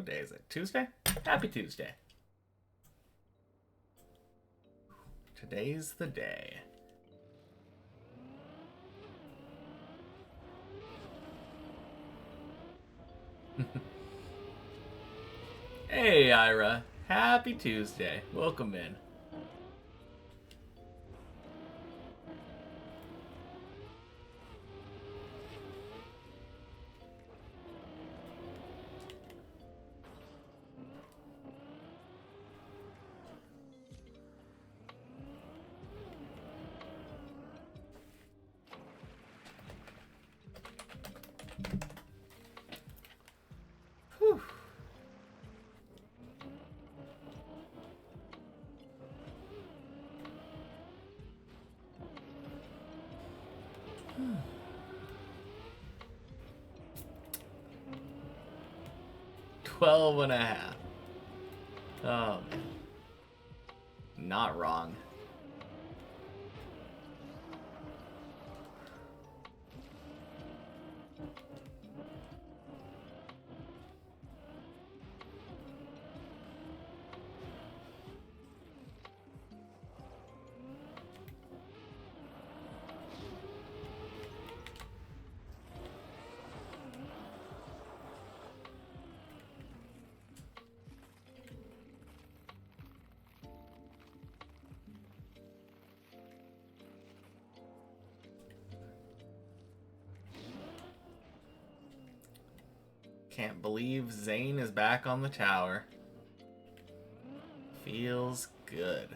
day is it? Tuesday? Happy Tuesday. Today's the day. Hey, Ira. Happy Tuesday. Welcome in. Whew. Twelve and a half. Oh, man. Not wrong. Can't believe Zane is back on the tower. Feels good.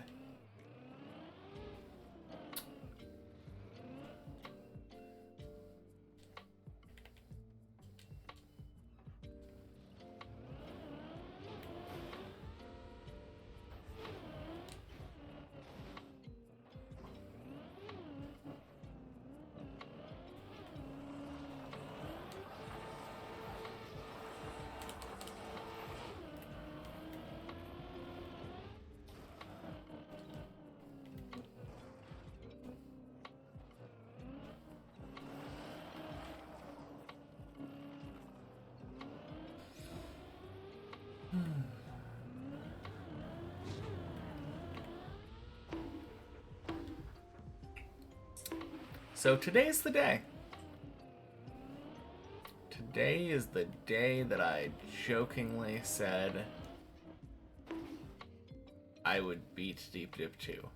So today's the day. Today is the day that I jokingly said I would beat Deep Dip 2.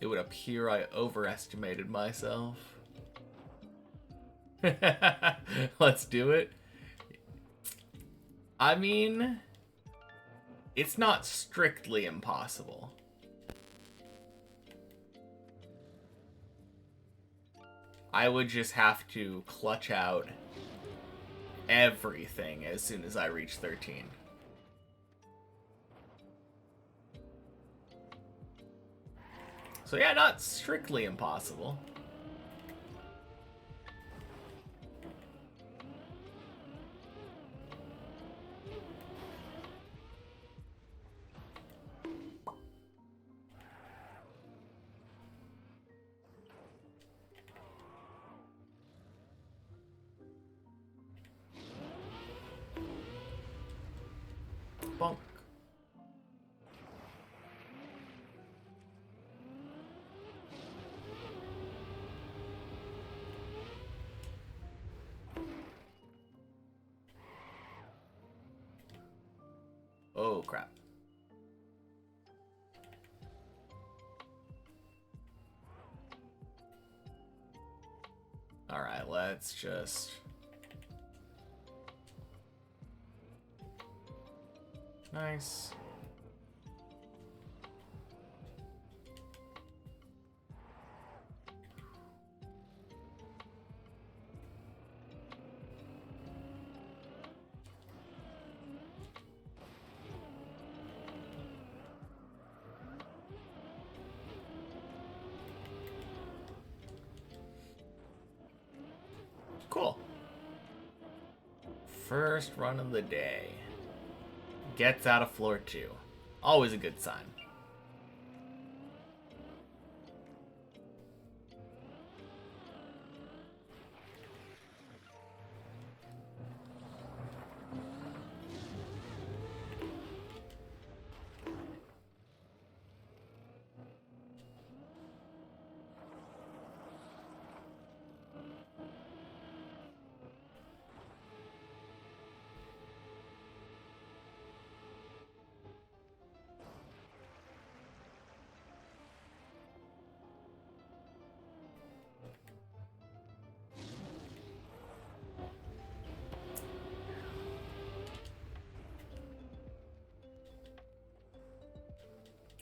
It would appear I overestimated myself. Let's do it. I mean, it's not strictly impossible. I would just have to clutch out everything as soon as I reach 13. So yeah, not strictly impossible. Bonk. Oh, crap. Alright, let's just... Nice. Cool. First run of the day. Gets out of floor 2. Always a good sign.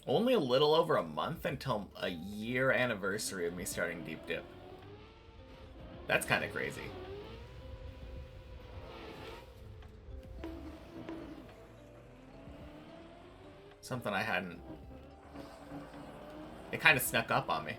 Only a little over a month until a year anniversary of me starting Deep Dip. That's kind of crazy. Something I hadn't... It kind of snuck up on me.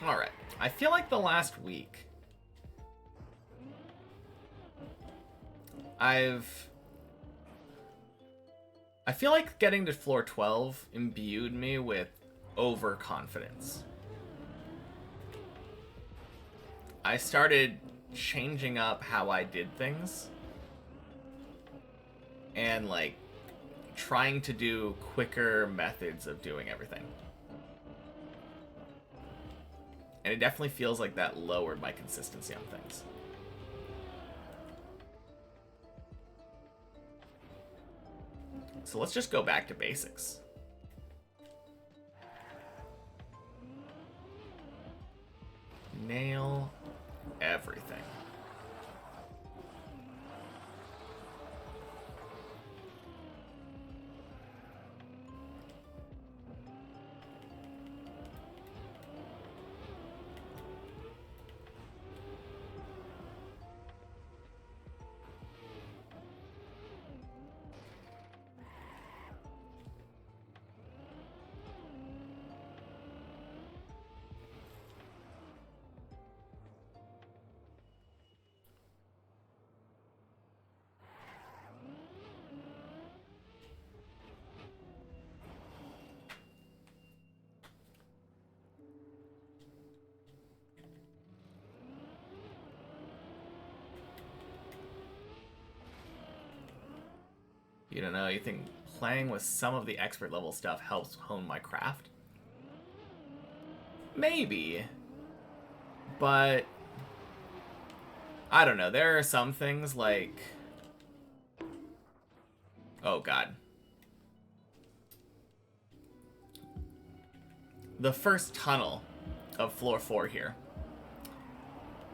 Alright, I feel like the last week I feel like getting to floor 12 imbued me with overconfidence. I started changing up how I did things and like trying to do quicker methods of doing everything. And it definitely feels like that lowered my consistency on things. So let's just go back to basics. Nail everything. You don't know, you think playing with some of the expert level stuff helps hone my craft? Maybe. But I don't know, there are some things like... Oh god. The first tunnel of floor 4 here.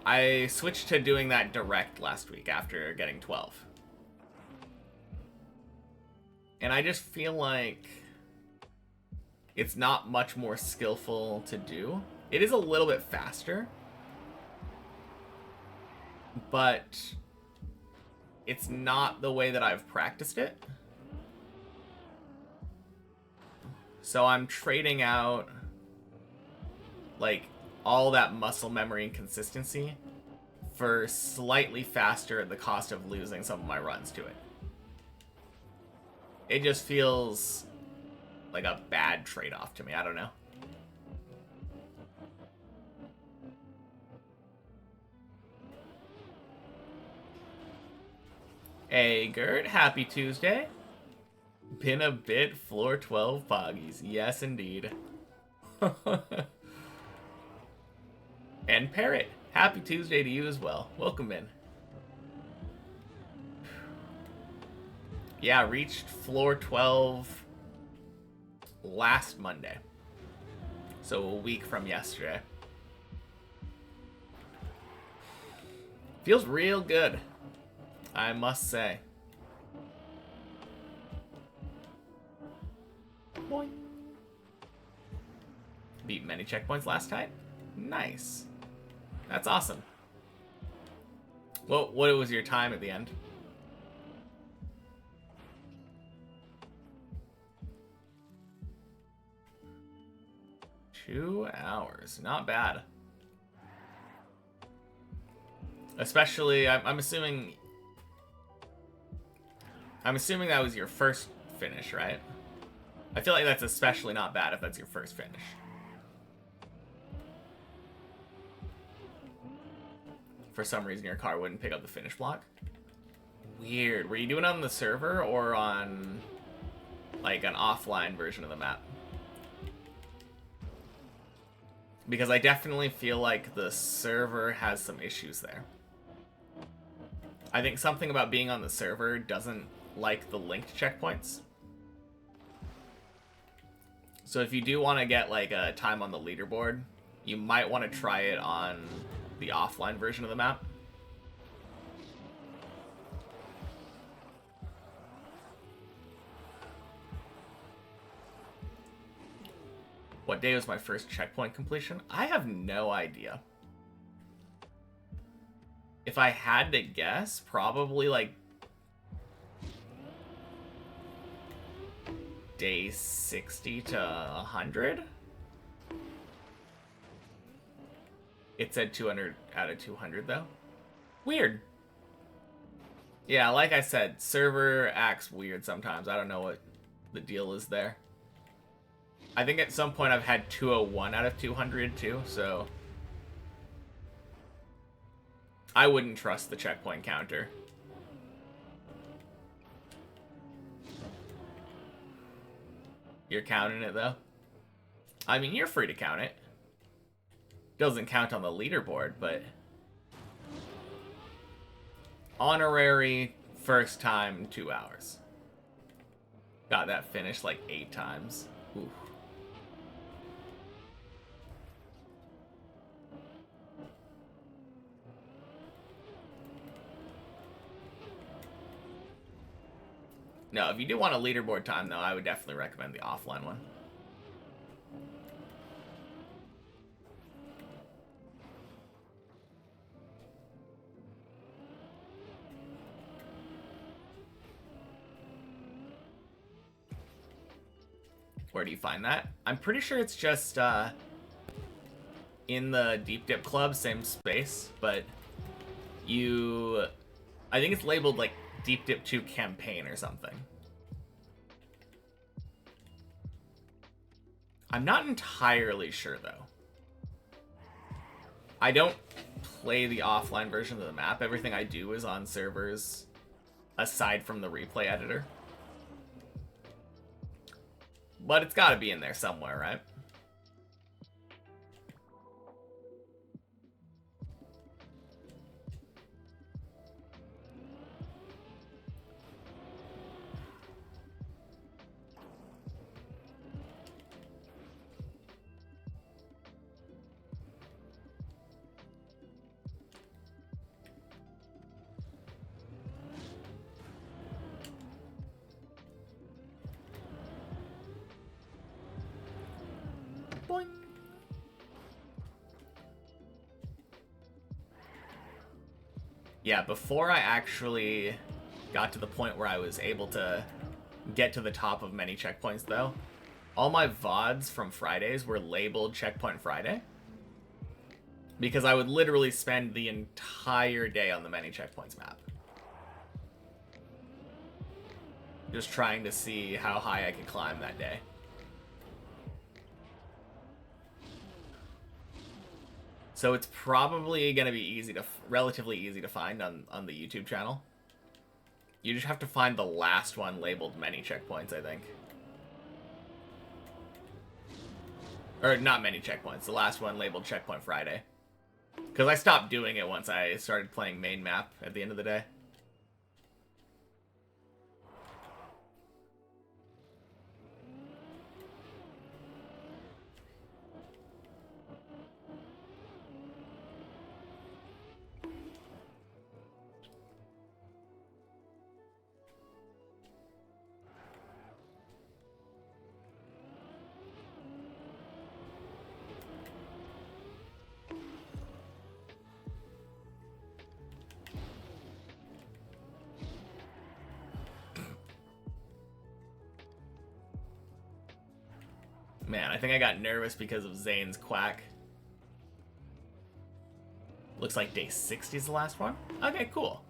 I switched to doing that direct last week after getting 12. And I just feel like it's not much more skillful to do. It is a little bit faster, but it's not the way that I've practiced it. So I'm trading out like all that muscle memory and consistency for slightly faster at the cost of losing some of my runs to it. It just feels like a bad trade-off to me. I don't know. Hey, Gert. Happy Tuesday. Been a bit floor 12 poggies. Yes, indeed. And Parrot. Happy Tuesday to you as well. Welcome in. Yeah, reached floor 12 last Monday. So a week from yesterday. Feels real good, I must say. Boing. Beat many checkpoints last time. Nice. That's awesome. What was your time at the end? 2 hours. Not bad. Especially, I'm assuming that was your first finish, right? I feel like that's especially not bad if that's your first finish. for some reason your car wouldn't pick up the finish block. Weird. Were you doing it on the server or on like an offline version of the map? Because I definitely feel like the server has some issues there. I think something about being on the server doesn't like the linked checkpoints. So if you do want to get like a time on the leaderboard, you might want to try it on the offline version of the map. What day was my first checkpoint completion? I have no idea. If I had to guess, probably like day 60 to 100. It said 200 out of 200 though. Weird. Yeah, like I said, server acts weird sometimes. I don't know what the deal is there. I think at some point I've had 201 out of 200 too, so I wouldn't trust the checkpoint counter. You're counting it though? I mean, you're free to count it. Doesn't count on the leaderboard, but honorary first time 2 hours. Got that finished like 8 times. Oof. No, if you do want a leaderboard time, though, I would definitely recommend the offline one. Where do you find that? I'm pretty sure it's just in the Deep Dip Club, same space, but I think it's labeled like Deep Dip 2 campaign or something. I'm not entirely sure though. I don't play the offline version of the map. Everything I do is on servers aside from the replay editor. But it's gotta be in there somewhere, right? Boing. Yeah, before I actually got to the point where I was able to get to the top of many checkpoints, though, all my VODs from Fridays were labeled Checkpoint Friday. Because I would literally spend the entire day on the many checkpoints map. Just trying to see how high I could climb that day. So it's probably going to be relatively easy to find on the YouTube channel. You just have to find the last one labeled many checkpoints, I think. Or not many checkpoints, the last one labeled Checkpoint Friday. Because I stopped doing it once I started playing main map at the end of the day. Man, I think I got nervous because of Zane's quack. Looks like day 60 is the last one. Okay, cool.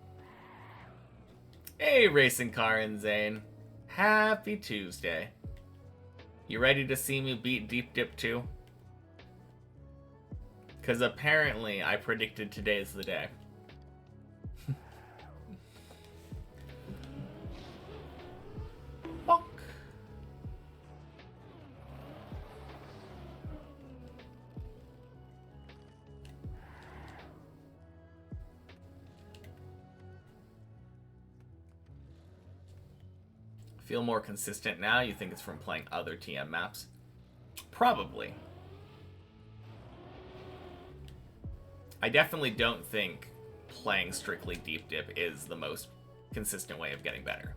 Hey, Racing Car and Zane. Happy Tuesday. You ready to see me beat Deep Dip 2? Because apparently I predicted today's the day. Feel more consistent now? You think it's from playing other TM maps? Probably. I definitely don't think playing strictly deep dip is the most consistent way of getting better.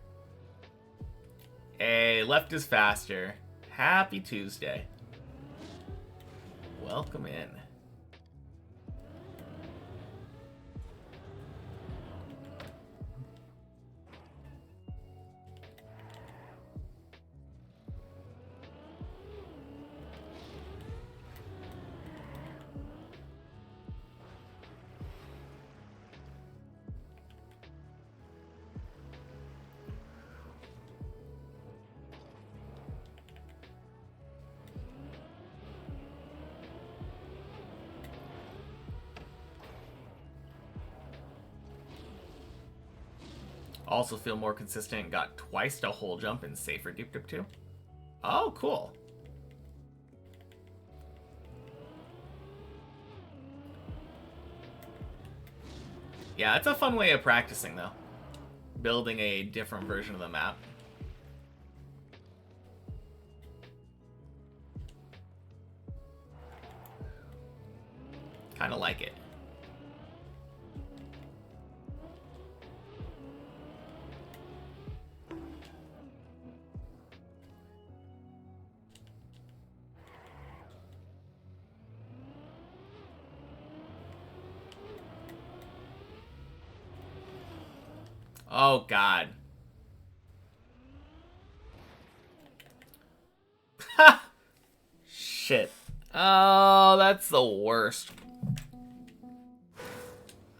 Hey, left is faster. Happy Tuesday. Welcome in. Also feel more consistent. Got twice the whole jump in safer deep dip too. Oh, cool. Yeah, it's a fun way of practicing though. Building a different version of the map. Kind of like it. Oh, God. Ha! Shit. Oh, that's the worst.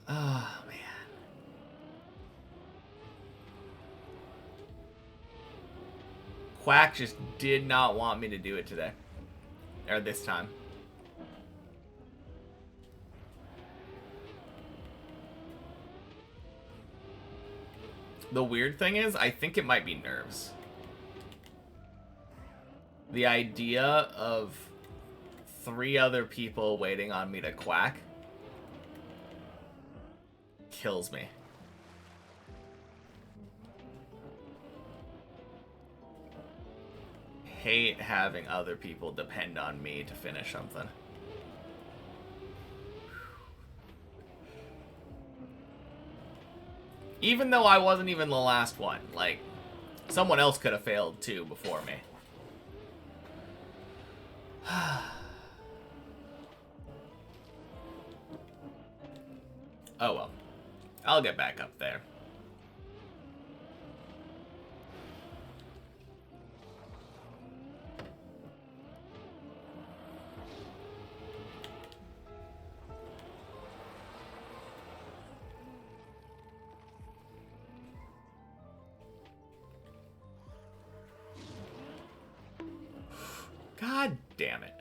Oh, man. Quack just did not want me to do it today. Or this time. The weird thing is, I think it might be nerves. The idea of 3 other people waiting on me to quack kills me. Hate having other people depend on me to finish something. Even though I wasn't even the last one. Like, someone else could have failed too before me. Oh well. I'll get back up there. God damn it.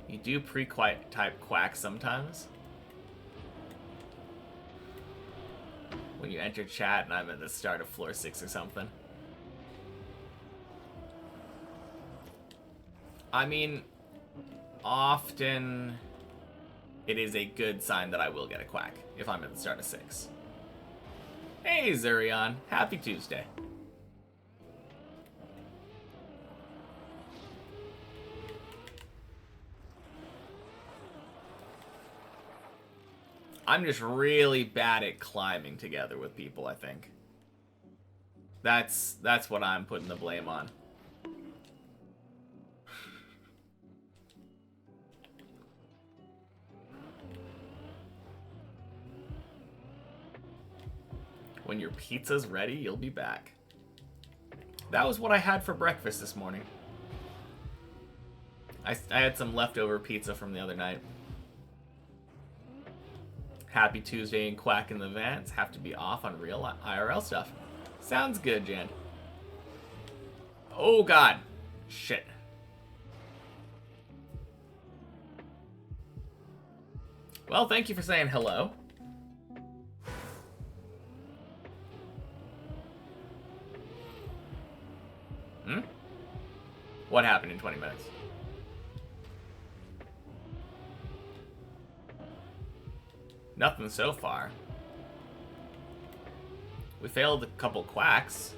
You do pre-type quack sometimes. When you enter chat and I'm at the start of floor 6 or something. I mean, often it is a good sign that I will get a quack if I'm at the start of 6. Hey, Zurion. Happy Tuesday. I'm just really bad at climbing together with people, I think. That's what I'm putting the blame on. When your pizza's ready, you'll be back. That was what I had for breakfast this morning. I had some leftover pizza from the other night. Happy Tuesday and Quack in the Vans. Have to be off on real IRL stuff. Sounds good, Jan. Oh, God. Shit. Well, thank you for saying hello. What happened in 20 minutes? Nothing so far. We failed a couple quacks.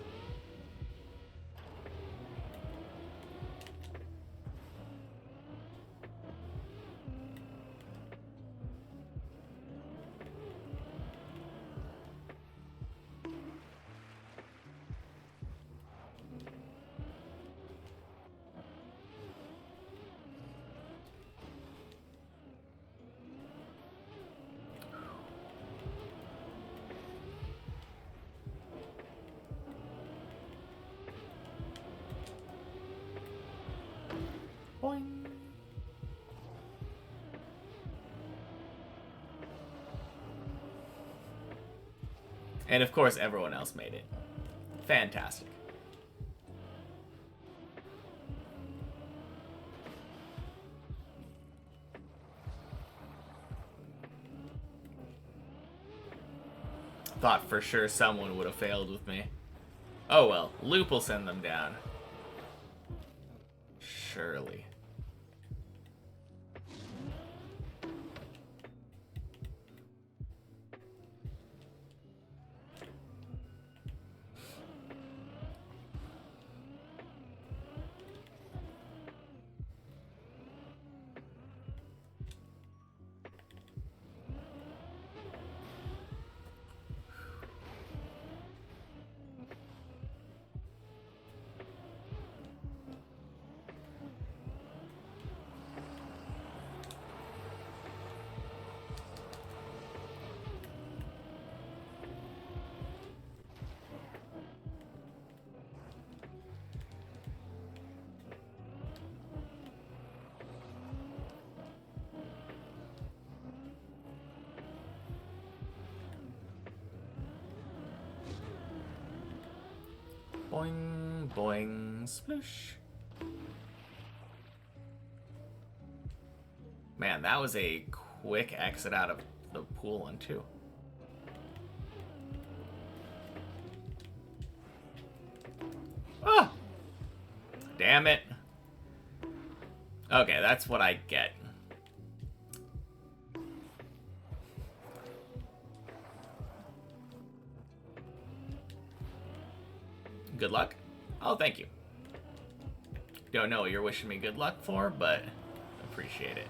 Boing. And of course, everyone else made it. Fantastic. Thought for sure someone would have failed with me. Oh well, Loop will send them down. Surely. Boing, boing, sploosh. Man, that was a quick exit out of the pool one, too. Ah! Damn it. Okay, that's what I get. Good luck? Oh, thank you. Don't know what you're wishing me good luck for, but appreciate it.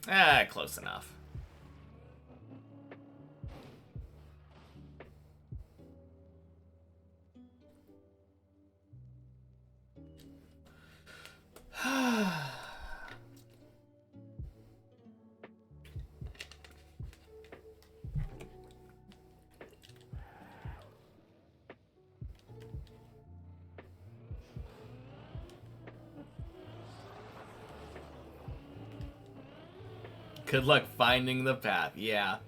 Ah, close enough. Good luck finding the path, yeah.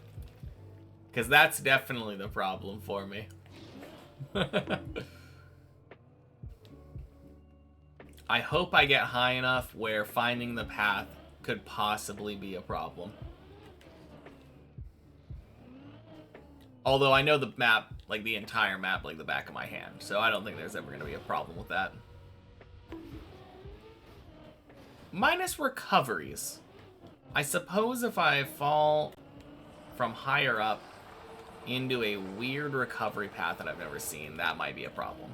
Because that's definitely the problem for me. I hope I get high enough where finding the path could possibly be a problem. Although I know the map, like the entire map, like the back of my hand. So I don't think there's ever going to be a problem with that. Minus recoveries. I suppose if I fall from higher up into a weird recovery path that I've never seen, that might be a problem.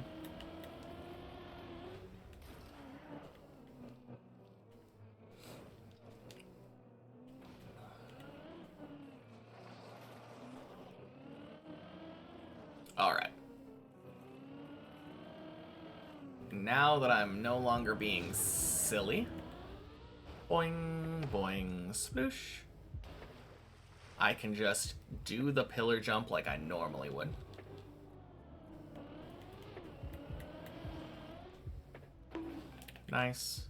Alright. Now that I'm no longer being silly, boing, boing, sploosh, I can just do the pillar jump like I normally would. Nice.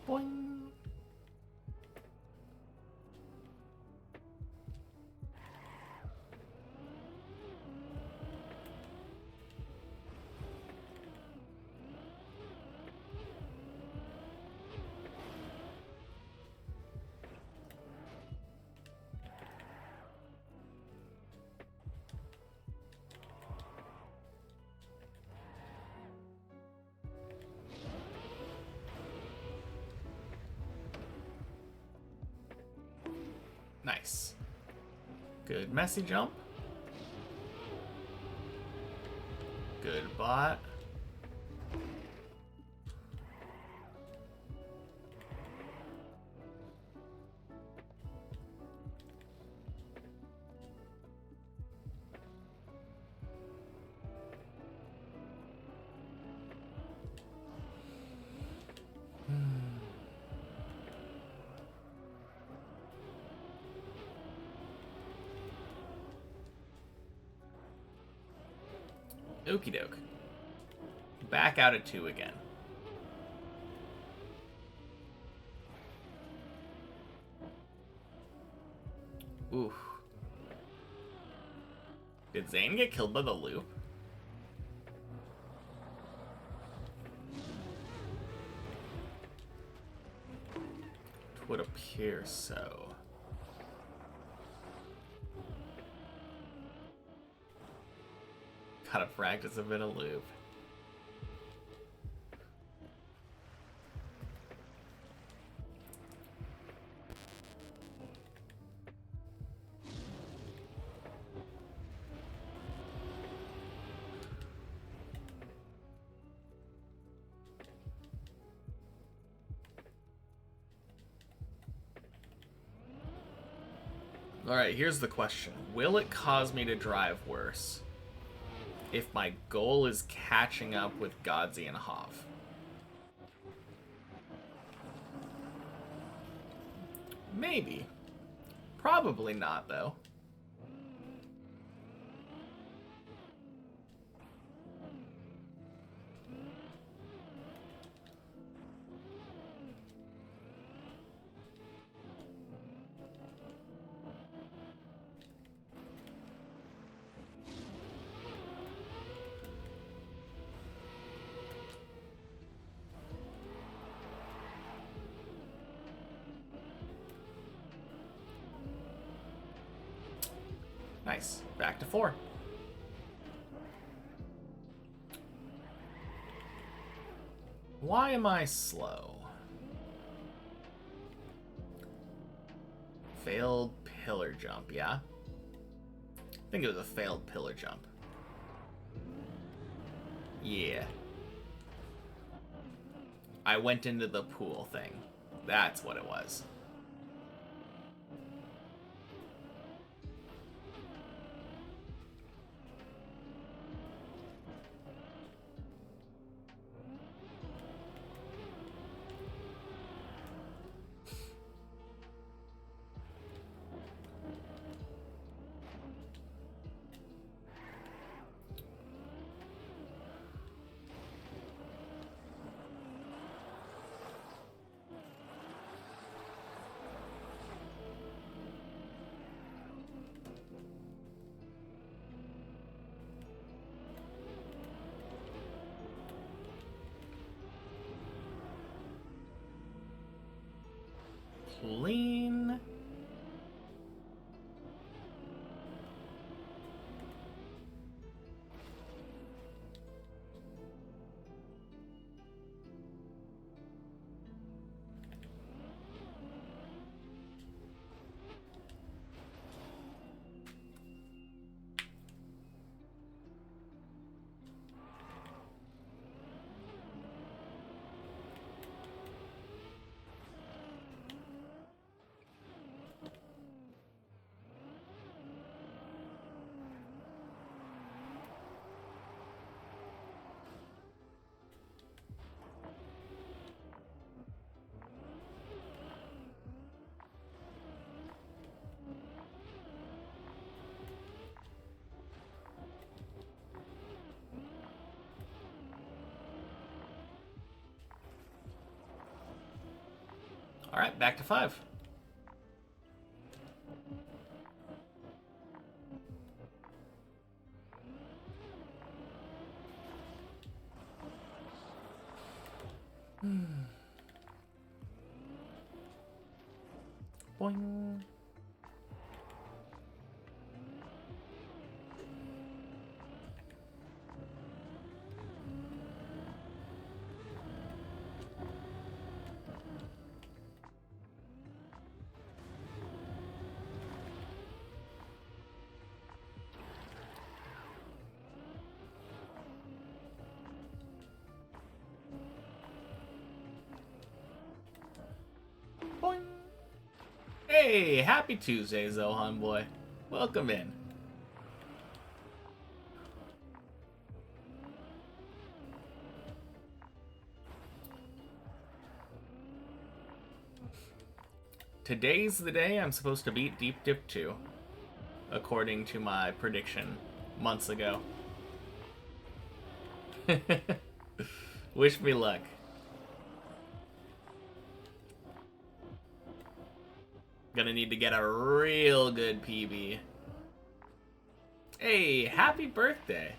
Boing. Nice. Good messy jump. Good bot. Okie doke. Back out at 2 again. Oof. Did Zane get killed by the loop? It would appear so. Gotta practice a bit of loop. Alright, here's the question. Will it cause me to drive worse if my goal is catching up with Godzi and Hoff? Maybe. Probably not, though. Nice. Back to 4. Why am I slow? Failed pillar jump, yeah? I think it was a failed pillar jump. Yeah. I went into the pool thing. That's what it was. Clean. All right, back to 5. Boing. Hey, happy Tuesday, Zohan boy. Welcome in. Today's the day I'm supposed to beat Deep Dip 2, according to my prediction months ago. Wish me luck. Gonna need to get a real good PB. Hey, happy birthday.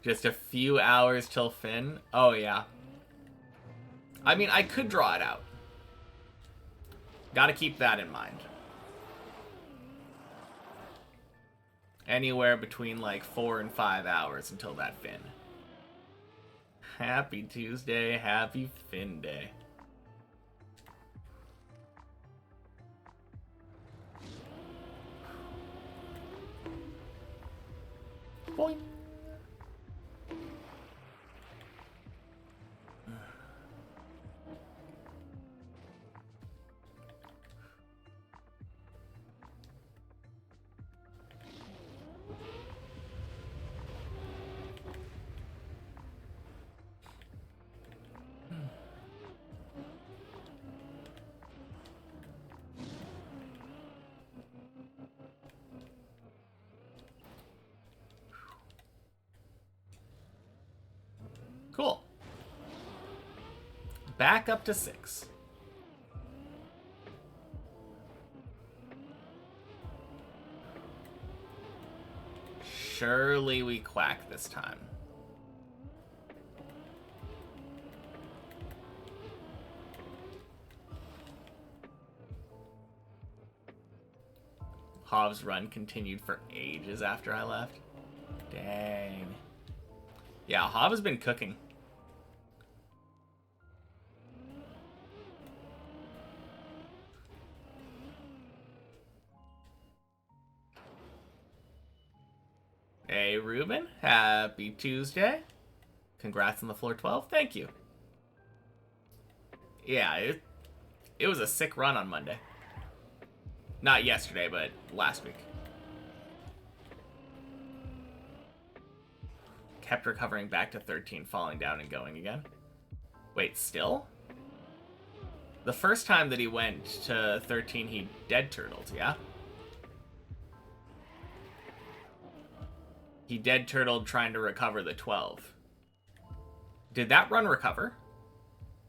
Just a few hours till Finn? Oh, yeah. I mean, I could draw it out. Gotta keep that in mind. Anywhere between like 4 and 5 hours until that Finn. Happy Tuesday, happy Finn day. Boing. Cool. Back up to 6. Surely we quack this time. Hov's run continued for ages after I left. Dang. Yeah, Hov has been cooking. Hey, Ruben. Happy Tuesday. Congrats on the floor 12. Thank you. Yeah, it was a sick run on Monday. Not yesterday, but last week. Kept recovering back to 13, falling down and going again. Wait, still? The first time that he went to 13, he dead turtled, yeah? He dead turtled trying to recover the 12. Did that run recover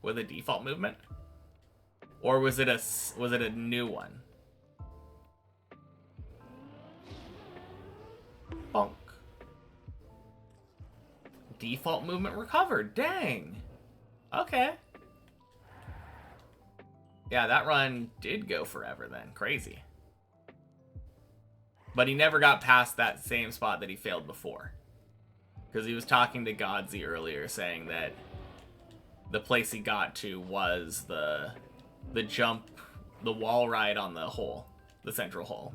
with a default movement? Or was it a new one? Bonk. Default movement recovered. Dang. Okay. Yeah, that run did go forever then. Crazy. But he never got past that same spot that he failed before. Because he was talking to Godzy earlier saying that the place he got to was the jump, the wall ride on the hole, the central hole.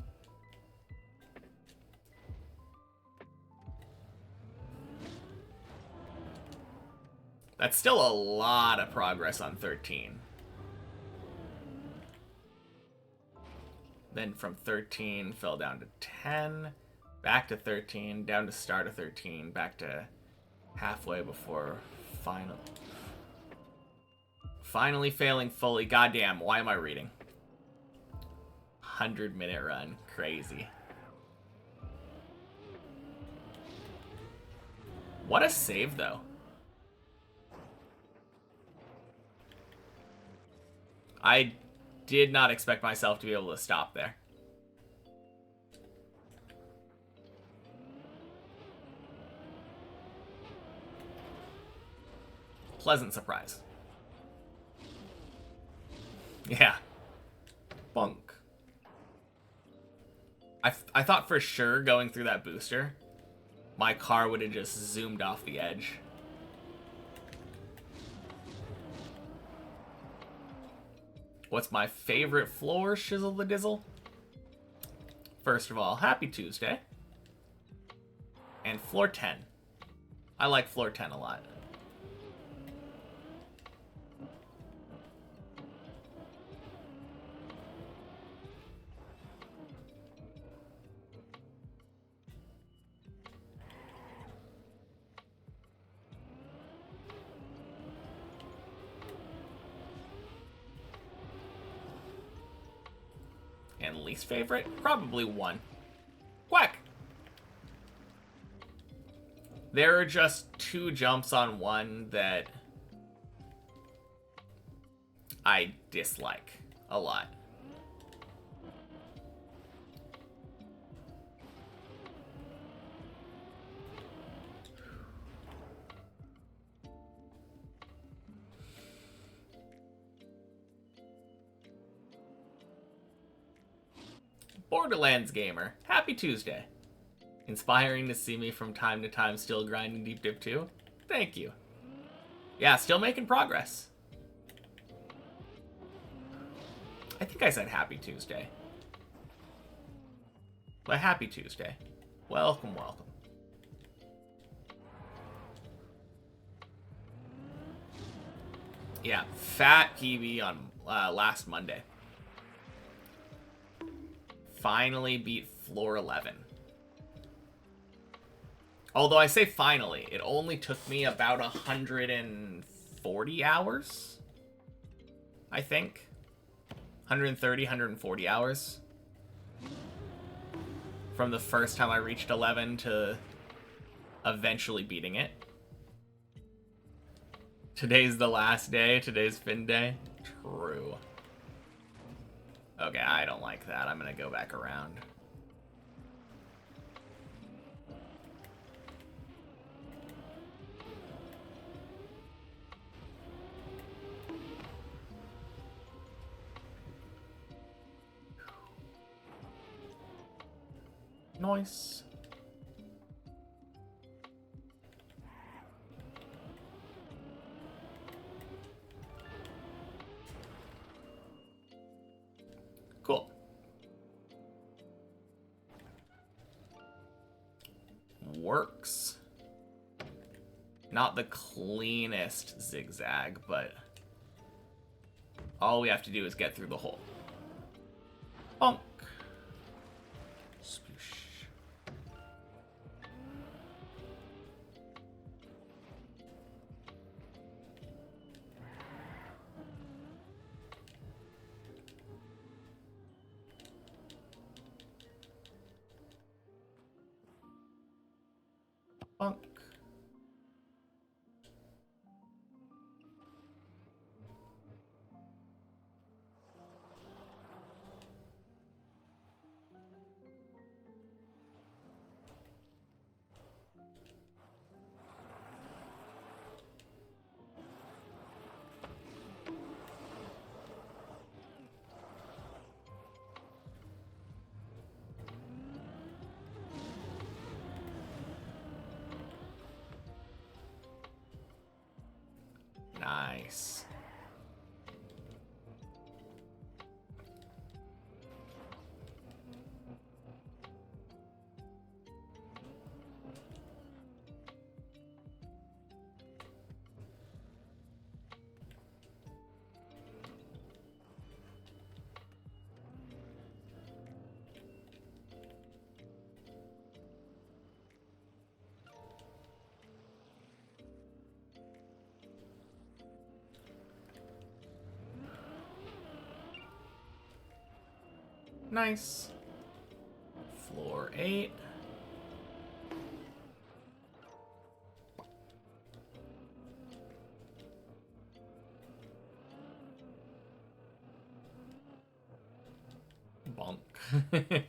That's still a lot of progress on 13. Then from 13, fell down to 10, back to 13, down to start of 13, back to halfway before finally failing fully. Goddamn, why am I reading? 100-minute run. Crazy. What a save, though. I did not expect myself to be able to stop there. Pleasant surprise. Yeah. Bunk. I thought for sure going through that booster, my car would have just zoomed off the edge. What's my favorite floor, Shizzle the Dizzle? First of all, happy Tuesday. And floor 10. I like floor 10 a lot. And least favorite? Probably 1. Quack! There are just 2 jumps on 1 that I dislike a lot. Borderlands Gamer, happy Tuesday. Inspiring to see me from time to time still grinding Deep Dip 2. Thank you. Yeah, still making progress. I think I said happy Tuesday. But happy Tuesday. Welcome, welcome. Yeah, fat PB on last Monday. Finally beat floor 11. Although I say finally, it only took me about 140 hours, I think. 130, 140 hours. From the first time I reached 11 to eventually beating it. Today's the last day. Today's fin day. True. Okay, I don't like that. I'm gonna go back around. Nice. Cool. Works. Not the cleanest zigzag, but all we have to do is get through the hole. Bonk. Sploosh. Bonk. Nice. Nice. Floor 8. Bonk.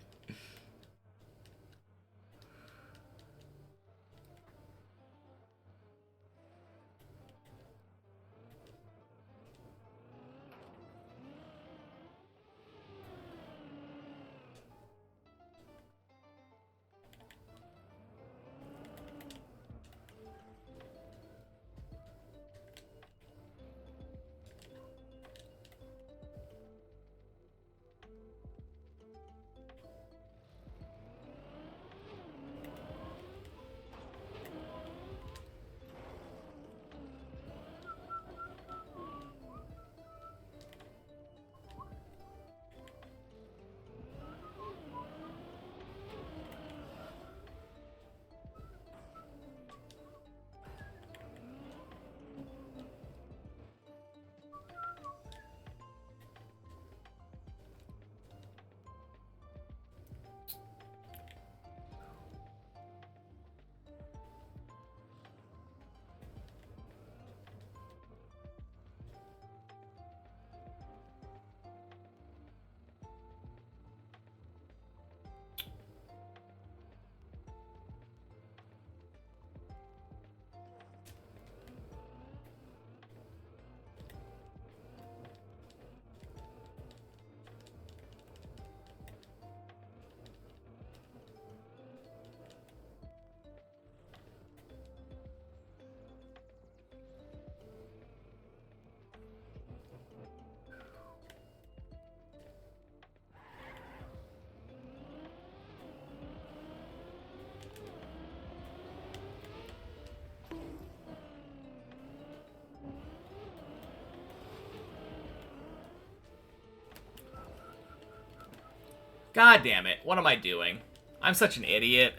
God damn it. What am I doing? I'm such an idiot.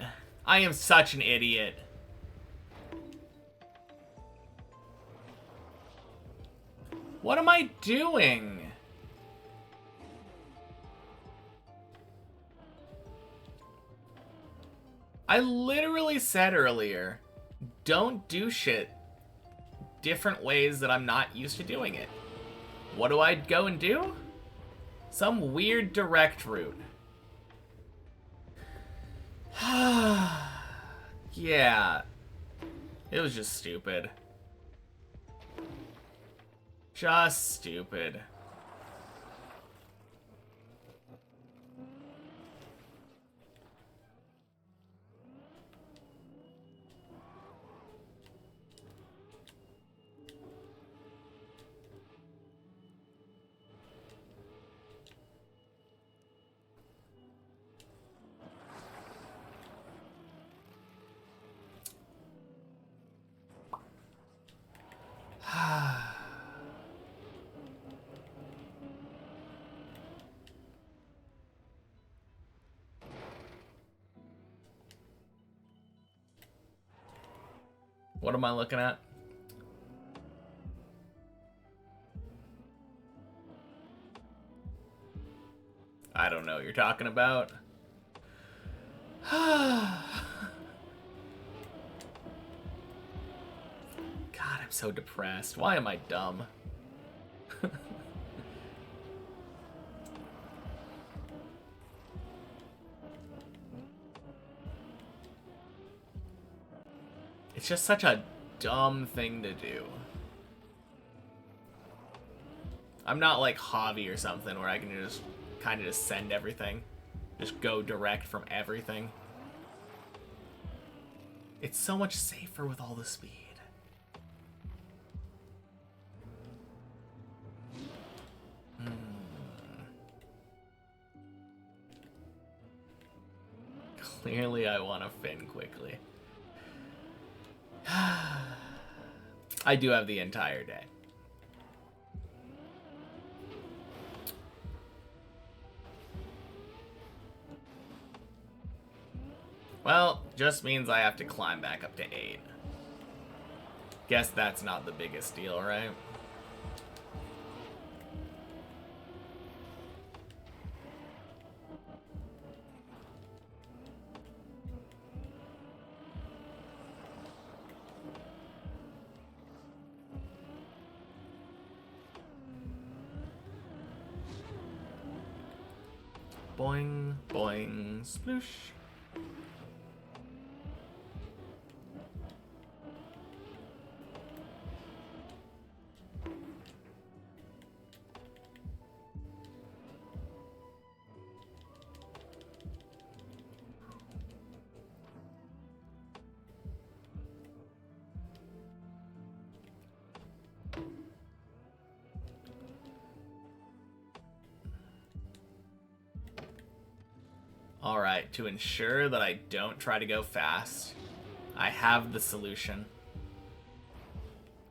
I am such an idiot. What am I doing? I literally said earlier, don't do shit different ways that I'm not used to doing it. What do I go and do? Some weird direct route. Yeah. It was just stupid. Just stupid. What am I looking at? I don't know what you're talking about. God, I'm so depressed. Why am I dumb? It's just such a dumb thing to do. I'm not like Javi or something where I can just kind of just send everything. Just go direct from everything. It's so much safer with all the speed. Clearly I want to fin quickly. I do have the entire day. Well, just means I have to climb back up to 8. Guess that's not the biggest deal, right? Boing, boing, sploosh. Alright, to ensure that I don't try to go fast, I have the solution.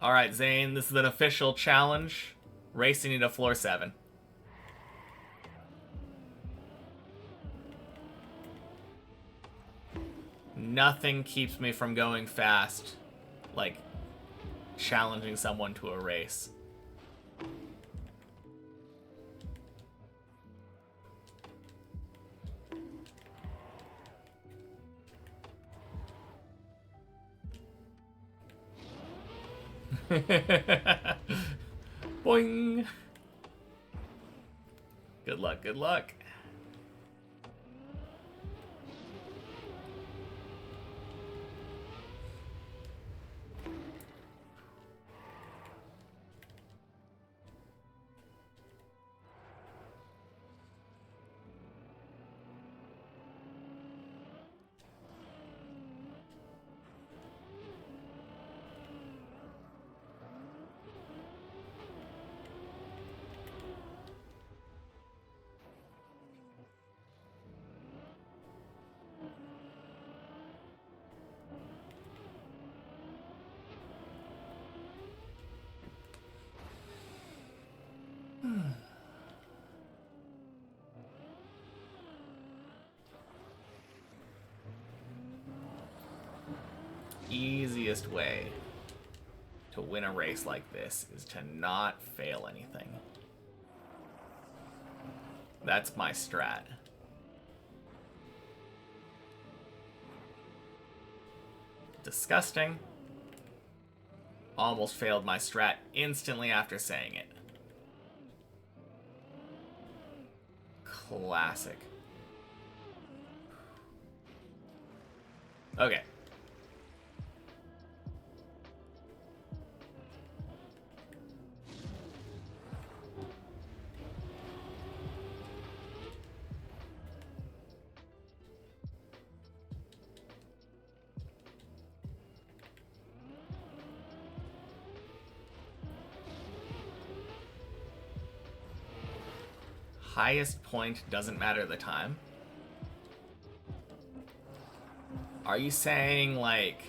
Alright, Zane, this is an official challenge. Racing into floor 7. Nothing keeps me from going fast, like challenging someone to a race. Boing. Good luck, good luck. easiest way to win a race like this is to not fail anything. That's my strat. Disgusting. Almost failed my strat instantly after saying it. Classic. Okay. Highest point doesn't matter the time. Are you saying, like,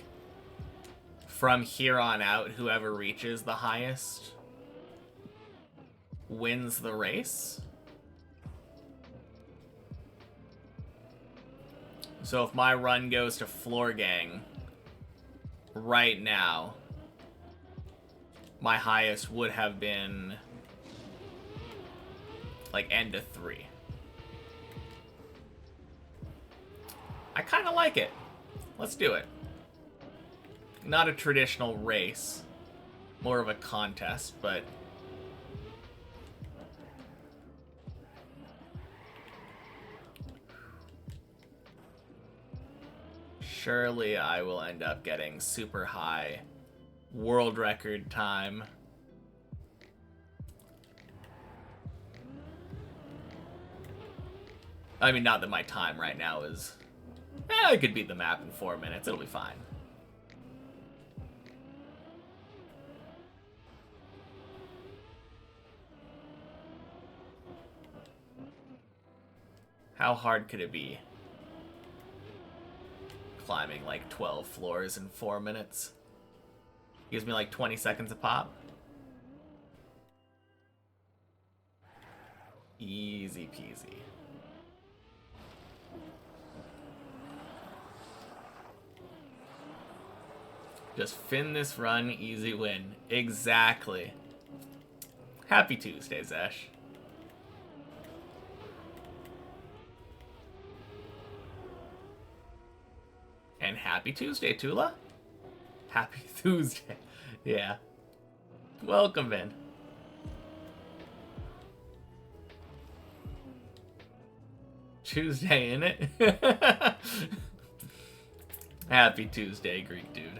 from here on out, whoever reaches the highest wins the race? So if my run goes to Floor Gang right now, my highest would have been like end of 3. I kind of like it. Let's do it. Not a traditional race, more of a contest, but surely I will end up getting super high world record time. I mean, not that my time right now is... I could beat the map in 4 minutes. It'll be fine. How hard could it be? Climbing like 12 floors in 4 minutes. Gives me like 20 seconds a pop. Easy peasy. Just fin this run, easy win. Exactly. Happy Tuesday, Zesh. And happy Tuesday, Tula. Happy Tuesday. Yeah. Welcome in. Tuesday, innit? Happy Tuesday, Greek dude.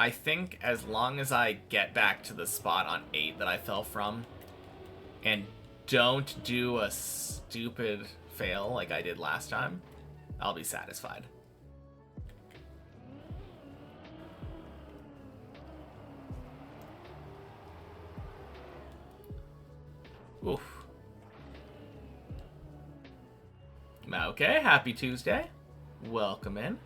I think as long as I get back to the spot on 8 that I fell from, and don't do a stupid fail like I did last time, I'll be satisfied. Oof. Okay, happy Tuesday. Welcome in.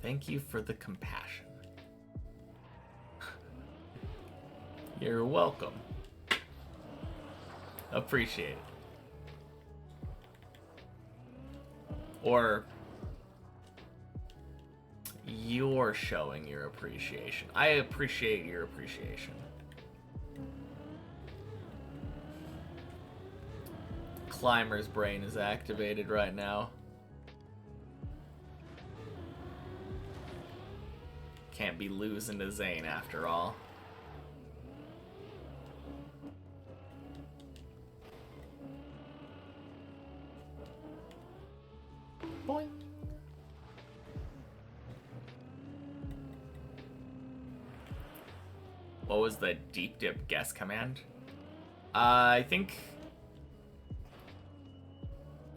Thank you for the compassion. You're welcome. Appreciate it. Or you're showing your appreciation. I appreciate your appreciation. Climber's brain is activated right now. Can't be losing to Zane after all. Boing. What was the deep dip guess command? I think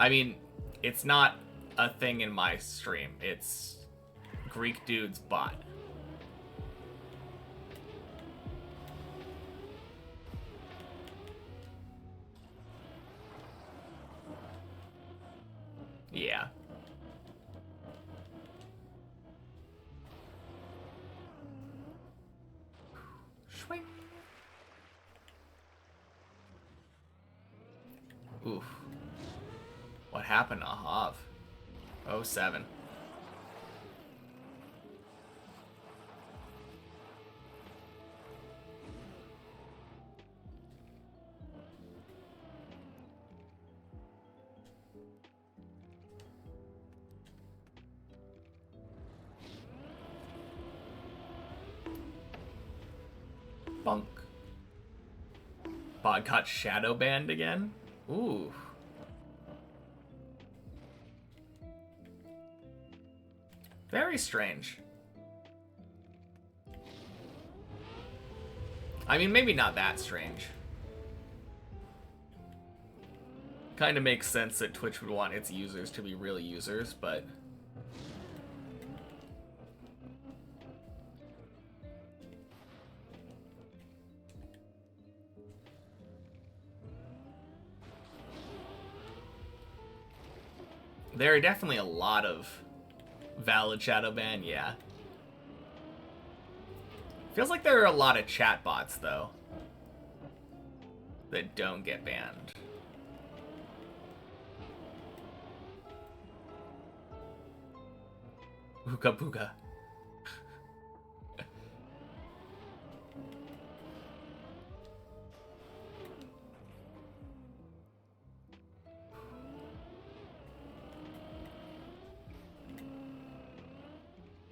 I mean, it's not a thing in my stream. It's Greek Dude's bot. Yeah. Swing. Oof. What happened to Hav? 07. Bunk. Bot got shadow banned again? Ooh. Very strange. I mean, maybe not that strange. Kind of makes sense that Twitch would want its users to be real users, but... there are definitely a lot of valid shadow ban, yeah. Feels like there are a lot of chat bots, though, that don't get banned. Ooga booga.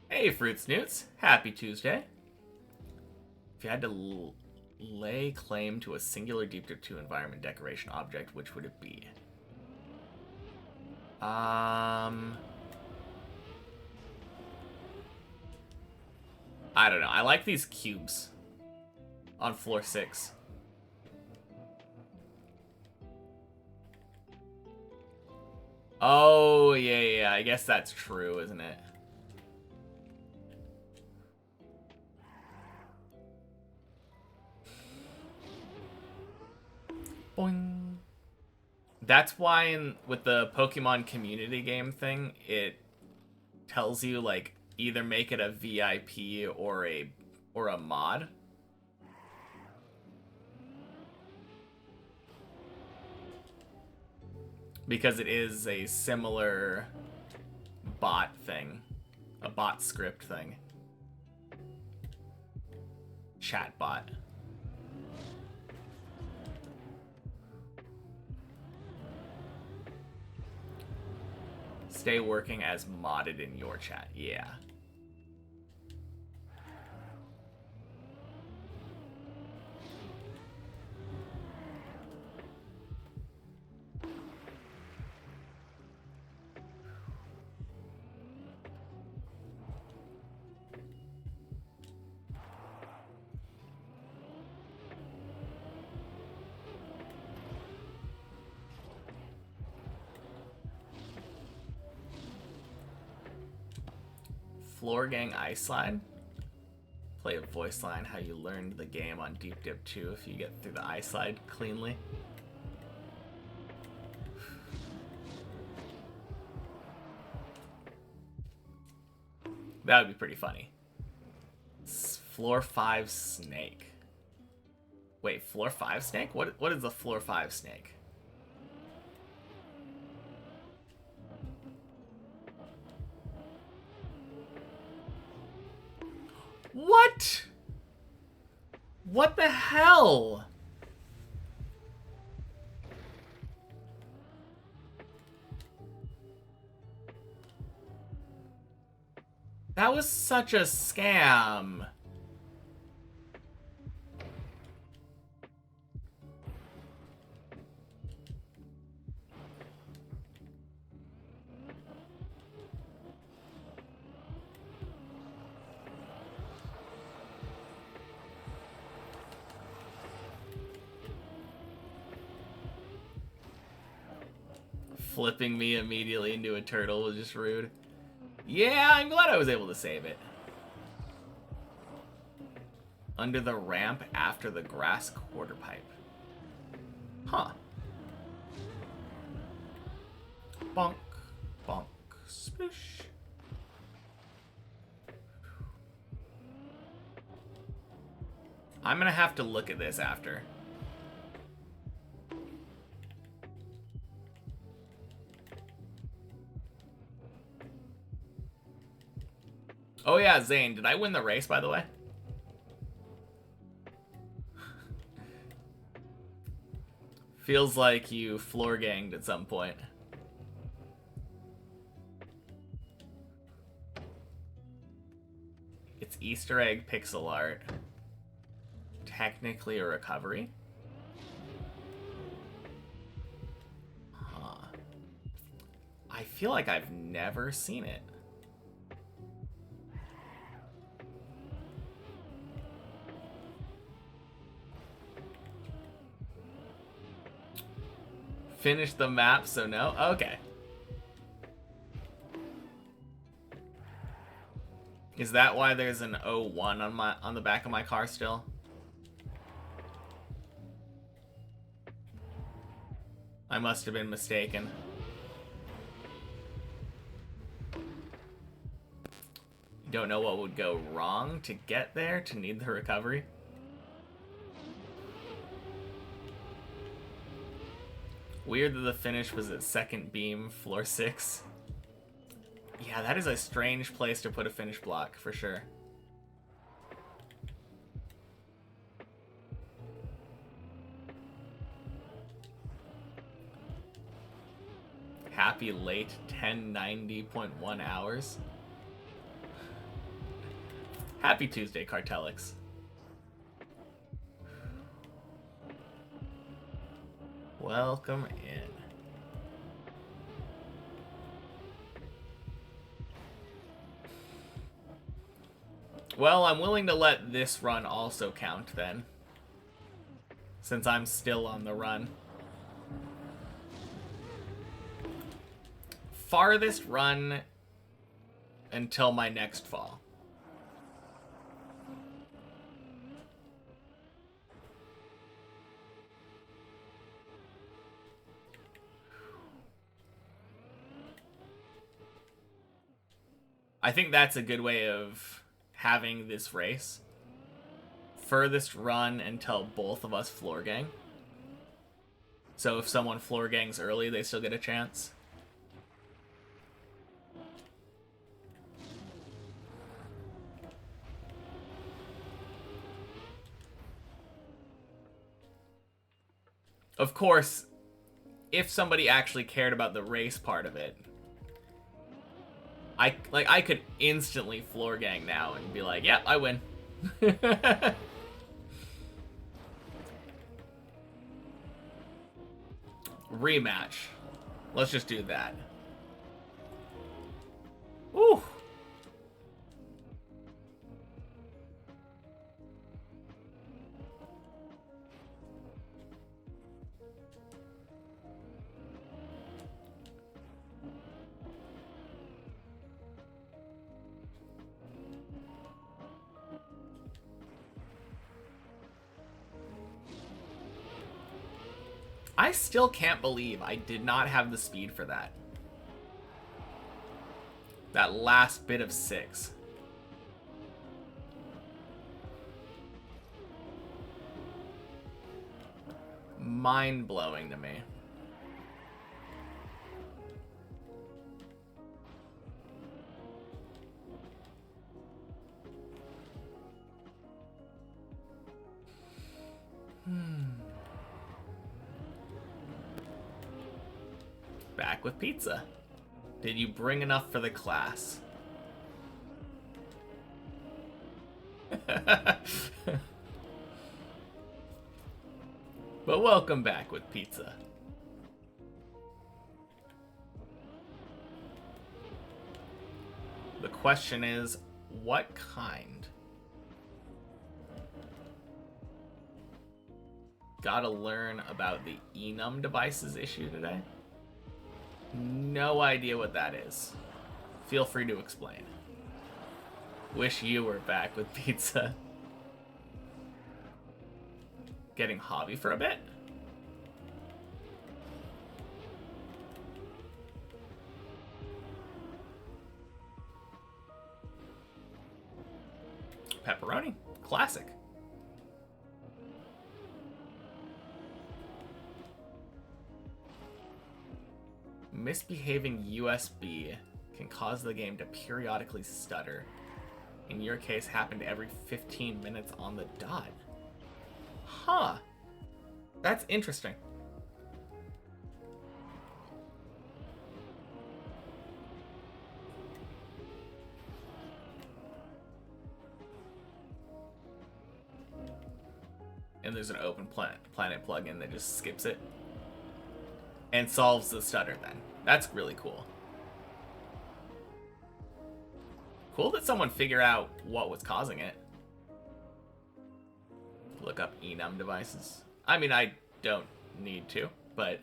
Hey, Fruit Snoots. Happy Tuesday. If you had to lay claim to a singular Deep Dip 2 environment decoration object, which would it be? I don't know. I like these cubes on floor 6. Oh, yeah. I guess that's true, isn't it? Boing. That's why with the Pokemon community game thing, it tells you, like, either make it a VIP or a mod. Because it is a similar bot thing. A bot script thing. Chat bot. Stay working as modded in your chat. Yeah. Floor Gang Ice Slide. Play a voice line how you learned the game on Deep Dip 2 if you get through the Ice Slide cleanly. That would be pretty funny. Floor 5 snake. Wait, floor 5 snake? What is the floor 5 snake? What? What the hell? That was such a scam. Flipping me immediately into a turtle was just rude. Yeah, I'm glad I was able to save it. Under the ramp after the grass quarter pipe. Huh. Bonk, bonk, splish. I'm gonna have to look at this after. Oh yeah, Zane, did I win the race, by the way? Feels like you floor ganged at some point. It's Easter egg pixel art. Technically a recovery? Huh. I feel like I've never seen it. Finish the map, so no? Okay. Is that why there's an 01 on the back of my car still? I must have been mistaken. You don't know what would go wrong to get there to need the recovery? Weird that the finish was at second beam, floor 6. Yeah, that is a strange place to put a finish block, for sure. Happy late 1090.1 hours. Happy Tuesday, Cartelix. Welcome in. Well, I'm willing to let this run also count then, since I'm still on the run. Farthest run until my next fall. I think that's a good way of having this race. Furthest run until both of us floor gang. So if someone floor gangs early, they still get a chance. Of course, if somebody actually cared about the race part of it, I could instantly floor gang now and be like, "Yep, I win." Rematch. Let's just do that. Ooh. I still can't believe I did not have the speed for that. That last bit of 6. Mind-blowing to me. Back with pizza. Did you bring enough for the class? But welcome back with pizza. The question is, what kind? Gotta learn about the enum devices issue today. No idea what that is. Feel free to explain. Wish you were back with pizza. Getting hobby for a bit? Pepperoni. Classic. Misbehaving USB can cause the game to periodically stutter. In your case, happened every 15 minutes on the dot. Huh. That's interesting. And there's an open planet plugin that just skips it and solves the stutter then. That's really cool. Cool that someone figured out what was causing it. Look up enum devices. I mean, I don't need to, but...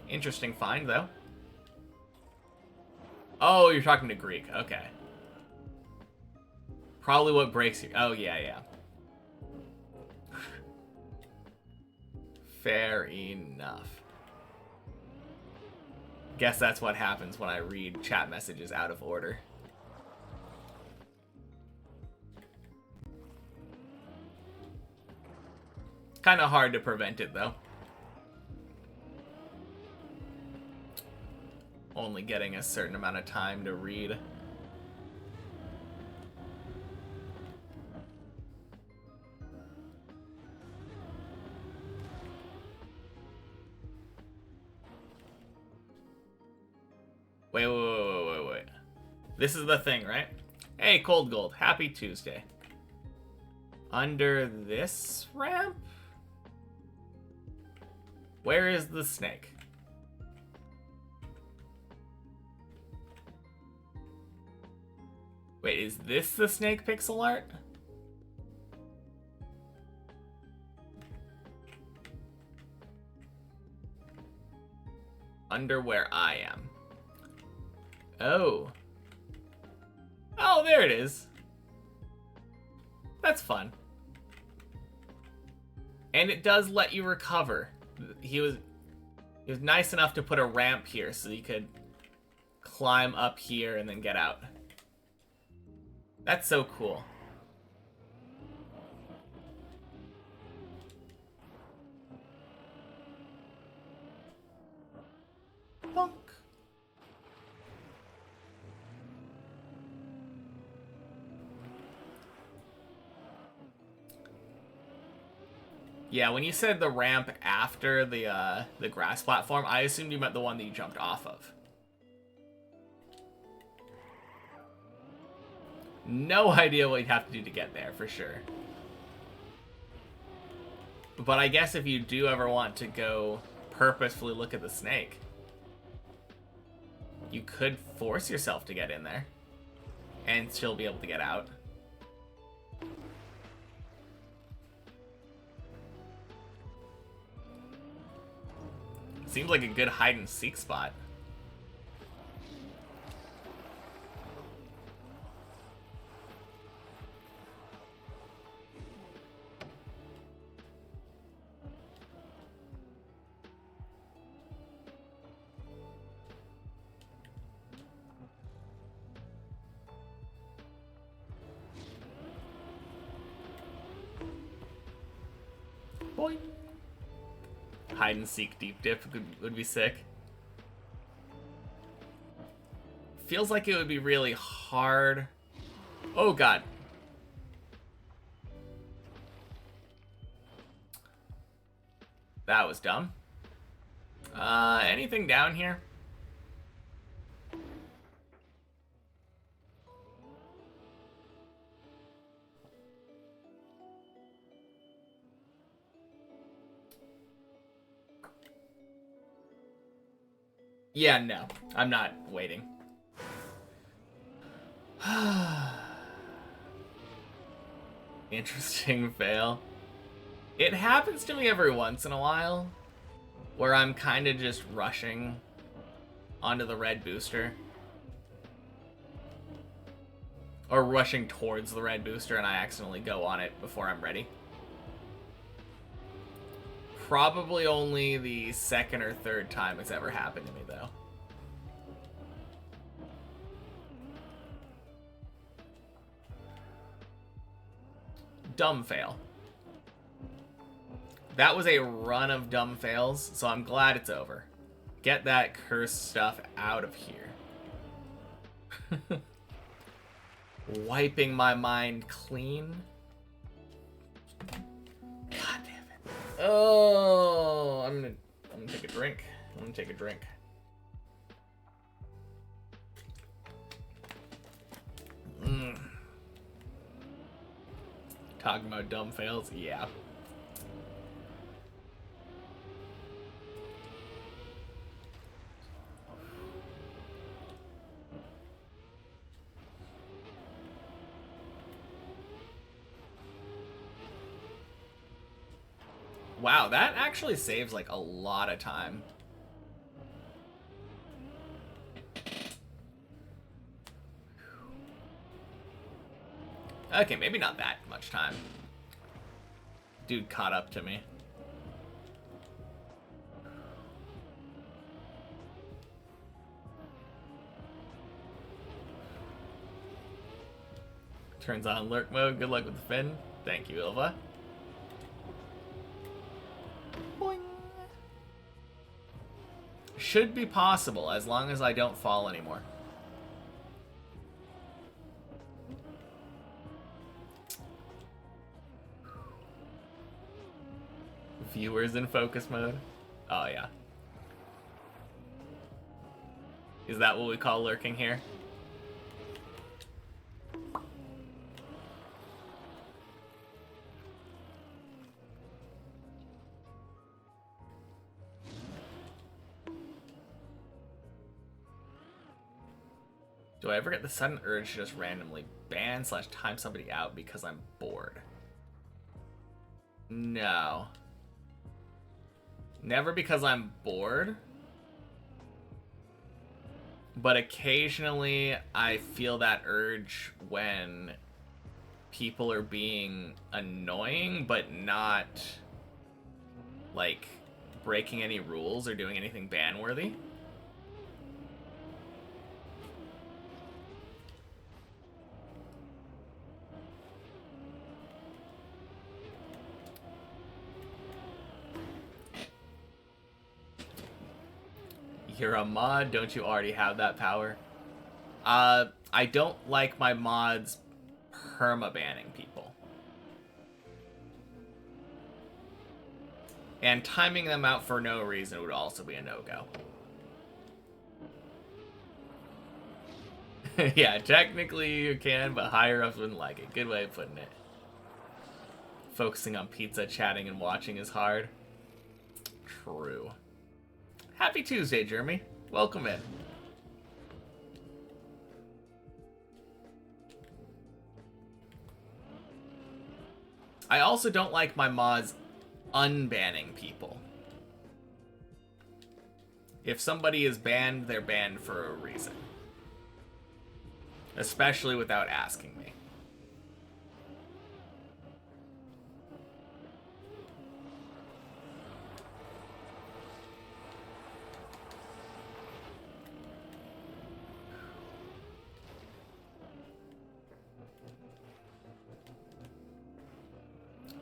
Interesting find, though. Oh, you're talking to Greek. Okay. Probably what breaks you. Oh, yeah. Fair enough. Guess that's what happens when I read chat messages out of order. Kind of hard to prevent it, though. Only getting a certain amount of time to read. Wait. This is the thing, right? Hey, Cold Gold, happy Tuesday. Under this ramp? Where is the snake? Wait, is this the snake pixel art? Under where I am. Oh. Oh, there it is. That's fun. And it does let you recover. He was nice enough to put a ramp here so you could climb up here and then get out. That's so cool. Bonk. Yeah, when you said the ramp after the grass platform, I assumed you meant the one that you jumped off of. No idea what you'd have to do to get there, for sure. But I guess if you do ever want to go purposefully look at the snake, you could force yourself to get in there and still be able to get out. Seems like a good hide-and-seek spot. Boy. Hide and seek deep dip would be sick. Feels like it would be really hard. Oh god. That was dumb. Anything down here? Yeah, no. I'm not waiting. Interesting fail. It happens to me every once in a while, where I'm kind of just rushing onto the red booster. Or rushing towards the red booster and I accidentally go on it before I'm ready. Probably only the second or third time it's ever happened to me, though. Dumb fail. That was a run of dumb fails, so I'm glad it's over. Get that cursed stuff out of here. Wiping my mind clean. God damn it. Oh, I'm gonna take a drink. I'm gonna take a drink. Talking about dumb fails? Yeah. Wow, that actually saves like a lot of time. Okay, maybe not that much time. Dude caught up to me. Turns on lurk mode. Good luck with the fin. Thank you, Ilva. Boing. Should be possible as long as I don't fall anymore. Viewers in focus mode. Oh yeah. Is that what we call lurking here? Do I ever get the sudden urge to just randomly ban / time somebody out because I'm bored? No. Never because I'm bored. But occasionally I feel that urge when people are being annoying but not like breaking any rules or doing anything ban-worthy. You're a mod, don't you already have that power? I don't like my mods perma-banning people. And timing them out for no reason would also be a no-go. Yeah, technically you can, but higher-ups wouldn't like it. Good way of putting it. Focusing on pizza, chatting, and watching is hard. True. Happy Tuesday, Jeremy. Welcome in. I also don't like my mods unbanning people. If somebody is banned, they're banned for a reason. Especially without asking me.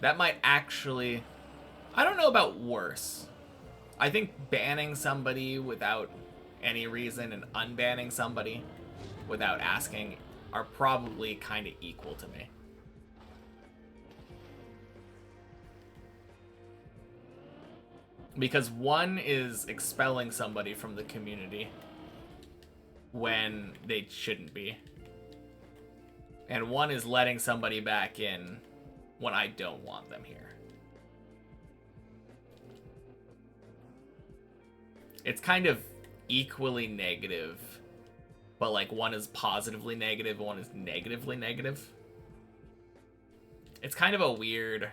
That might actually... I don't know about worse. I think banning somebody without any reason and unbanning somebody without asking are probably kind of equal to me. Because one is expelling somebody from the community when they shouldn't be. And one is letting somebody back in when I don't want them here. It's kind of equally negative, but like one is positively negative and one is negatively negative. It's kind of a weird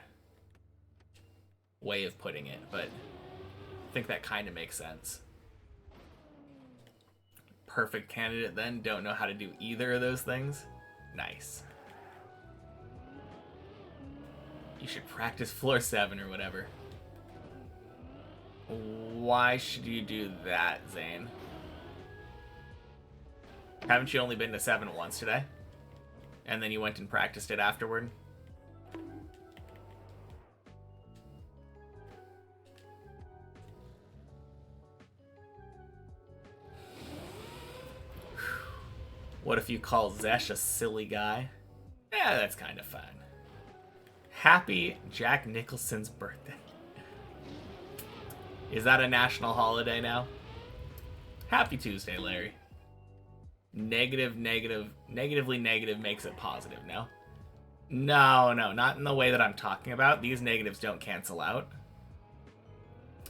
way of putting it, but I think that kind of makes sense. Perfect candidate then, don't know how to do either of those things. Nice. You should practice floor 7 or whatever. Why should you do that, Zane? Haven't you only been to 7 once today? And then you went and practiced it afterward? What if you call Zesh a silly guy? Yeah, that's kind of fun. Happy Jack Nicholson's birthday. Is that a national holiday now? Happy Tuesday, Larry. Negatively negative makes it positive, no? No, not in the way that I'm talking about. These negatives don't cancel out.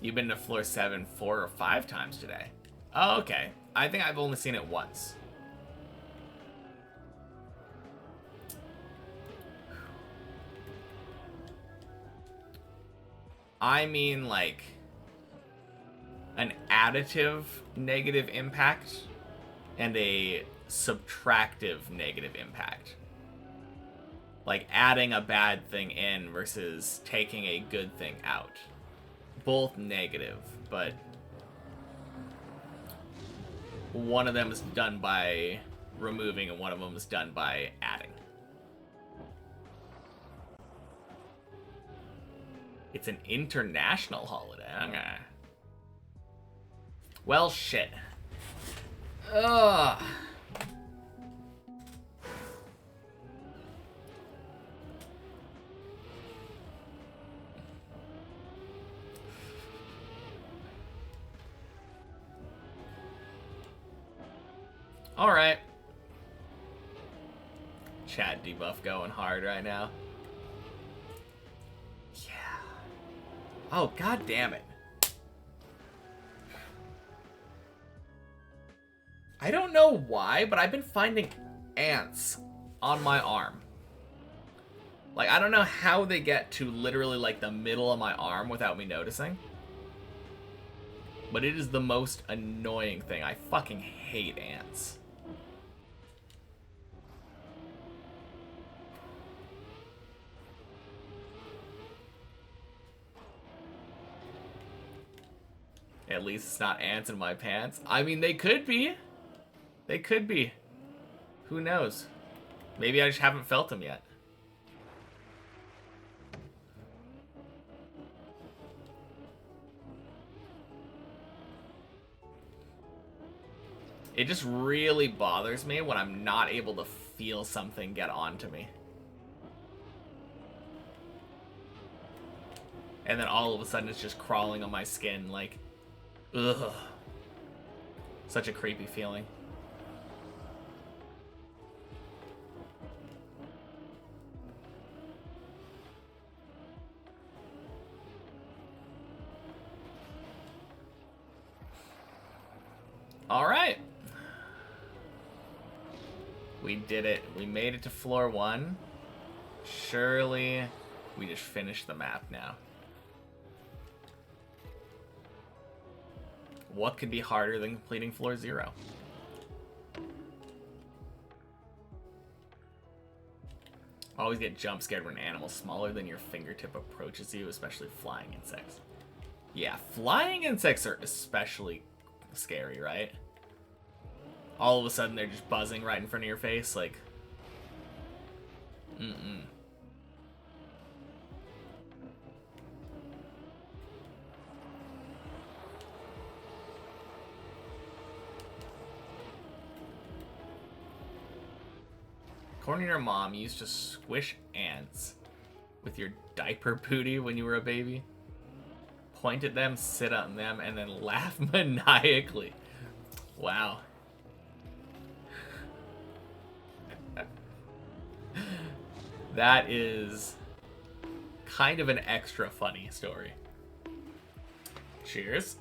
You've been to floor 7 4 or 5 times today. Oh, okay. I think I've only seen it once. I mean, like, an additive negative impact and a subtractive negative impact. Like adding a bad thing in versus taking a good thing out. Both negative, but one of them is done by removing and one of them is done by adding. It's an international holiday. Okay. Well, shit. Ugh. Alright. Chat debuff going hard right now. Yeah. Oh, god damn it. I don't know why, but I've been finding ants on my arm. Like, I don't know how they get to literally, like, the middle of my arm without me noticing. But it is the most annoying thing. I fucking hate ants. At least it's not ants in my pants. I mean, they could be. They could be. Who knows? Maybe I just haven't felt them yet. It just really bothers me when I'm not able to feel something get onto me. And then all of a sudden it's just crawling on my skin, like, ugh. Such a creepy feeling. All right. We did it. We made it to floor 1. Surely we just finished the map now. What could be harder than completing floor 0? Always get jump scared when an animal smaller than your fingertip approaches you, especially flying insects. Yeah, flying insects are especially scary, right? All of a sudden they're just buzzing right in front of your face, like, According to your mom, you used to squish ants with your diaper booty when you were a baby. Point at them, sit on them, and then laugh maniacally. Wow. That is kind of an extra funny story. Cheers.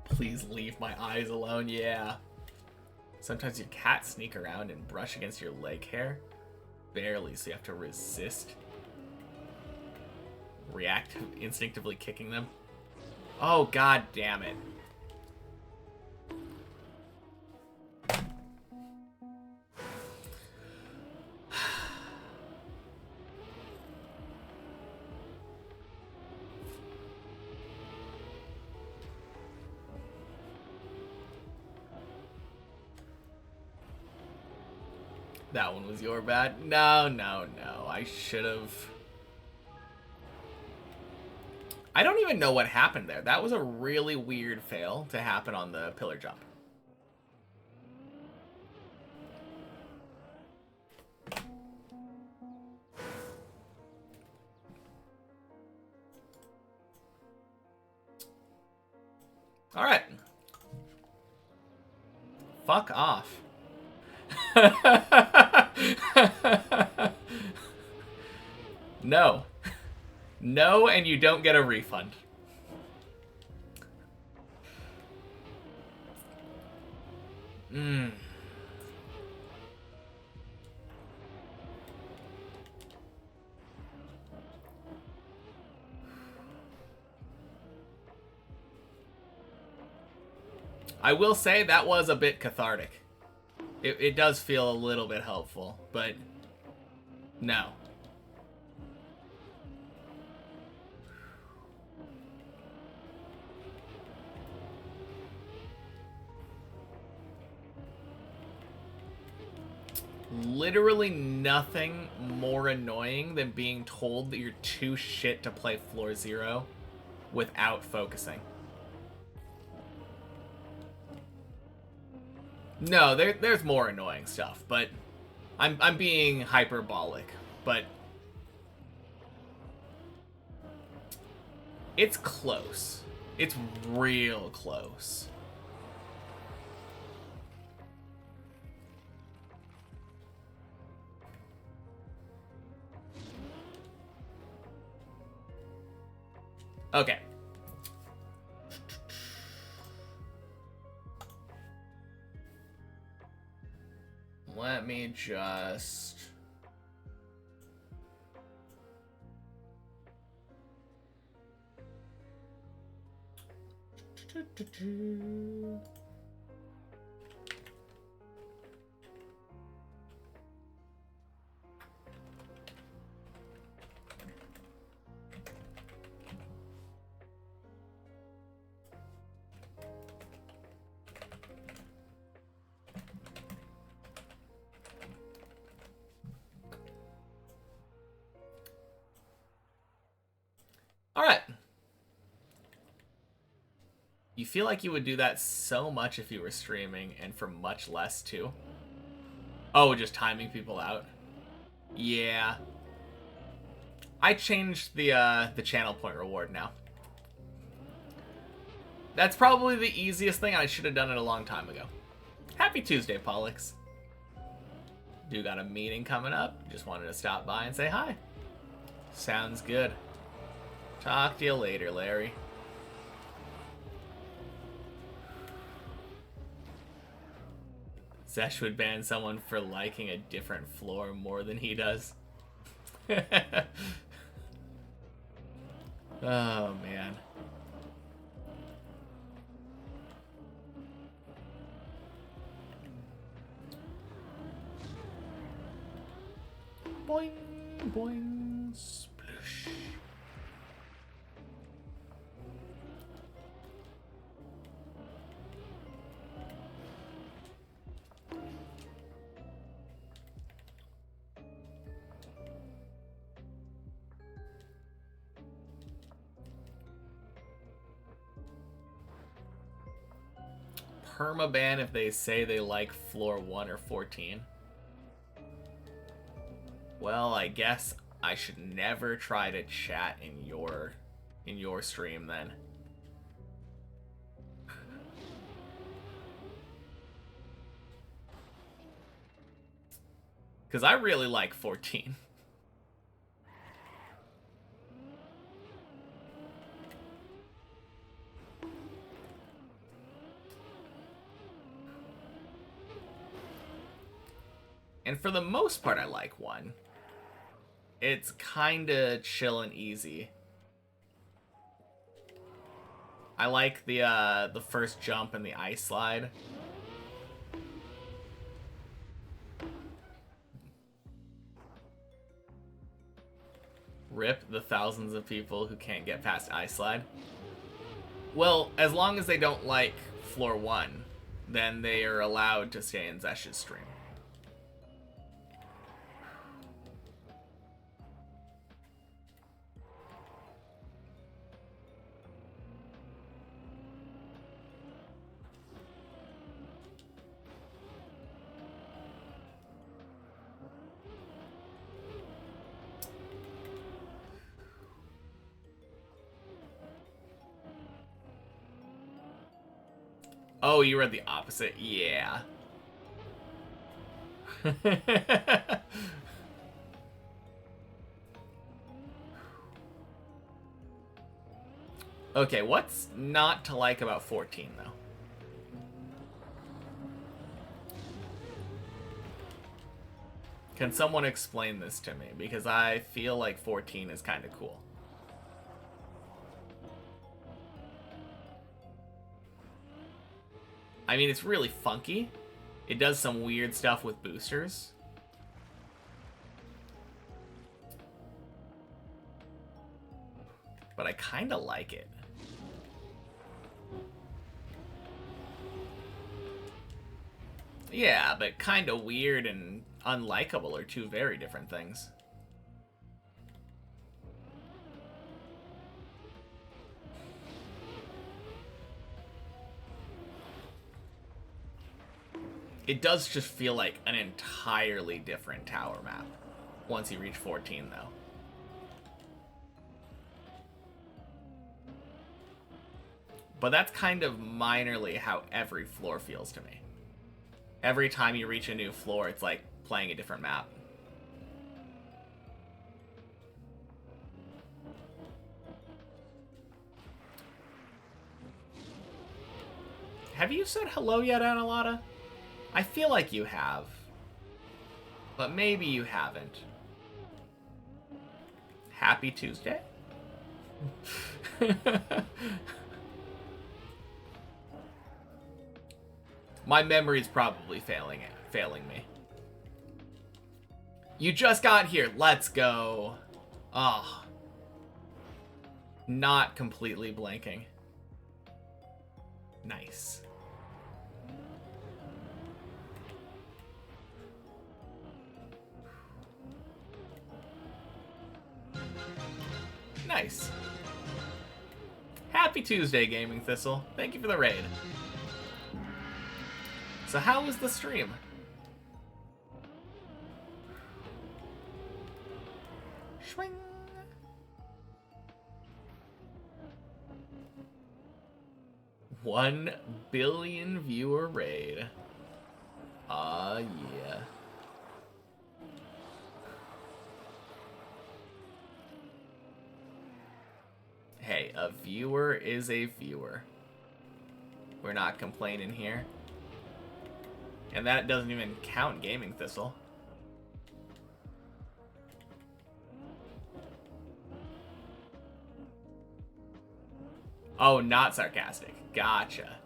Please leave my eyes alone, yeah. Sometimes your cats sneak around and brush against your leg hair. Barely, so you have to resist. react instinctively kicking them. Oh, god damn it. That one was your bad. No. I should have... I don't even know what happened there. That was a really weird fail to happen on the pillar jump. Alright. Fuck off. No. No, and you don't get a refund. I will say that was a bit cathartic. It does feel a little bit helpful, but no. Literally nothing more annoying than being told that you're too shit to play floor 0 without focusing. No, there's more annoying stuff, but I'm being hyperbolic, but it's close. It's real close. Okay. Let me just... Alright. You feel like you would do that so much if you were streaming, and for much less, too. Oh, just timing people out? Yeah. I changed the channel point reward now. That's probably the easiest thing. I should have done it a long time ago. Happy Tuesday, Pollux. Do got a meeting coming up. Just wanted to stop by and say hi. Sounds good. Talk to you later, Larry. Zesh would ban someone for liking a different floor more than he does. Oh, man. Boing, boing, sploosh. Permaban if they say they like floor 1 or 14. Well, I guess I should never try to chat in your stream then. Because I really like 14. And for the most part, I like 1. It's kind of chill and easy. I like the first jump and the ice slide. Rip the thousands of people who can't get past ice slide. Well, as long as they don't like floor 1, then they are allowed to stay in Zesh's stream. Oh, you read the opposite? Yeah. Okay, what's not to like about 14, though? Can someone explain this to me? Because I feel like 14 is kind of cool. I mean, it's really funky. It does some weird stuff with boosters. But I kind of like it. Yeah, but kind of weird and unlikable are two very different things. It does just feel like an entirely different tower map once you reach 14, though. But that's kind of minorly how every floor feels to me. Every time you reach a new floor, it's like playing a different map. Have you said hello yet, Analata? I feel like you have. But maybe you haven't. Happy Tuesday? My memory's probably failing me. You just got here. Let's go. Oh. Not completely blanking. Nice. Nice. Happy Tuesday, Gaming Thistle. Thank you for the raid. So how was the stream? Swing. 1 billion viewer raid. Yeah. Hey, a viewer is a viewer. We're not complaining here. And that doesn't even count Gaming Thistle. Oh, not sarcastic. Gotcha.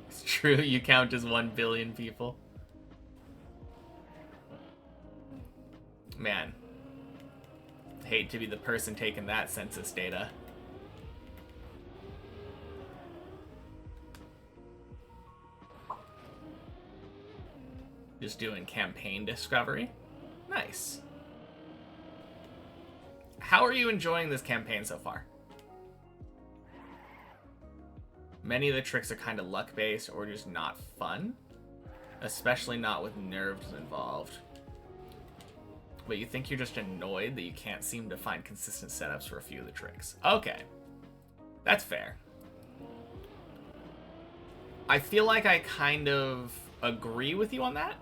It's true, you count as 1 billion people. Man. Hate to be the person taking that census data. Just doing campaign discovery. Nice. How are you enjoying this campaign so far? Many of the tricks are kind of luck-based or just not fun. Especially not with nerves involved. But you think you're just annoyed that you can't seem to find consistent setups for a few of the tricks. Okay. That's fair. I feel like I kind of agree with you on that.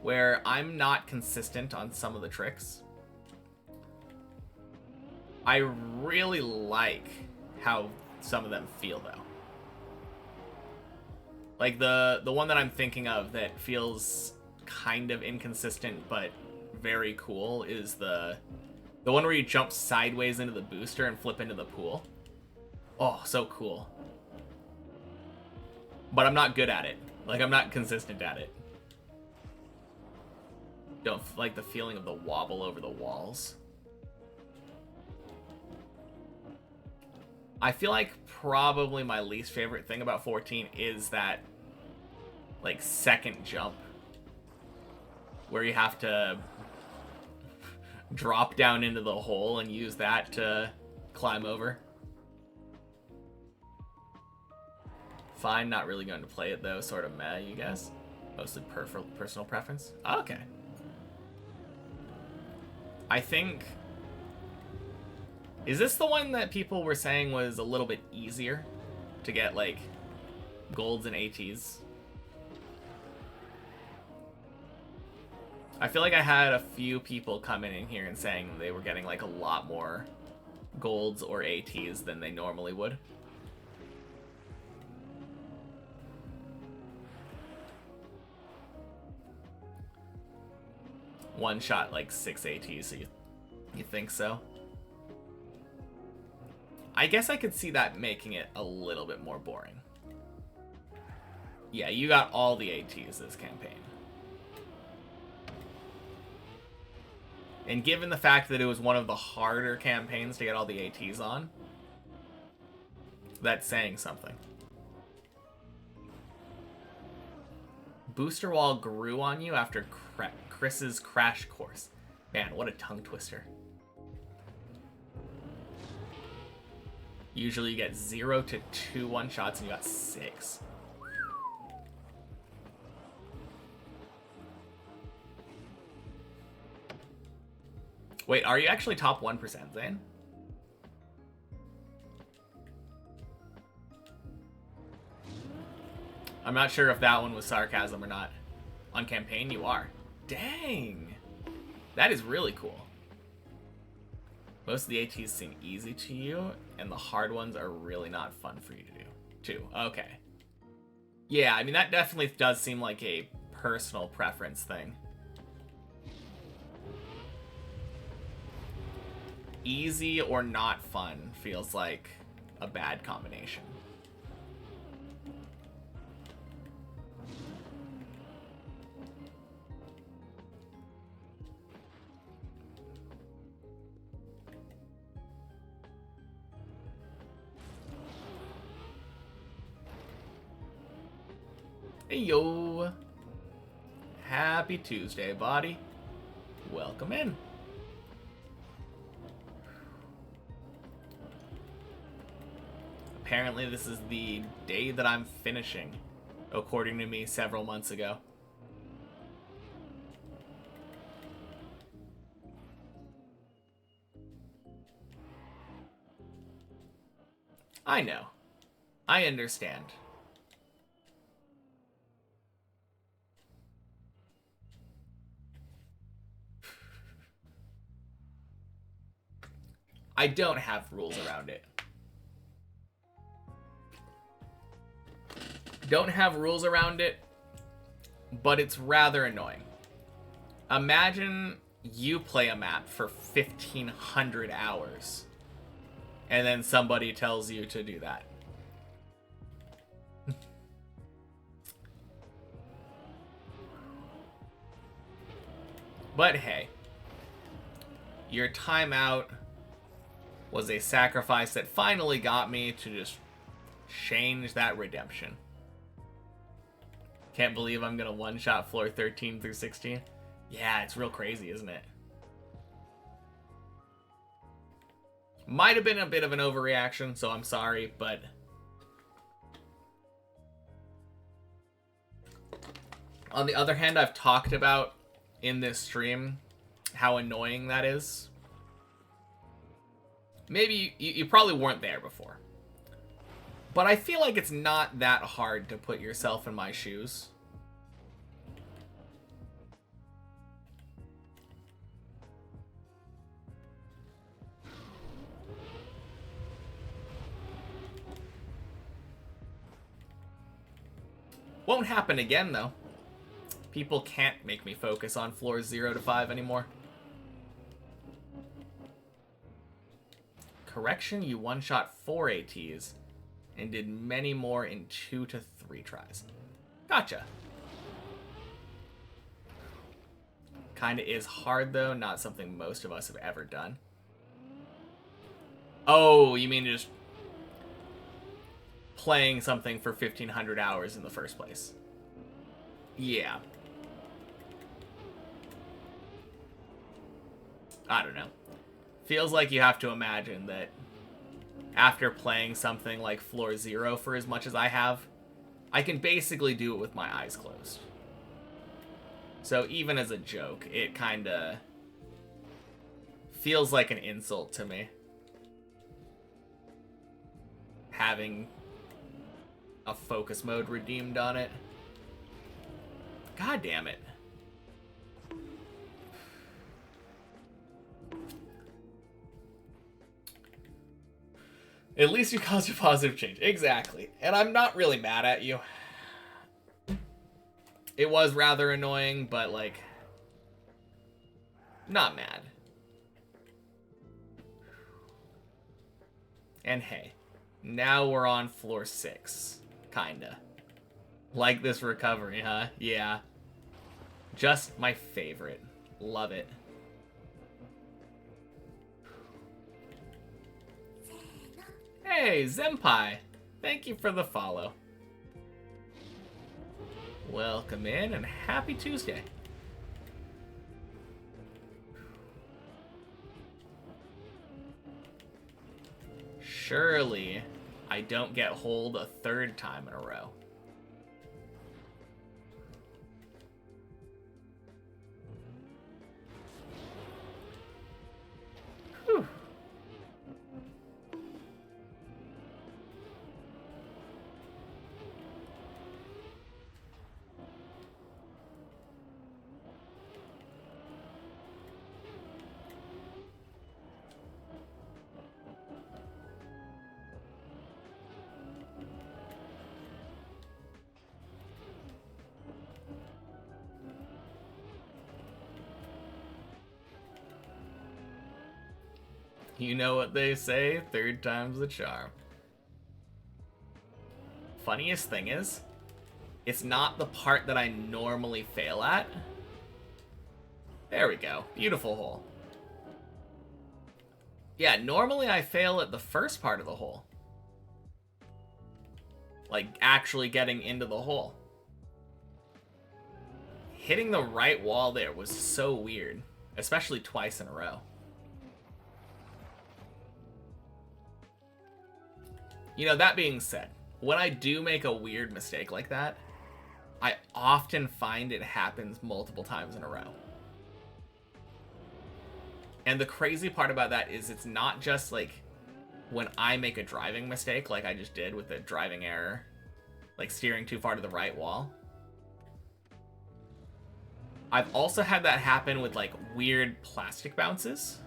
Where I'm not consistent on some of the tricks. I really like how some of them feel, though. Like the one that I'm thinking of that feels kind of inconsistent, but very cool is the one where you jump sideways into the booster and flip into the pool. Oh, so cool. But I'm not good at it. Like, I'm not consistent at it. Don't like the feeling of the wobble over the walls. I feel like probably my least favorite thing about 14 is that, like, second jump. Where you have to drop down into the hole and use that to climb over. Fine, not really going to play it though, sort of meh, you guess? Mostly personal preference? Okay. I think... Is this the one that people were saying was a little bit easier to get, like, golds and ATs? I feel like I had a few people coming in here and saying they were getting, like, a lot more golds or ATs than they normally would. One shot, like, 6 ATs, so you think so? I guess I could see that making it a little bit more boring. Yeah, you got all the ATs this campaign. And given the fact that it was one of the harder campaigns to get all the ATs on, that's saying something. Booster wall grew on you after Chris's crash course. Man, what a tongue twister. Usually you get 0 to 2 one-shots and you got 6. Wait, are you actually top 1%, Zane? I'm not sure if that one was sarcasm or not. On campaign, you are. Dang! That is really cool. Most of the ATs seem easy to you, and the hard ones are really not fun for you to do, too. Okay. Yeah, I mean, that definitely does seem like a personal preference thing. Easy or not fun feels like a bad combination. Hey yo! Happy Tuesday, buddy. Welcome in. Apparently this is the day that I'm finishing, according to me several months ago. I know. I understand. I don't have rules around it. Don't have rules around it, but it's rather annoying. Imagine you play a map for 1,500 hours, and then somebody tells you to do that. But hey, your timeout was a sacrifice that finally got me to just change that redemption. Can't believe I'm gonna one-shot floor 13 through 16. Yeah, it's real crazy, isn't it? Might have been a bit of an overreaction, so I'm sorry, but on the other hand, I've talked about in this stream how annoying that is. Maybe you probably weren't there before, but I feel like it's not that hard to put yourself in my shoes. Won't happen again, though. People can't make me focus on floors 0 to 5 anymore. Correction, you one-shot 4 ATs and did many more in 2 to 3 tries. Gotcha. Kinda is hard, though. Not something most of us have ever done. Oh, you mean just playing something for 1,500 hours in the first place? Yeah. I don't know. Feels like you have to imagine that after playing something like Floor Zero for as much as I have, I can basically do it with my eyes closed. So even as a joke, it kinda feels like an insult to me. Having a focus mode redeemed on it. God damn it. At least you caused a positive change. Exactly. And I'm not really mad at you. It was rather annoying, but, like, not mad. And hey, now we're on floor 6. Kinda. Like this recovery, huh? Yeah. Just my favorite. Love it. Hey, Zenpai! Thank you for the follow. Welcome in and happy Tuesday. Surely I don't get hold a 3rd time in a row. Whew. You know what they say, 3rd time's the charm. Funniest thing is, it's not the part that I normally fail at. There we go. Beautiful hole. Yeah, normally I fail at the first part of the hole. Like, actually getting into the hole. Hitting the right wall there was so weird. Especially twice in a row. You know, that being said, when I do make a weird mistake like that, I often find it happens multiple times in a row. And the crazy part about that is it's not just like when I make a driving mistake, like I just did with the driving error, like steering too far to the right wall. I've also had that happen with like weird plastic bounces,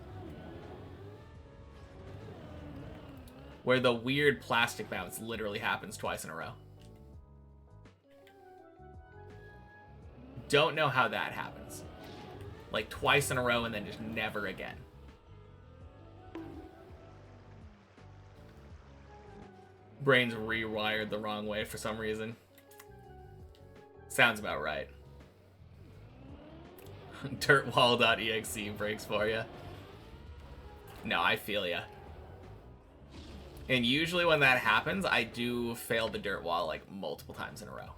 where the weird plastic bounce literally happens twice in a row. Don't know how that happens. Like twice in a row and then just never again. Brain's rewired the wrong way for some reason. Sounds about right. Dirtwall.exe breaks for you. No, I feel ya. And usually when that happens, I do fail the dirt wall like multiple times in a row.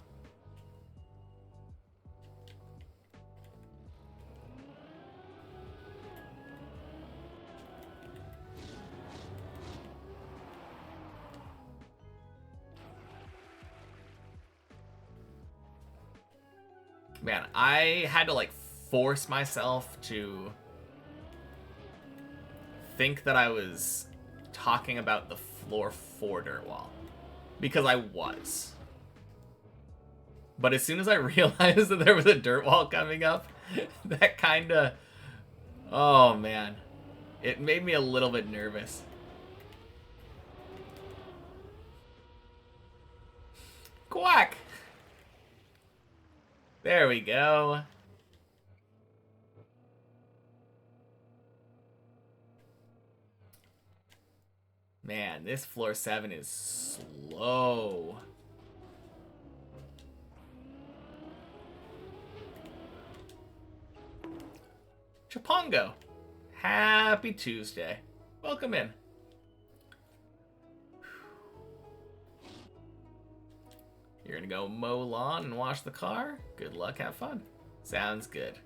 Man, I had to like force myself to think that I was talking about the floor 4 dirt wall, because I was. But as soon as I realized that there was a dirt wall coming up, that kinda, oh man, it made me a little bit nervous. Quack! There we go. Man, this floor 7 is slow. Chapongo, happy Tuesday. Welcome in. You're gonna go mow lawn and wash the car? Good luck, have fun. Sounds good.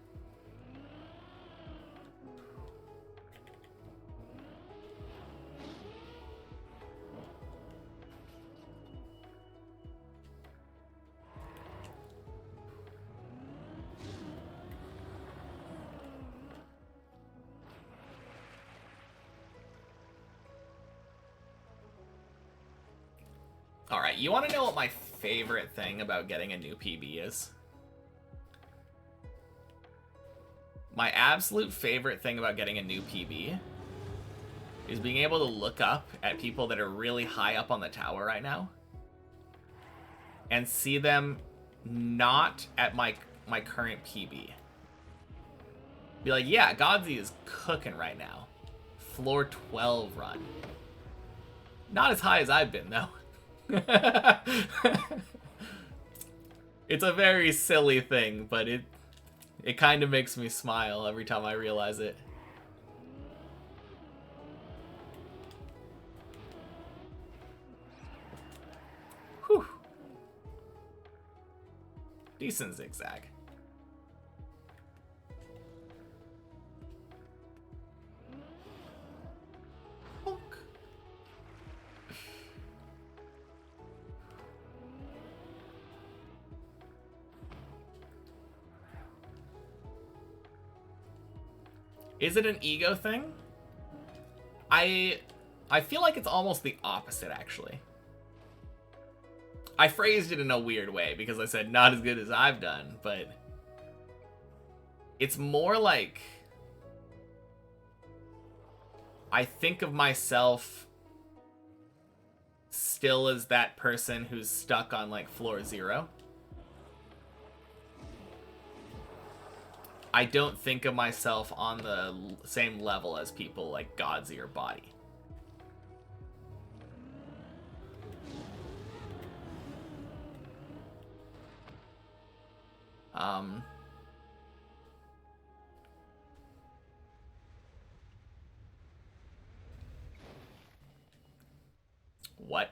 Alright, you want to know what my favorite thing about getting a new PB is? My absolute favorite thing about getting a new PB is being able to look up at people that are really high up on the tower right now and see them not at my current PB. Be like, yeah, Godzi is cooking right now. Floor 12 run. Not as high as I've been, though. It's a very silly thing, but it kind of makes me smile every time I realize it. Whew. Decent zigzag. Is it an ego thing? I feel like it's almost the opposite, actually. I phrased it in a weird way because I said not as good as I've done, but it's more like I think of myself still as that person who's stuck on like floor 0. I don't think of myself on the same level as people like Godzi or Body. What?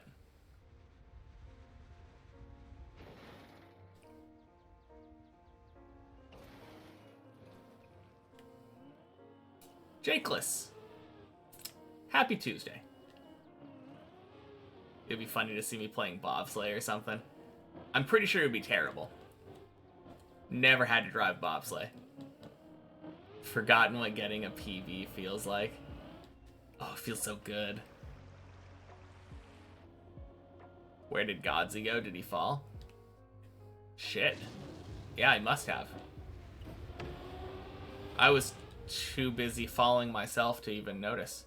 Jakeless. Happy Tuesday. It'd be funny to see me playing bobsleigh or something. I'm pretty sure it'd be terrible. Never had to drive bobsleigh. Forgotten what getting a PB feels like. Oh, it feels so good. Where did Godzi go? Did he fall? Shit. Yeah, he must have. I was too busy falling myself to even notice.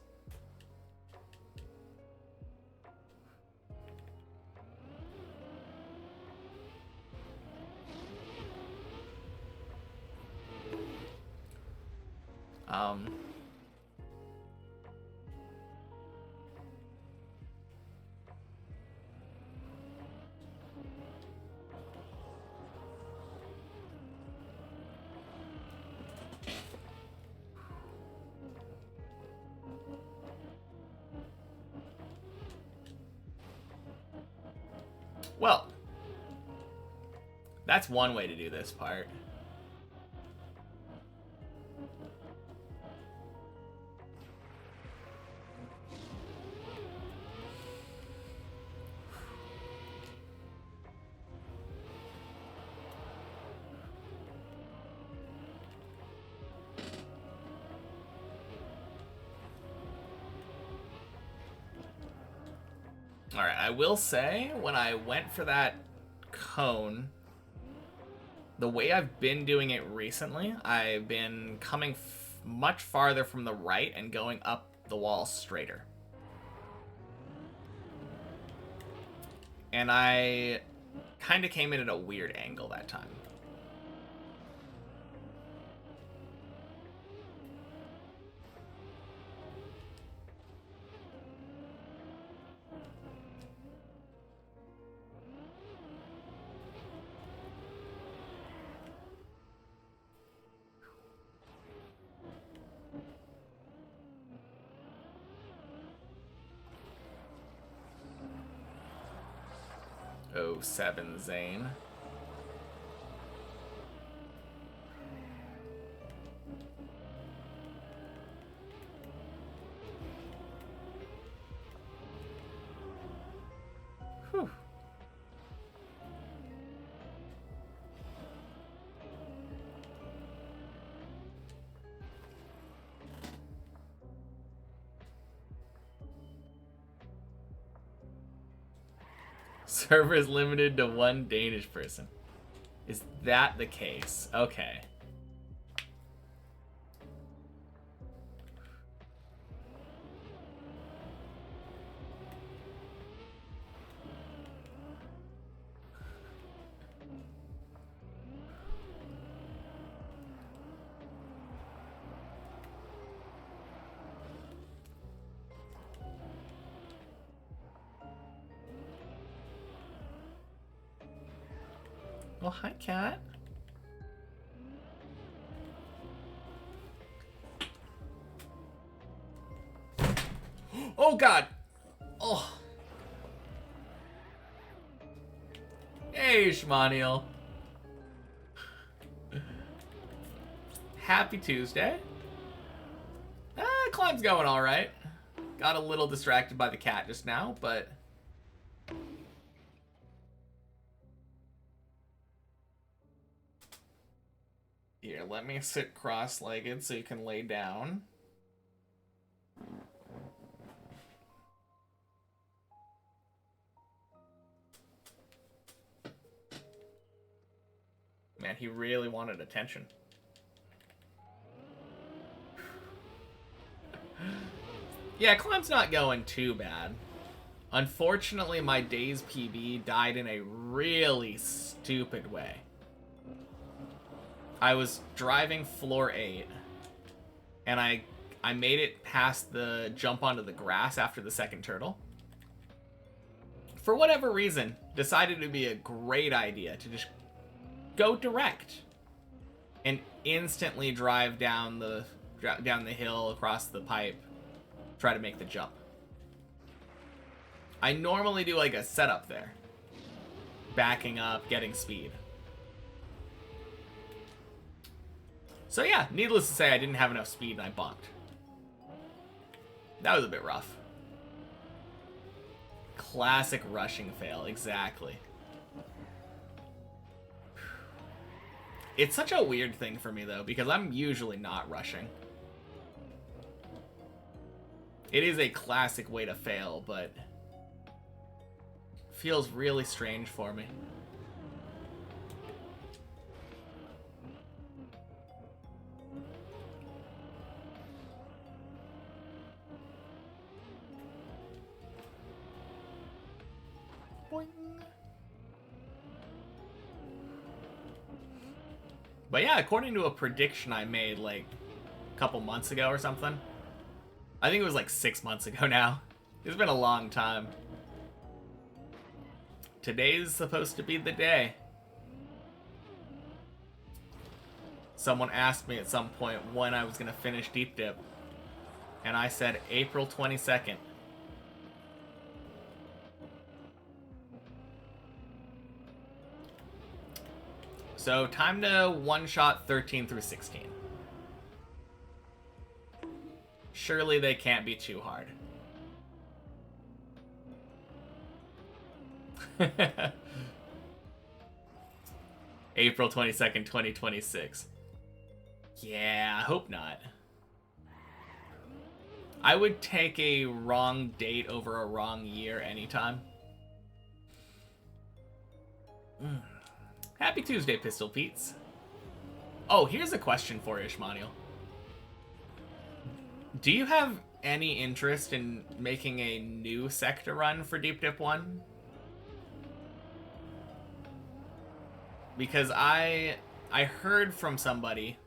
Well, that's one way to do this part. Alright, I will say, when I went for that cone, the way I've been doing it recently, I've been coming much farther from the right and going up the wall straighter. And I kind of came in at a weird angle that time. 07 Zane. Whew. Server is limited to one Danish person. Is that the case? Okay. Oh, hi, cat. Oh, God. Oh. Hey, Shmaniel. Happy Tuesday. Climb's going all right. Got a little distracted by the cat just now, but... Here, let me sit cross-legged so you can lay down. Man, he really wanted attention. Yeah, climb's not going too bad. Unfortunately, my day's PB died in a really stupid way. I was driving floor 8, and I made it past the jump onto the grass after the second turtle. For whatever reason, decided it would be a great idea to just go direct and instantly drive down the hill across the pipe, try to make the jump. I normally do like a setup there, backing up, getting speed. So yeah, needless to say, I didn't have enough speed and I bonked. That was a bit rough. Classic rushing fail, exactly. It's such a weird thing for me though, because I'm usually not rushing. It is a classic way to fail, but feels really strange for me. Boing. But yeah, according to a prediction I made like a couple months ago or something, I think it was like 6 months ago now. It's been a long time. Today's supposed to be the day. Someone asked me at some point when I was going to finish Deep Dip, and I said April 22nd. So time to one-shot 13 through 16. Surely they can't be too hard. April 22nd, 2026. Yeah, I hope not. I would take a wrong date over a wrong year anytime. Happy Tuesday, Pistol Pete's. Oh, here's a question for you, Ishmael. Do you have any interest in making a new sector run for Deep Dip 1? Because I heard from somebody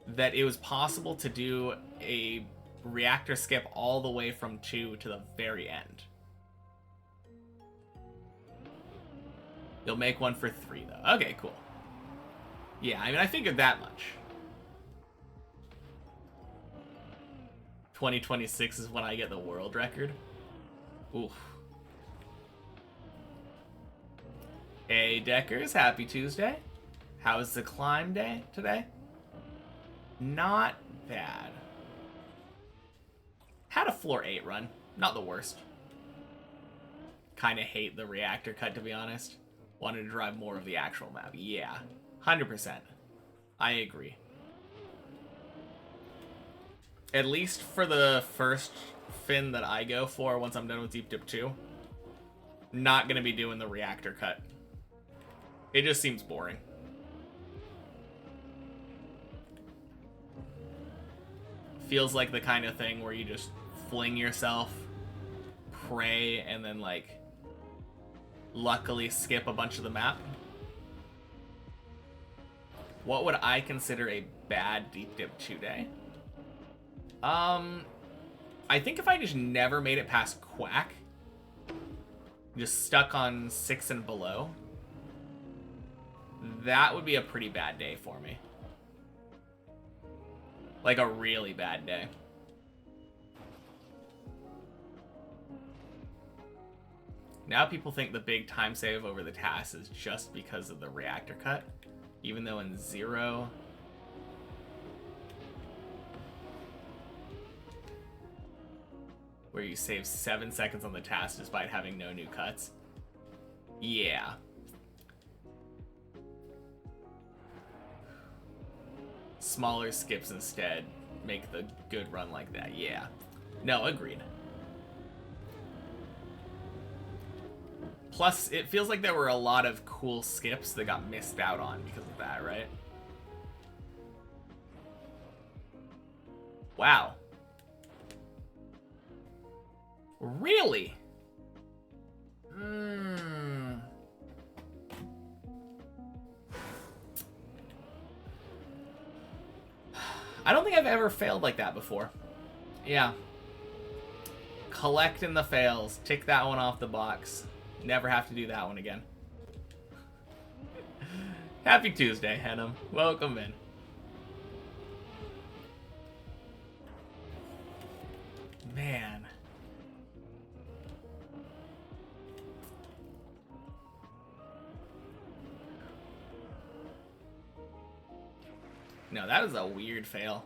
that it was possible to do a reactor skip all the way from 2 to the very end. You'll make one for 3, though. Okay, cool. Yeah, I mean, I figured that much. 2026 is when I get the world record. Oof. Hey Deckers, happy Tuesday. How's the climb day today? Not bad. Had a floor 8 run. Not the worst. Kind of hate the reactor cut, to be honest. Wanted to drive more of the actual map. Yeah, 100%. I agree. At least for the first fin that I go for once I'm done with Deep Dip 2, not going to be doing the reactor cut. It just seems boring. Feels like the kind of thing where you just fling yourself, pray, and then, like, luckily skip a bunch of the map. What would I consider a bad Deep Dip 2 day? I think if I just never made it past Quack, just stuck on 6 and below, that would be a pretty bad day for me. Like a really bad day. Now people think the big time save over the TAS is just because of the reactor cut, even though in 0... where you save 7 seconds on the TAS despite having no new cuts. Yeah. Smaller skips instead make the good run like that. Yeah. No, agreed. Plus, it feels like there were a lot of cool skips that got missed out on because of that, right? Wow. Really? I don't think I've ever failed like that before. Yeah. Collecting the fails. Tick that one off the box. Never have to do that one again. Happy Tuesday, Henham. Welcome in. Man. No, that was a weird fail.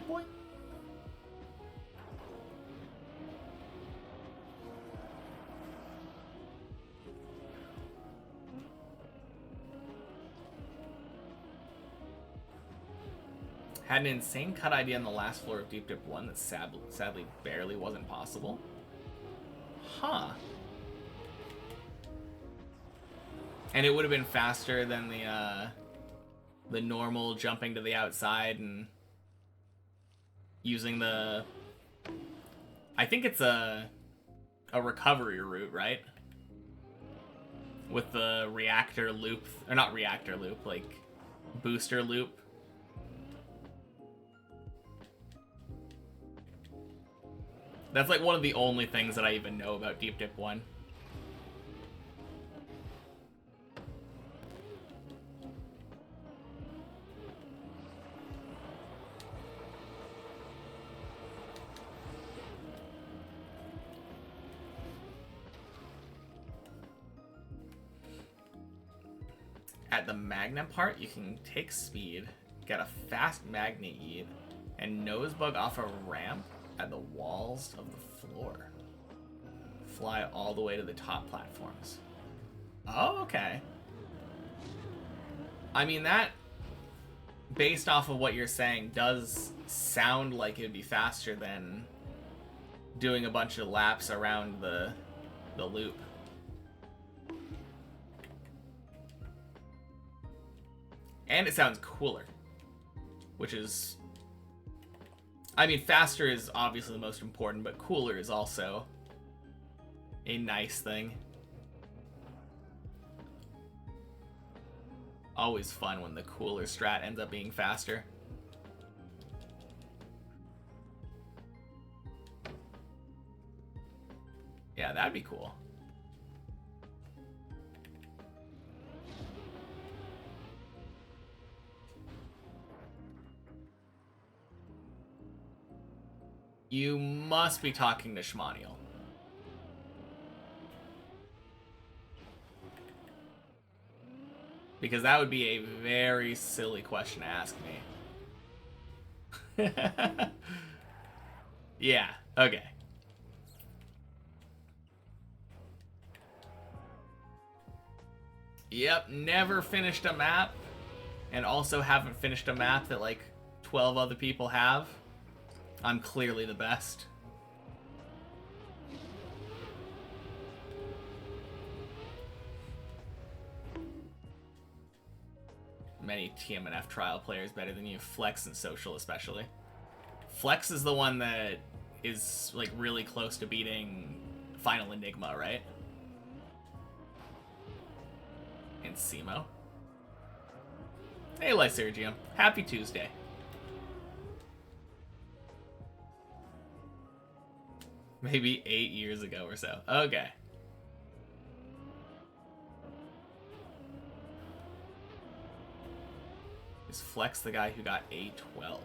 Boing. Had an insane cut idea on the last floor of Deep Dip 1 that sadly barely wasn't possible. Huh. And it would have been faster than the normal jumping to the outside and using the... I think it's a recovery route, right? With the reactor loop, or not reactor loop, like booster loop. That's like one of the only things that I even know about Deep Dip 1. At the magnet part, you can take speed, get a fast magnet yeet, and nosebug off a ramp at the walls of the floor. Fly all the way to the top platforms. Oh, okay. I mean, that, based off of what you're saying, does sound like it'd be faster than doing a bunch of laps around the loop. And it sounds cooler, which is... I mean, faster is obviously the most important, but cooler is also a nice thing. Always fun when the cooler strat ends up being faster. Yeah, that'd be cool. You must be talking to Schmaniel. Because that would be a very silly question to ask me. Yeah, okay. Yep, never finished a map. And also haven't finished a map that like 12 other people have. I'm clearly the best. Many TMNF trial players better than you. Flex and Social especially. Flex is the one that is like really close to beating Final Enigma, right? And Simo. Hey, Lysergium. Happy Tuesday. Maybe 8 years ago or so. Okay. Is Flex the guy who got A12?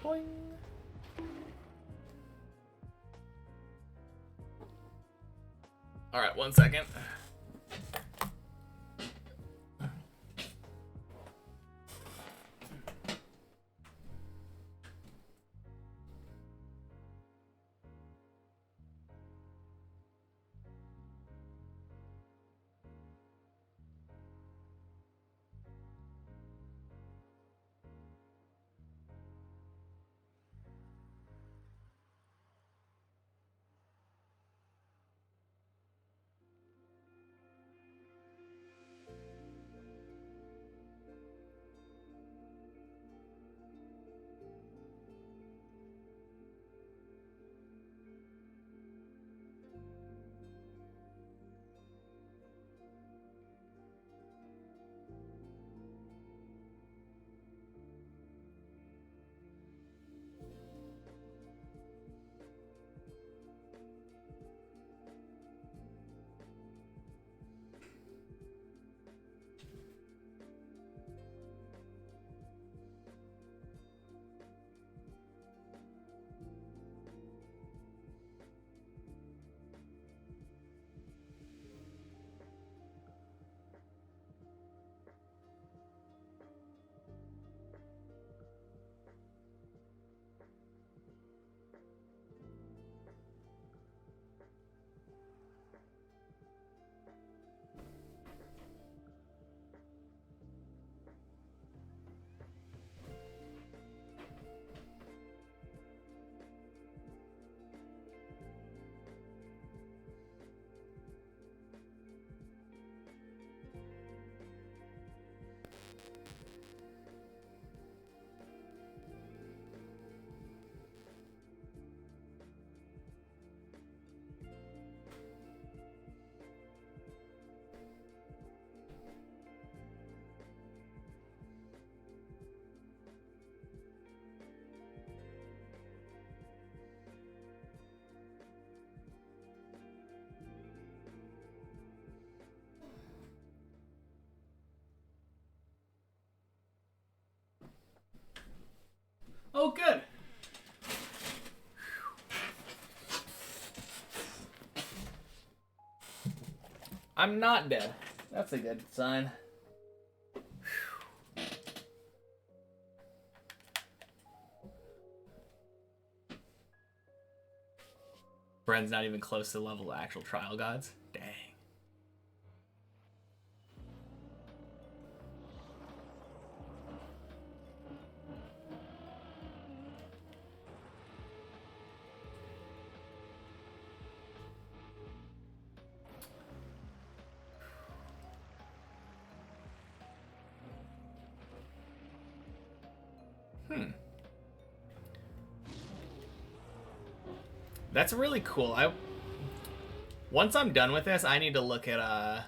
Boing. All right, 1 second. Oh, good. I'm not dead. That's a good sign. Bren's not even close to the level of actual trial gods. Dang. That's really cool. Once I'm done with this, I need to look at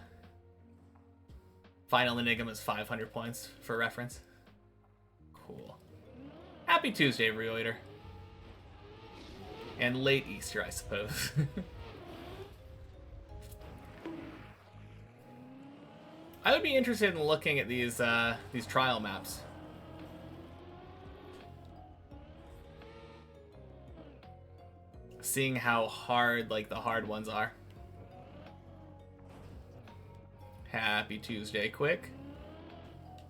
Final Enigma's 500 points for reference. Cool. Happy Tuesday, Reoiter. And late Easter, I suppose. I would be interested in looking at these trial maps. Seeing how hard, like, the hard ones are. Happy Tuesday, Quick.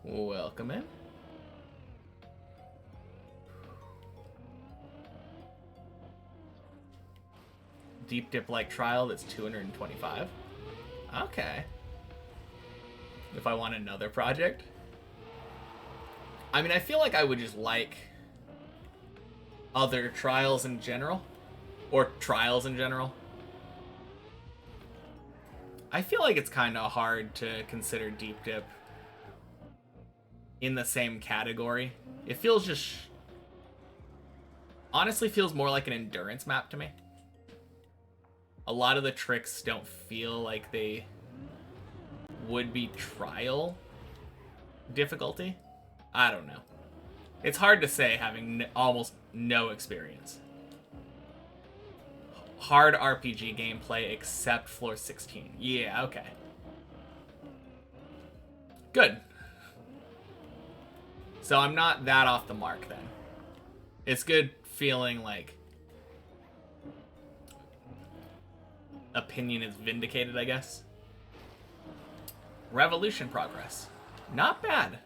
Welcome in. Deep dip like trial that's 225. Okay. If I want another project. I mean, I feel like I would just like other trials in general. Or trials in general. I feel like it's kind of hard to consider deep dip in the same category. It feels just... honestly feels more like an endurance map to me. A lot of the tricks don't feel like they would be trial difficulty. I don't know. It's hard to say having almost no experience. Hard RPG gameplay except floor 16. Yeah, okay. Good. So I'm not that off the mark then. It's good feeling like opinion is vindicated, I guess. Revolution progress. Not bad.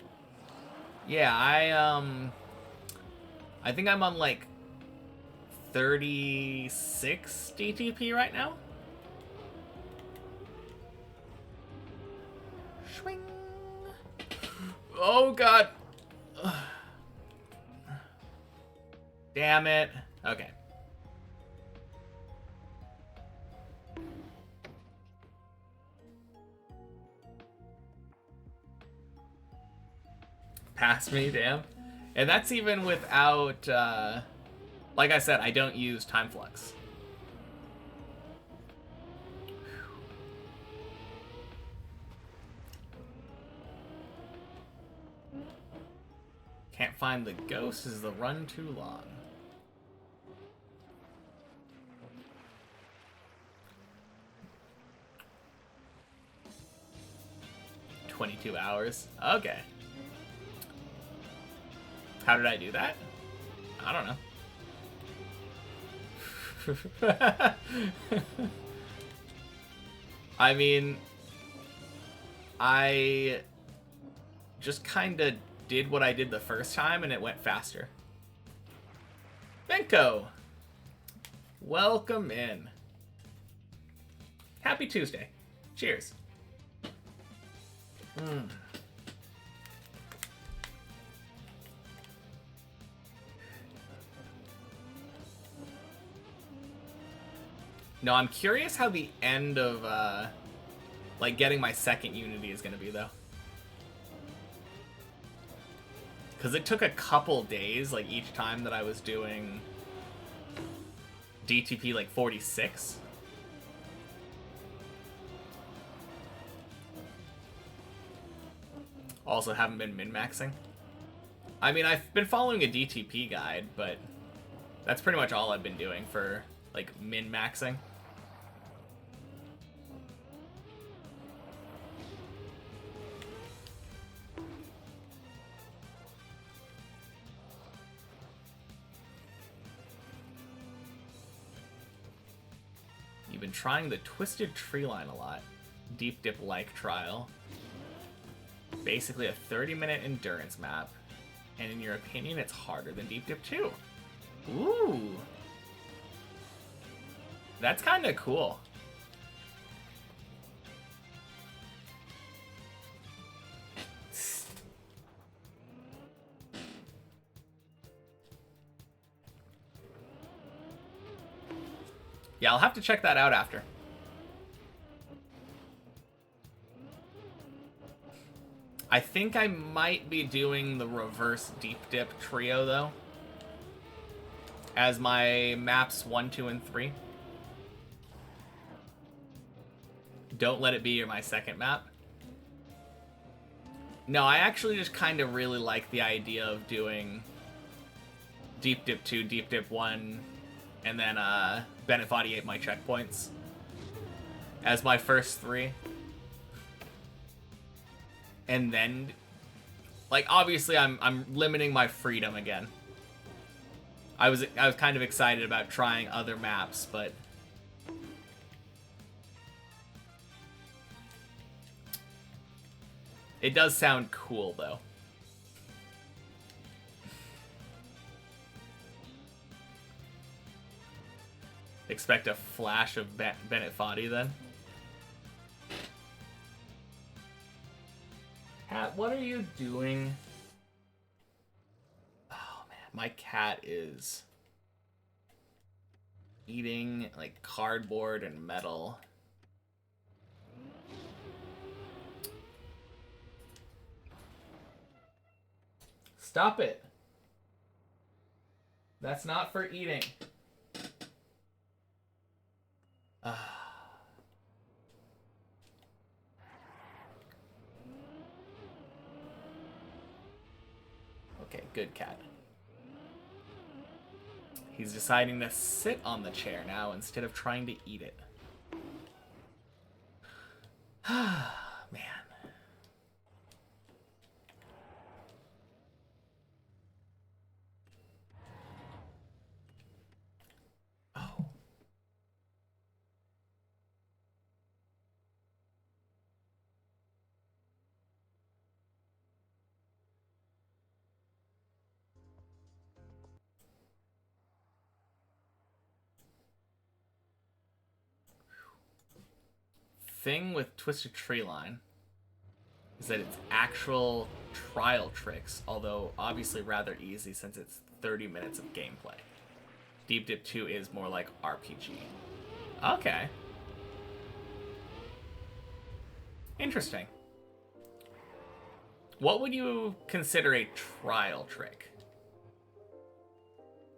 Yeah, I think I'm on like 36 DTP right now. Swing. Oh god. Damn it. Okay. Pass me, damn. And that's even without, like I said, I don't use time flux. Can't find the ghost. Is the run too long? $22 hours. Okay. How did I do that? I don't know. I mean, I just kind of did what I did the first time and it went faster. Benko! Welcome in. Happy Tuesday. Cheers. No, I'm curious how the end of, like, getting my second Unity is going to be, though. Because it took a couple days, like, each time that I was doing DTP, like, 46. Also haven't been min-maxing. I mean, I've been following a DTP guide, but that's pretty much all I've been doing for, like, min-maxing. You've been trying the Twisted Tree Line a lot. Deep Dip-like trial. Basically a 30-minute endurance map. And in your opinion, it's harder than Deep Dip 2. Ooh. That's kind of cool. Yeah, I'll have to check that out after. I think I might be doing the reverse deep dip trio, though, as my maps 1, 2, and 3. Don't let it be my second map. No, I actually just kind of really like the idea of doing Deep Dip 2, Deep Dip 1, and then Bennett 48 my checkpoints as my first 3. And then, like, obviously I'm limiting my freedom again. I was kind of excited about trying other maps, but it does sound cool though. Expect a flash of Bennett Foddy then. Cat, what are you doing? Oh man, my cat is eating like cardboard and metal. Stop it. That's not for eating. Okay, good cat. He's deciding to sit on the chair now instead of trying to eat it. Man. Oh. Thing with Twisted Treeline is that it's actual trial tricks, although obviously rather easy since it's 30 minutes of gameplay. Deep Dip 2 is more like RPG. Okay. Interesting. What would you consider a trial trick?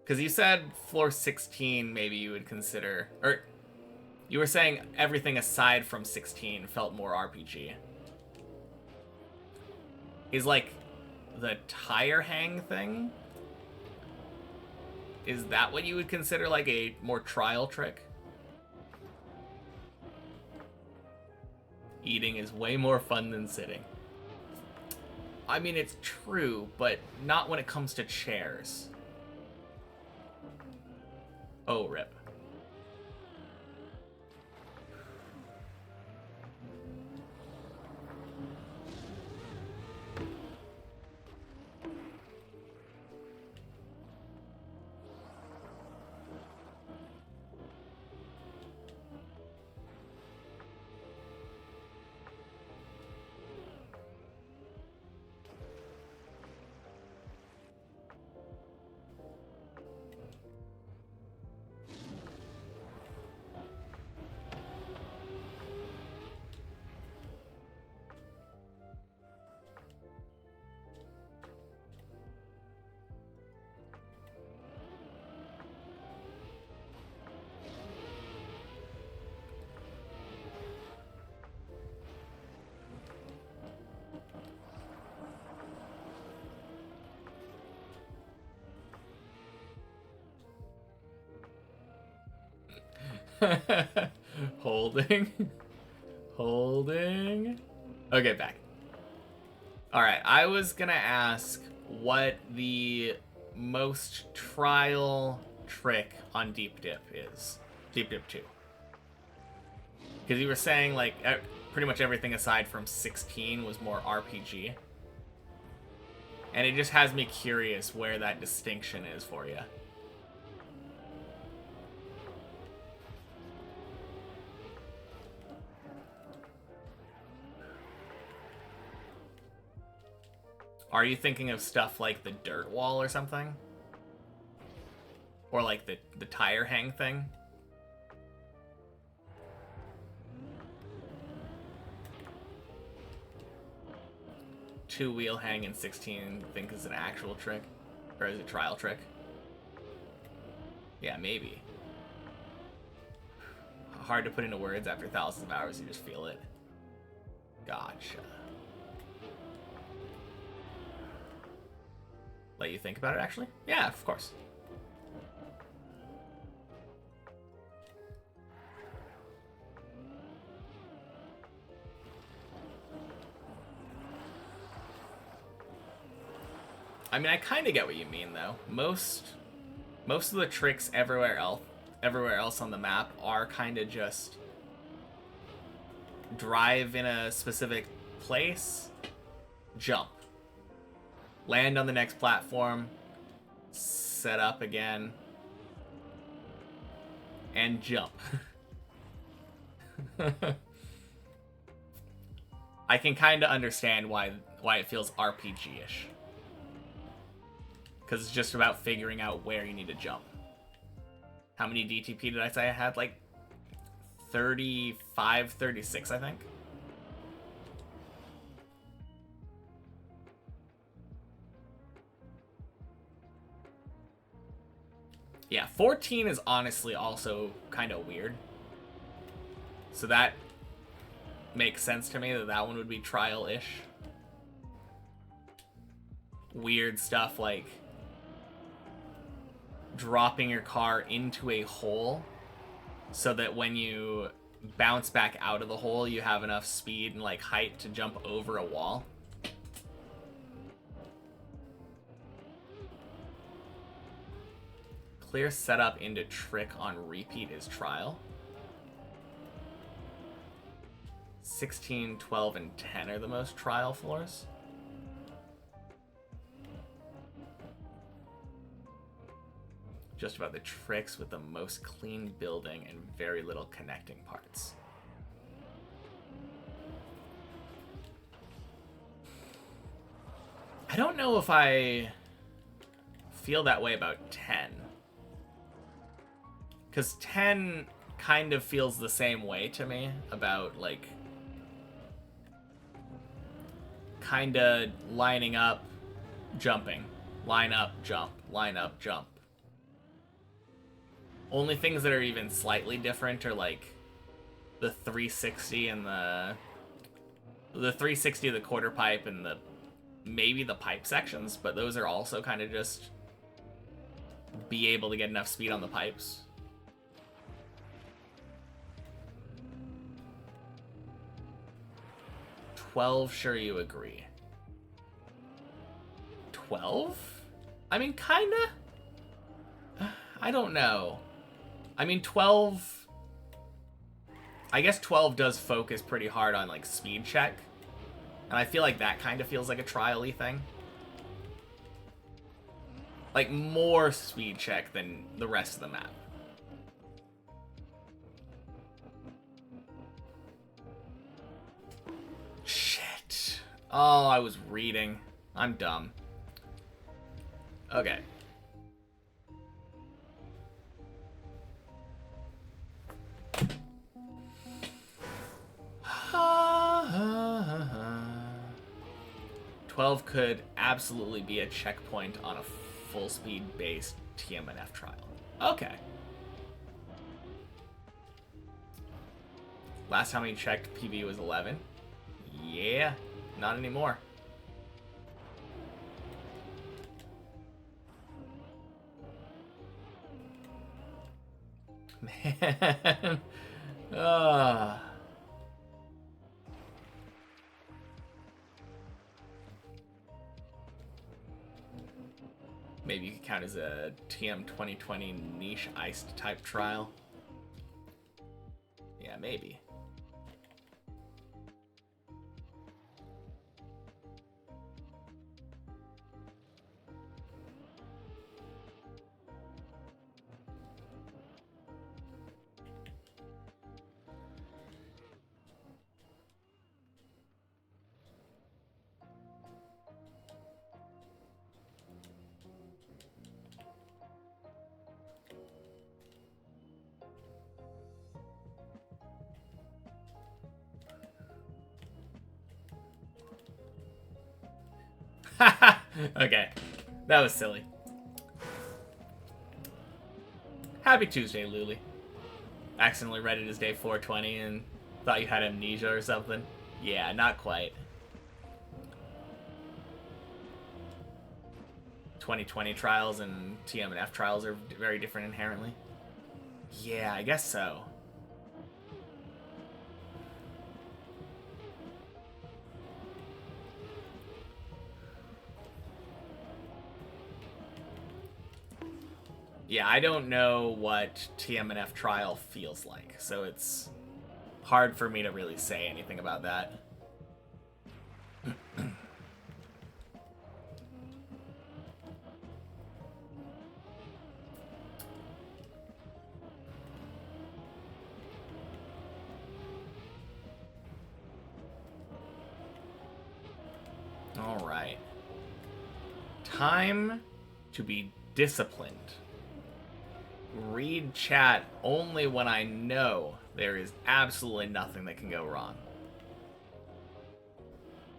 Because you said floor 16 maybe you would consider, or you were saying everything aside from 16 felt more RPG. Is like the tire hang thing? Is that what you would consider like a more trial trick? Eating is way more fun than sitting. I mean, it's true, but not when it comes to chairs. Oh, rip. Holding. Holding. Okay, back. Alright, I was gonna ask what the most trial trick on Deep Dip is. Deep Dip 2. Because you were saying, like, pretty much everything aside from 16 was more RPG. And it just has me curious where that distinction is for you. Are you thinking of stuff like the dirt wall or something? Or like the tire hang thing? Two-wheel hang in 16 think is an actual trick? Or is it a trial trick? Yeah, maybe. Hard to put into words after thousands of hours, you just feel it. Gotcha. Let you think about it, actually? Yeah, of course. I mean, I kind of get what you mean, though. Most of the tricks everywhere else on the map are kind of just drive in a specific place, jump, land on the next platform, set up again, and jump. I can kind of understand why it feels RPG-ish. Because it's just about figuring out where you need to jump. How many DTP did I say I had? Like 35, 36, I think. Yeah, 14 is honestly also kind of weird. So that makes sense to me that that one would be trial-ish. Weird stuff like dropping your car into a hole so that when you bounce back out of the hole, you have enough speed and like height to jump over a wall. Clear setup into trick on repeat is trial. 16, 12, and 10 are the most trial floors. Just about the tricks with the most clean building and very little connecting parts. I don't know if I feel that way about 10. Because 10 kind of feels the same way to me about, like, kind of lining up, jumping. Line up, jump. Line up, jump. Only things that are even slightly different are like the 360 and the 360 of the quarter pipe and maybe the pipe sections, but those are also kind of just be able to get enough speed on the pipes. "12, sure you agree." 12? I mean, kinda. I don't know. I mean, 12... I guess 12 does focus pretty hard on, like, speed check. And I feel like that kind of feels like a trial-y thing. Like, more speed check than the rest of the map. Shit. Oh, I was reading. I'm dumb. Okay. "12 could absolutely be a checkpoint on a full-speed based TMNF trial." Okay. Last time we checked, PB was 11. Yeah, not anymore. Man. Maybe you could count as a TM 2020 niche iced type trial. Yeah, maybe. Okay, that was silly. Happy Tuesday, Luli. Accidentally read it as day 420 and thought you had amnesia or something. Yeah, not quite. 2020 trials and TMNF trials are very different inherently. Yeah, I guess so. Yeah, I don't know what TMNF trial feels like, so it's hard for me to really say anything about that. All right. Time to be disciplined. Read chat only when I know there is absolutely nothing that can go wrong.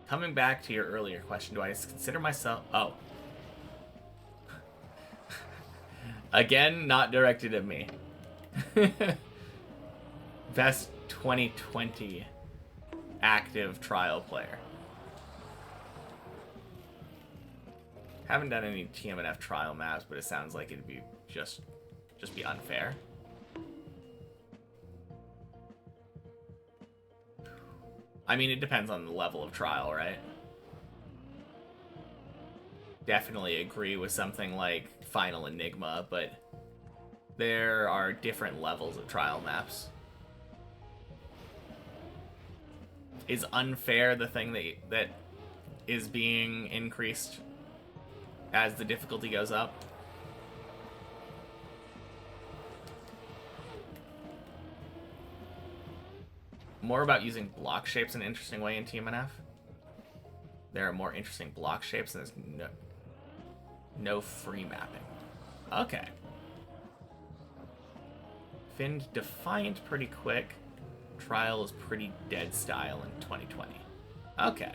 Coming back to your earlier question, do I consider myself... Oh. Again, not directed at me. Best 2020 active trial player. Haven't done any TMNF trial maps, but it sounds like it'd be just be unfair. I mean, it depends on the level of trial, right? Definitely agree with something like Final Enigma, but there are different levels of trial maps. Is unfair the thing that is being increased as the difficulty goes up? More about using block shapes in an interesting way in TMNF. There are more interesting block shapes, and there's no free mapping. Okay. Finned Defiant pretty quick. Trial is pretty dead style in 2020. Okay.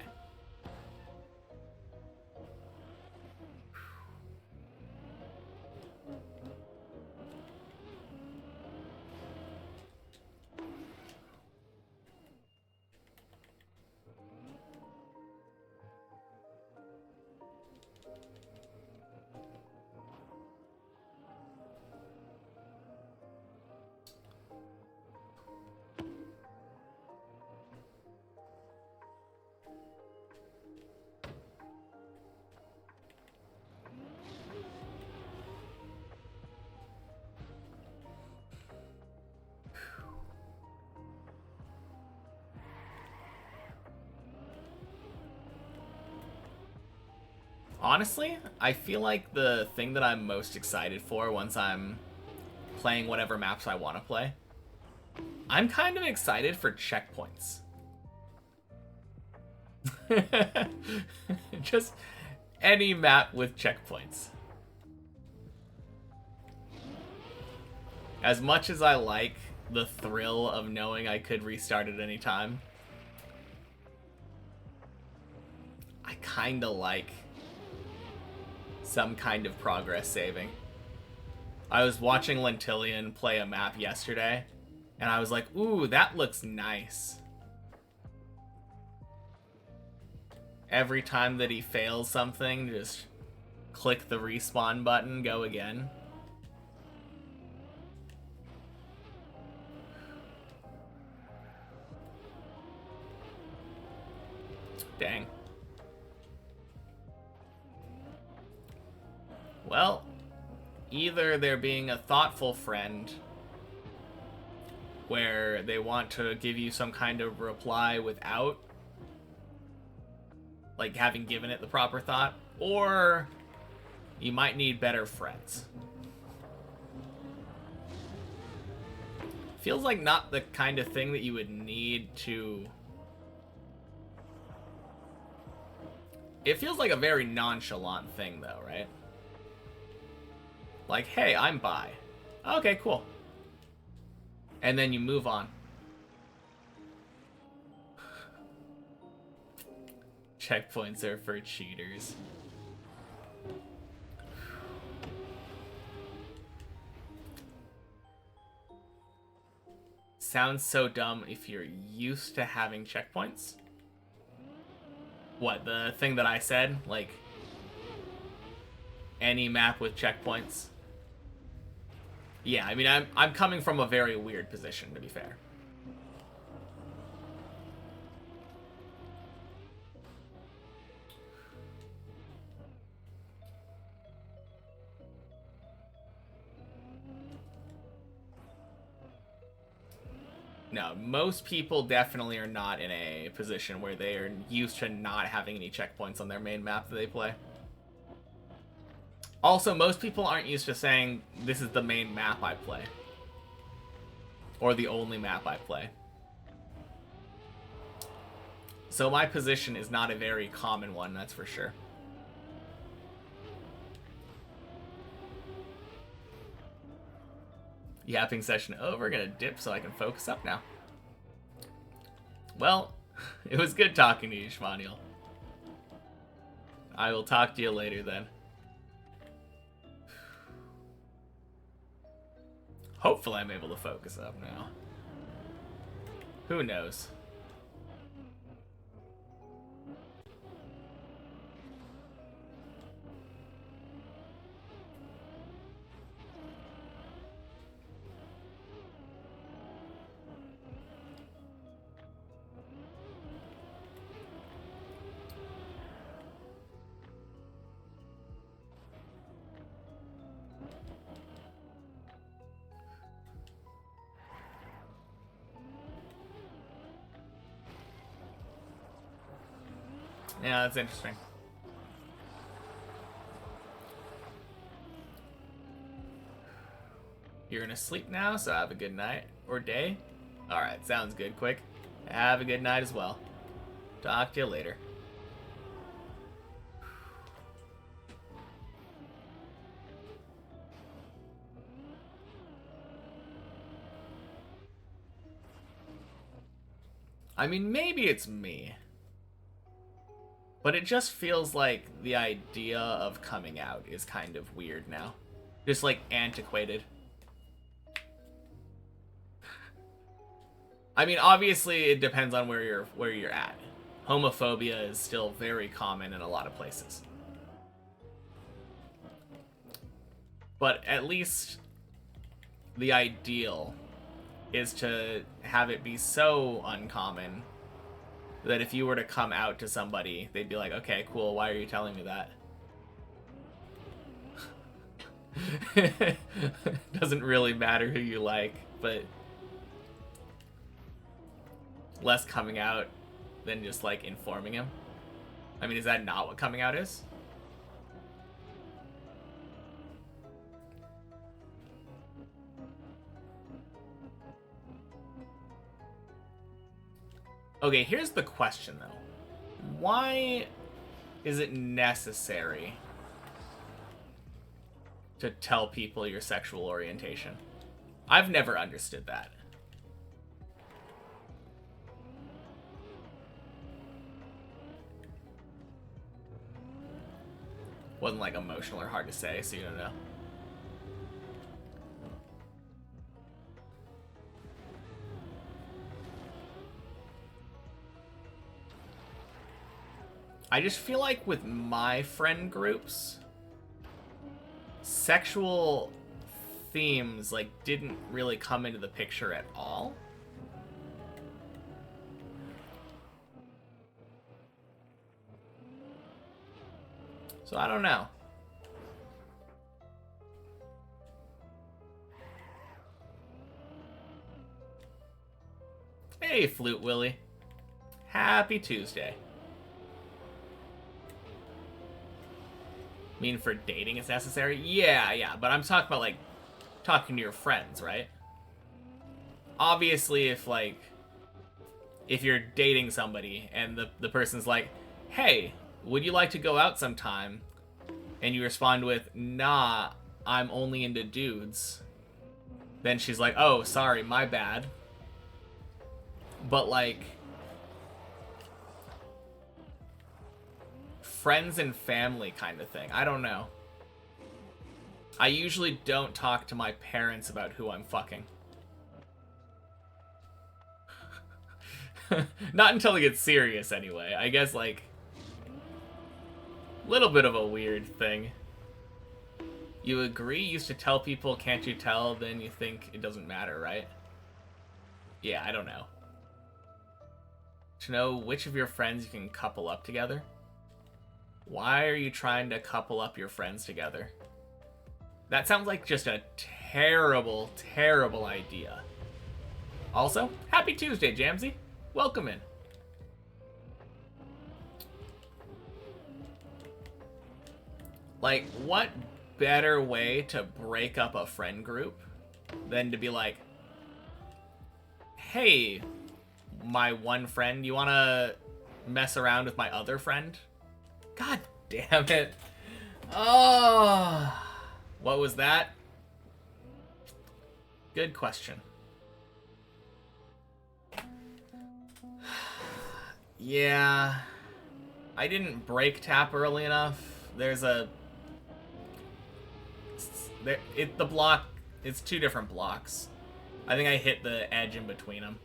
Honestly, I feel like the thing that I'm most excited for once I'm playing whatever maps I want to play, I'm kind of excited for checkpoints. Just any map with checkpoints. As much as I like the thrill of knowing I could restart at any time, I kind of like some kind of progress saving. I was watching Lentillion play a map yesterday, and I was like, ooh, that looks nice. Every time that he fails something, just click the respawn button, go again. Dang. Well, either they're being a thoughtful friend where they want to give you some kind of reply without like having given it the proper thought, or you might need better friends. Feels like not the kind of thing that you would need to... It feels like a very nonchalant thing though, right? Like, hey, I'm bi. Okay, cool. And then you move on. Checkpoints are for cheaters. Sounds so dumb if you're used to having checkpoints. What, the thing that I said? Like, any map with checkpoints? Yeah, I mean, I'm coming from a very weird position, to be fair. No, most people definitely are not in a position where they are used to not having any checkpoints on their main map that they play. Also, most people aren't used to saying, this is the main map I play. Or the only map I play. So my position is not a very common one, that's for sure. Yapping session over, gonna dip so I can focus up now. Well, it was good talking to you, Shvaniel. I will talk to you later then. Hopefully I'm able to focus up now. Who knows? Yeah, that's interesting. You're gonna sleep now, so have a good night. Or day. Alright, sounds good. Quick. Have a good night as well. Talk to you later. I mean, maybe it's me. But it just feels like the idea of coming out is kind of weird now. Just like antiquated. I mean, obviously it depends on where you're at. Homophobia is still very common in a lot of places. But at least the ideal is to have it be so uncommon that if you were to come out to somebody, they'd be like, okay, cool, why are you telling me that? Doesn't really matter who you like, but less coming out than just, like, informing him. I mean, is that not what coming out is? Okay, here's the question, though. Why is it necessary to tell people your sexual orientation? I've never understood that. Wasn't, like, emotional or hard to say, so you don't know. I just feel like with my friend groups, sexual themes, like, didn't really come into the picture at all. So I don't know. Hey, Flute Willy. Happy Tuesday. Mean for dating it's necessary? Yeah, but I'm talking about, like, talking to your friends, right? Obviously, if you're dating somebody and the person's like, hey, would you like to go out sometime? And you respond with, nah, I'm only into dudes. Then she's like, oh, sorry, my bad. But, like, friends and family kind of thing. I don't know. I usually don't talk to my parents about who I'm fucking. Not until it gets serious, anyway. I guess, like, little bit of a weird thing. You agree? Used to tell people, can't you tell? Then you think it doesn't matter, right? Yeah, I don't know. To know which of your friends you can couple up together? Why are you trying to couple up your friends together? That sounds like just a terrible, terrible idea. Also, happy Tuesday, Jamsey. Welcome in. Like, what better way to break up a friend group than to be like, hey, my one friend, you wanna mess around with my other friend? God damn it. Oh, what was that? Good question. Yeah, I didn't break tap early enough. There's a... the block, it's two different blocks. I think I hit the edge in between them.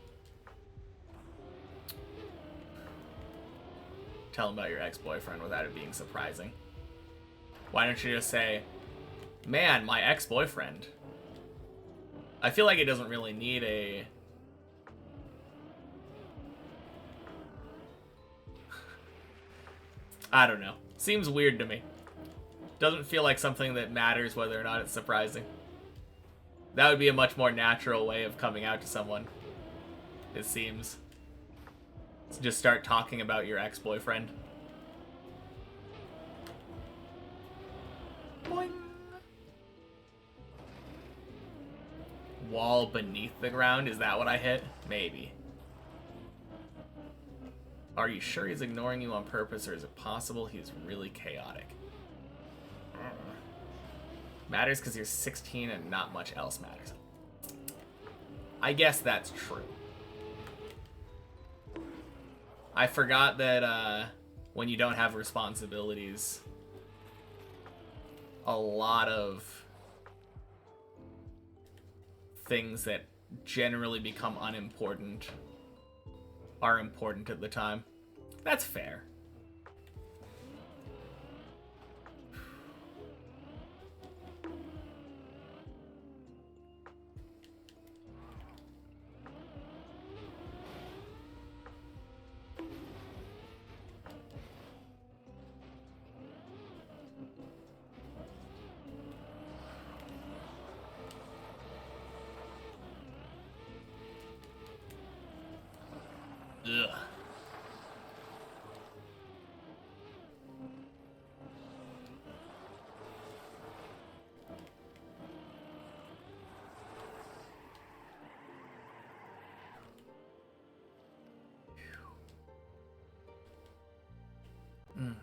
Tell him about your ex-boyfriend without it being surprising. Why don't you just say, man, my ex-boyfriend. I feel like it doesn't really need a... I don't know. Seems weird to me. Doesn't feel like something that matters whether or not it's surprising. That would be a much more natural way of coming out to someone, it seems. So just start talking about your ex-boyfriend. Boing. Wall beneath the ground? Is that what I hit? Maybe. Are you sure he's ignoring you on purpose, or is it possible he's really chaotic? Matters because you're 16 and not much else matters. I guess that's true. I forgot that when you don't have responsibilities, a lot of things that generally become unimportant are important at the time. That's fair. Ugh. Mm.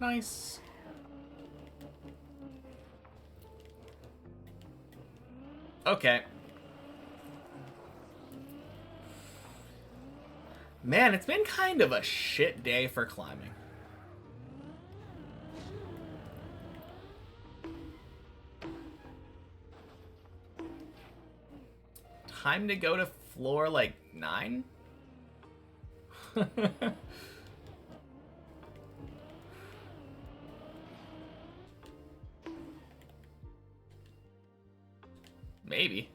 Nice. Okay. Man, it's been kind of a shit day for climbing. Time to go to floor, like, 9? Maybe.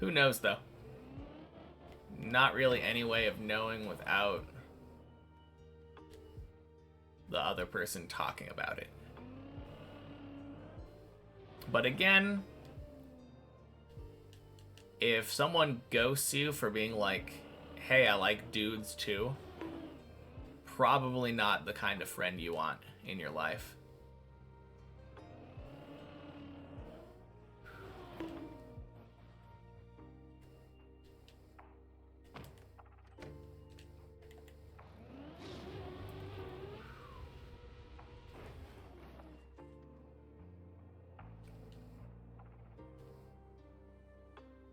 Who knows, though? Not really any way of knowing without the other person talking about it. But again, if someone ghosts you for being like, hey, I like dudes too, probably not the kind of friend you want in your life.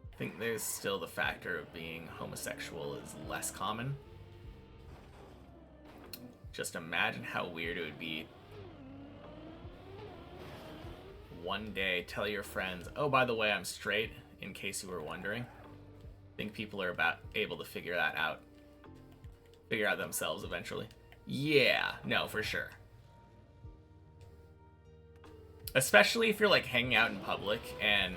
I think there's still the factor of being homosexual is less common. Just imagine how weird it would be one day tell your friends, oh, by the way, I'm straight, in case you were wondering. I think people are about able to figure that out. Figure out themselves eventually. Yeah, no, for sure. Especially if you're like hanging out in public and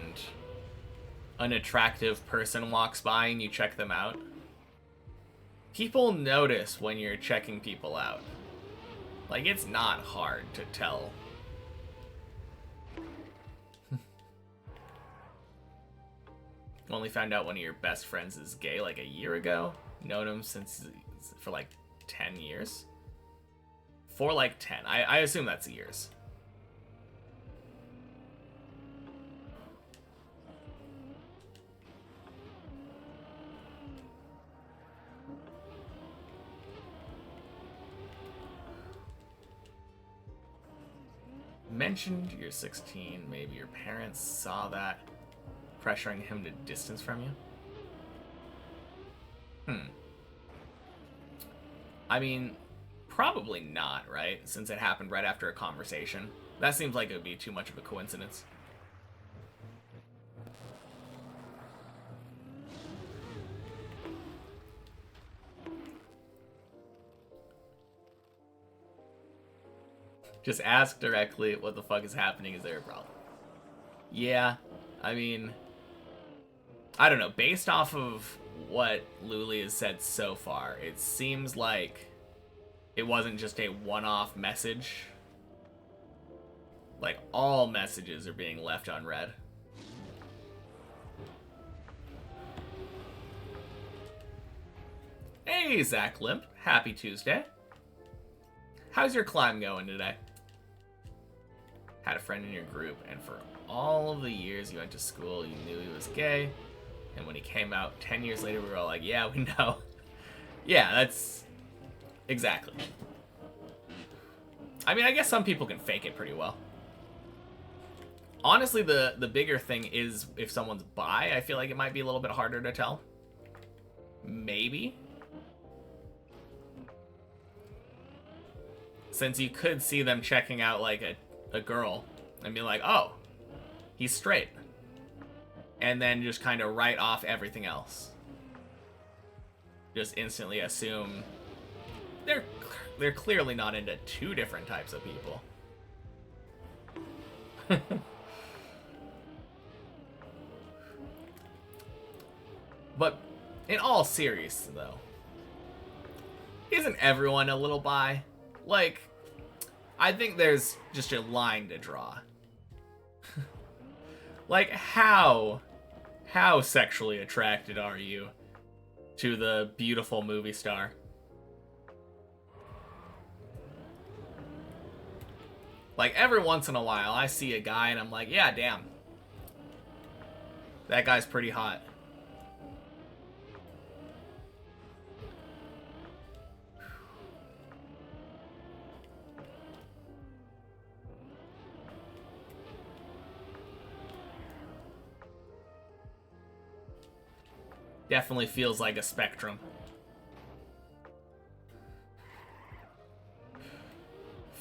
an attractive person walks by and you check them out. People notice when you're checking people out. Like, it's not hard to tell. Only found out one of your best friends is gay like a year ago. Known him for like 10 years. For like 10. I assume that's years. Mentioned you're 16. Maybe your parents saw that, pressuring him to distance from you. I mean, probably not, right? Since it happened right after a conversation. That seems like it would be too much of a coincidence. Just ask directly what the fuck is happening. Is there a problem? Yeah, I mean, I don't know. Based off of what Luli has said so far, it seems like it wasn't just a one-off message. Like, all messages are being left unread. Hey, Zach Limp. Happy Tuesday. How's your climb going today? Had a friend in your group, and for all of the years you went to school, you knew he was gay. And when he came out 10 years later, we were all like, yeah, we know. Yeah, that's... Exactly. I mean, I guess some people can fake it pretty well. Honestly, the bigger thing is if someone's bi, I feel like it might be a little bit harder to tell. Maybe. Since you could see them checking out, like, a girl and be like, oh, he's straight. And then just kind of write off everything else. Just instantly assume they're clearly not into two different types of people. But in all seriousness, though, isn't everyone a little bi? Like, I think there's just a line to draw. Like, how sexually attracted are you to the beautiful movie star? Like, every once in a while, I see a guy and I'm like, yeah, damn. That guy's pretty hot. Definitely feels like a spectrum.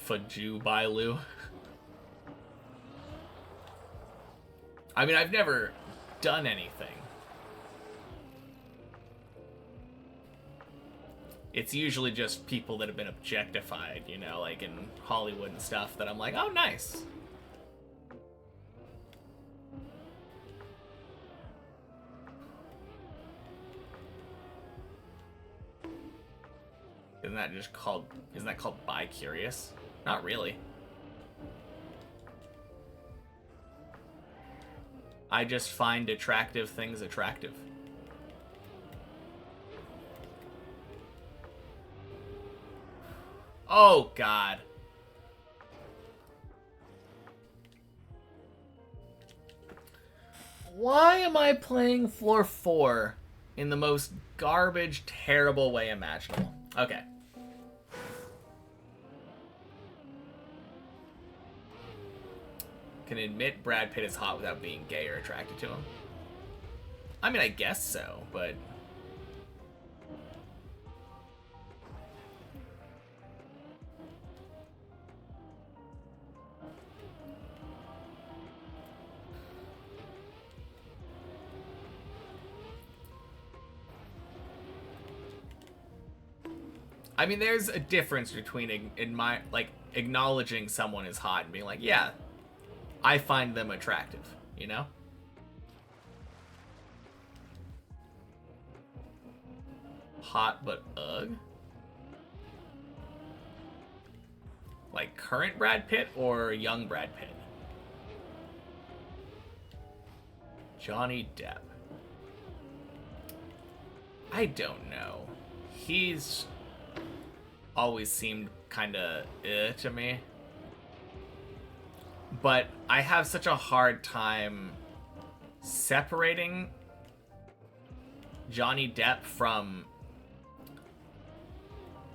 Faju Bailu. I mean, I've never done anything. It's usually just people that have been objectified, you know, like in Hollywood and stuff, that I'm like, oh, nice. Isn't that called bi-curious? Not really. I just find attractive things attractive. Oh, God. Why am I playing floor 4 in the most garbage, terrible way imaginable? Okay. Can admit Brad Pitt is hot without being gay or attracted to him? I mean, I guess so, but... I mean, there's a difference between acknowledging someone is hot and being like, yeah, I find them attractive, you know? Hot but ugh. Like current Brad Pitt or young Brad Pitt? Johnny Depp. I don't know. He's always seemed kinda to me. But I have such a hard time separating Johnny Depp from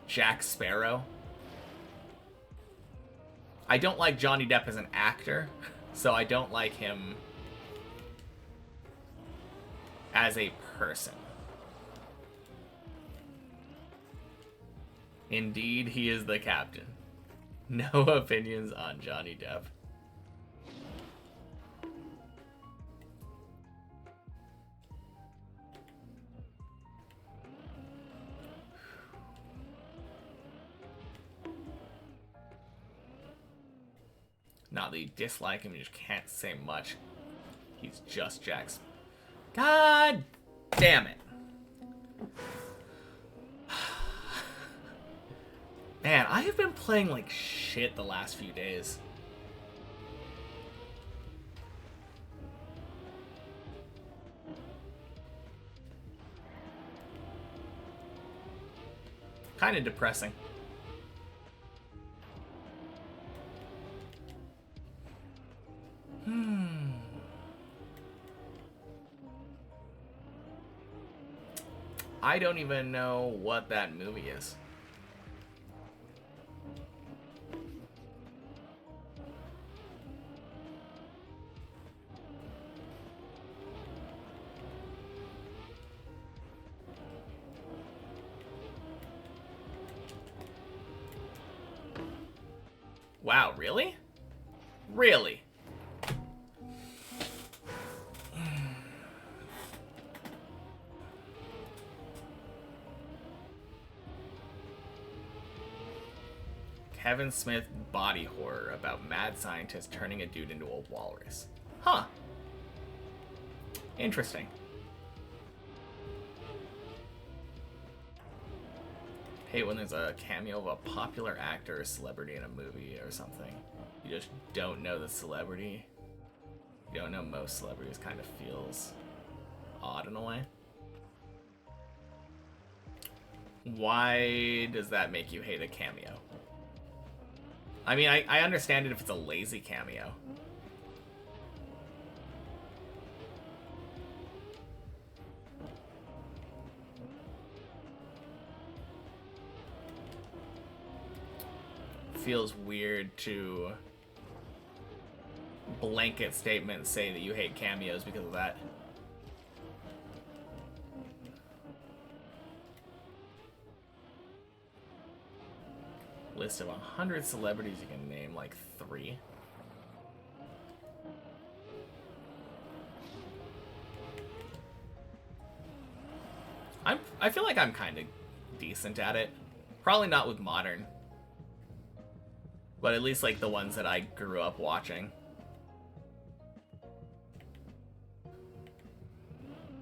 Jack Sparrow. I don't like Johnny Depp as an actor, so I don't like him as a person. Indeed, he is the captain. No opinions on Johnny Depp. Not that you dislike him, you just can't say much. He's just Jack's. God damn it. Man, I have been playing like shit the last few days. Kind of depressing. I don't even know what that movie is. Wow, really? Really? Kevin Smith body horror about mad scientist turning a dude into a walrus. Huh. Interesting. Hate when there's a cameo of a popular actor or celebrity in a movie or something. You just don't know the celebrity. You don't know most celebrities. Kind of feels odd in a way. Why does that make you hate a cameo? I mean, I understand it if it's a lazy cameo. Feels weird to blanket statement say that you hate cameos because of that. List of 100 celebrities, you can name like 3. I feel like I'm kind of decent at it. Probably not with modern, but at least like the ones that I grew up watching.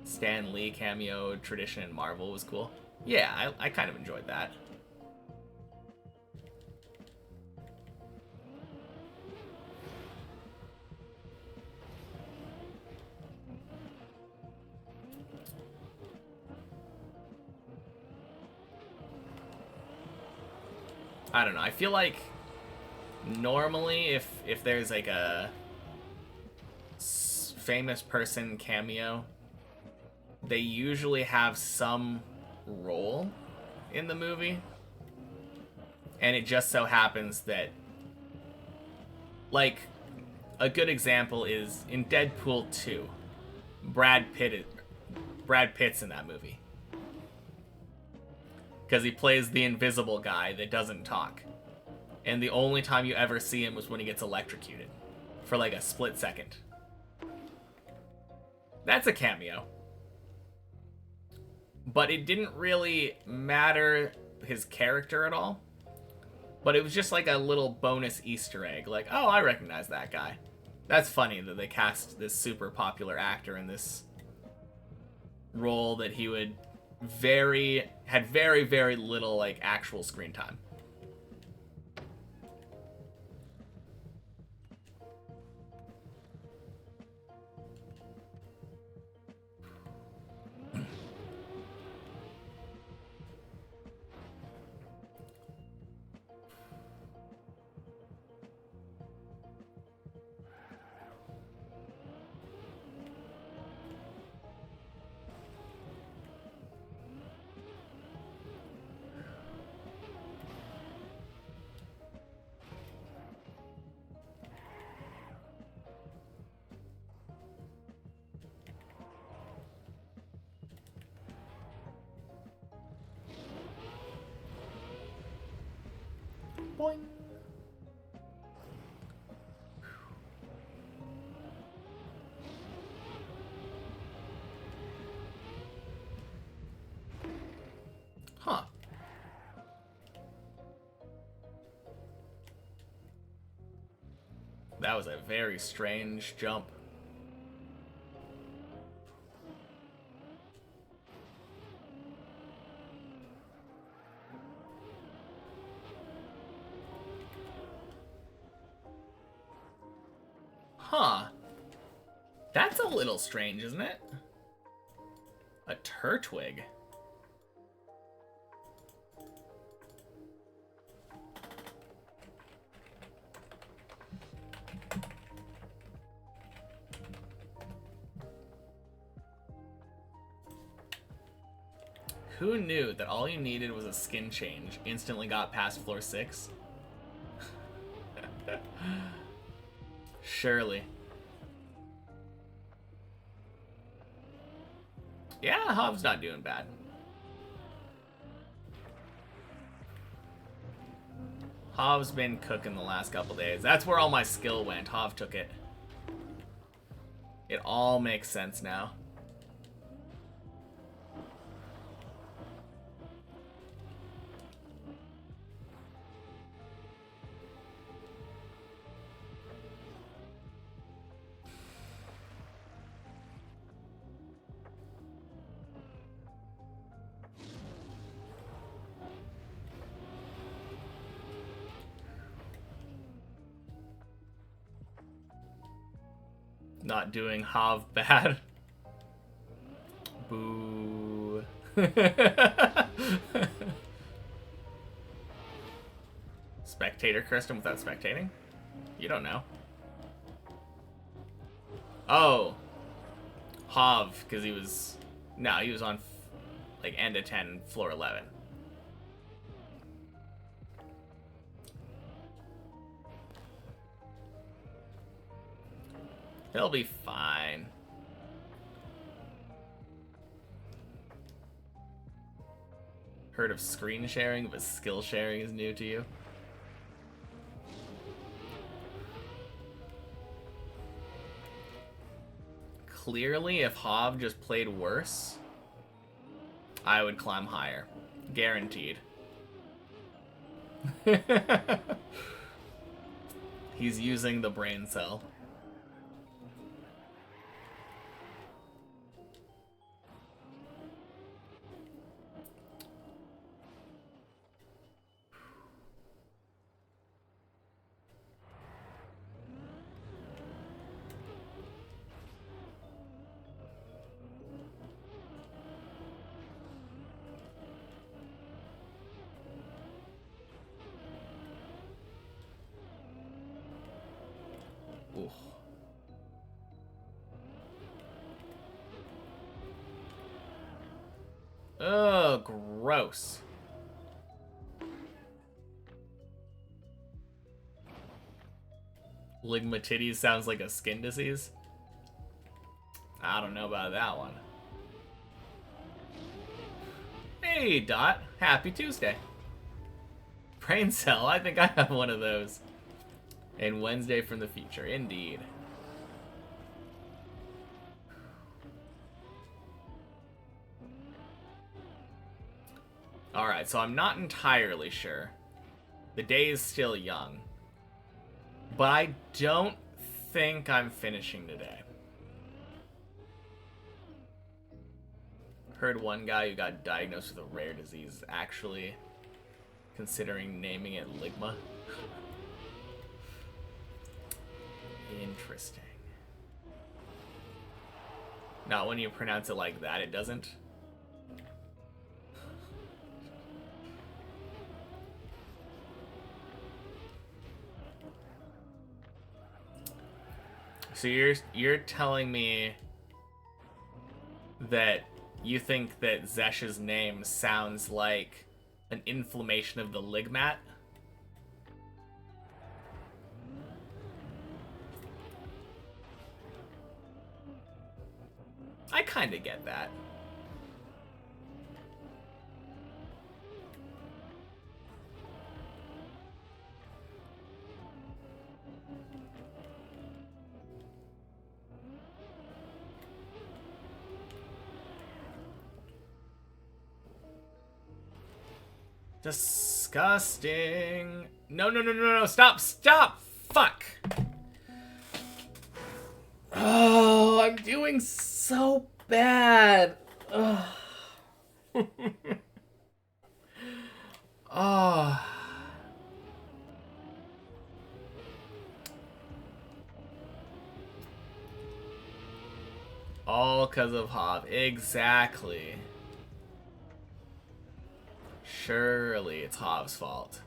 Stan Lee cameo tradition in Marvel was cool. Yeah, I kind of enjoyed that. I don't know. I feel like normally if there's like a famous person cameo, they usually have some role in the movie. And it just so happens that, like, a good example is in Deadpool 2. Brad Pitt's in that movie. Because he plays the invisible guy that doesn't talk. And the only time you ever see him was when he gets electrocuted. For like a split second. That's a cameo. But it didn't really matter his character at all. But it was just like a little bonus Easter egg. Like, oh, I recognize that guy. That's funny that they cast this super popular actor in this role that he would had very, very little, like, actual screen time. Boing. Huh. That was a very strange jump. Huh. That's a little strange, isn't it? A turtwig. Who knew that all you needed was a skin change? Instantly got past floor 6? Surely. Yeah, Hov's not doing bad. Hov's been cooking the last couple days. That's where all my skill went. Hov took it. It all makes sense now. Not doing Hov bad. Boo. Spectator cursed him without spectating? You don't know. Oh. Hov, because he was... No, he was on, like, end of 10, floor 11. He'll be fine. Heard of screen sharing, but skill sharing is new to you? Clearly, if Hov just played worse, I would climb higher. Guaranteed. He's using the brain cell. Ooh. Oh, gross. Ligmatides sounds like a skin disease. I don't know about that one. Hey, Dot. Happy Tuesday. Brain cell. I think I have one of those. And Wednesday from the future. Indeed. Alright, so I'm not entirely sure. The day is still young. But I don't think I'm finishing today. Heard one guy who got diagnosed with a rare disease actually considering naming it Ligma. Interesting. Not when you pronounce it like that, it doesn't. So you're telling me that you think that Zesh's name sounds like an inflammation of the ligmat? I kind of get that. Disgusting. No, stop, fuck. Oh, I'm doing so bad. Oh. Oh. All because of Hob. Exactly. Surely it's Hob's fault.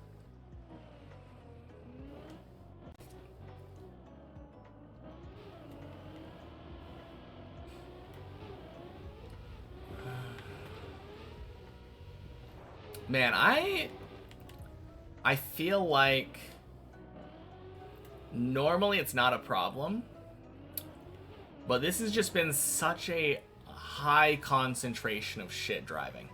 Man, I feel like normally it's not a problem, but this has just been such a high concentration of shit driving.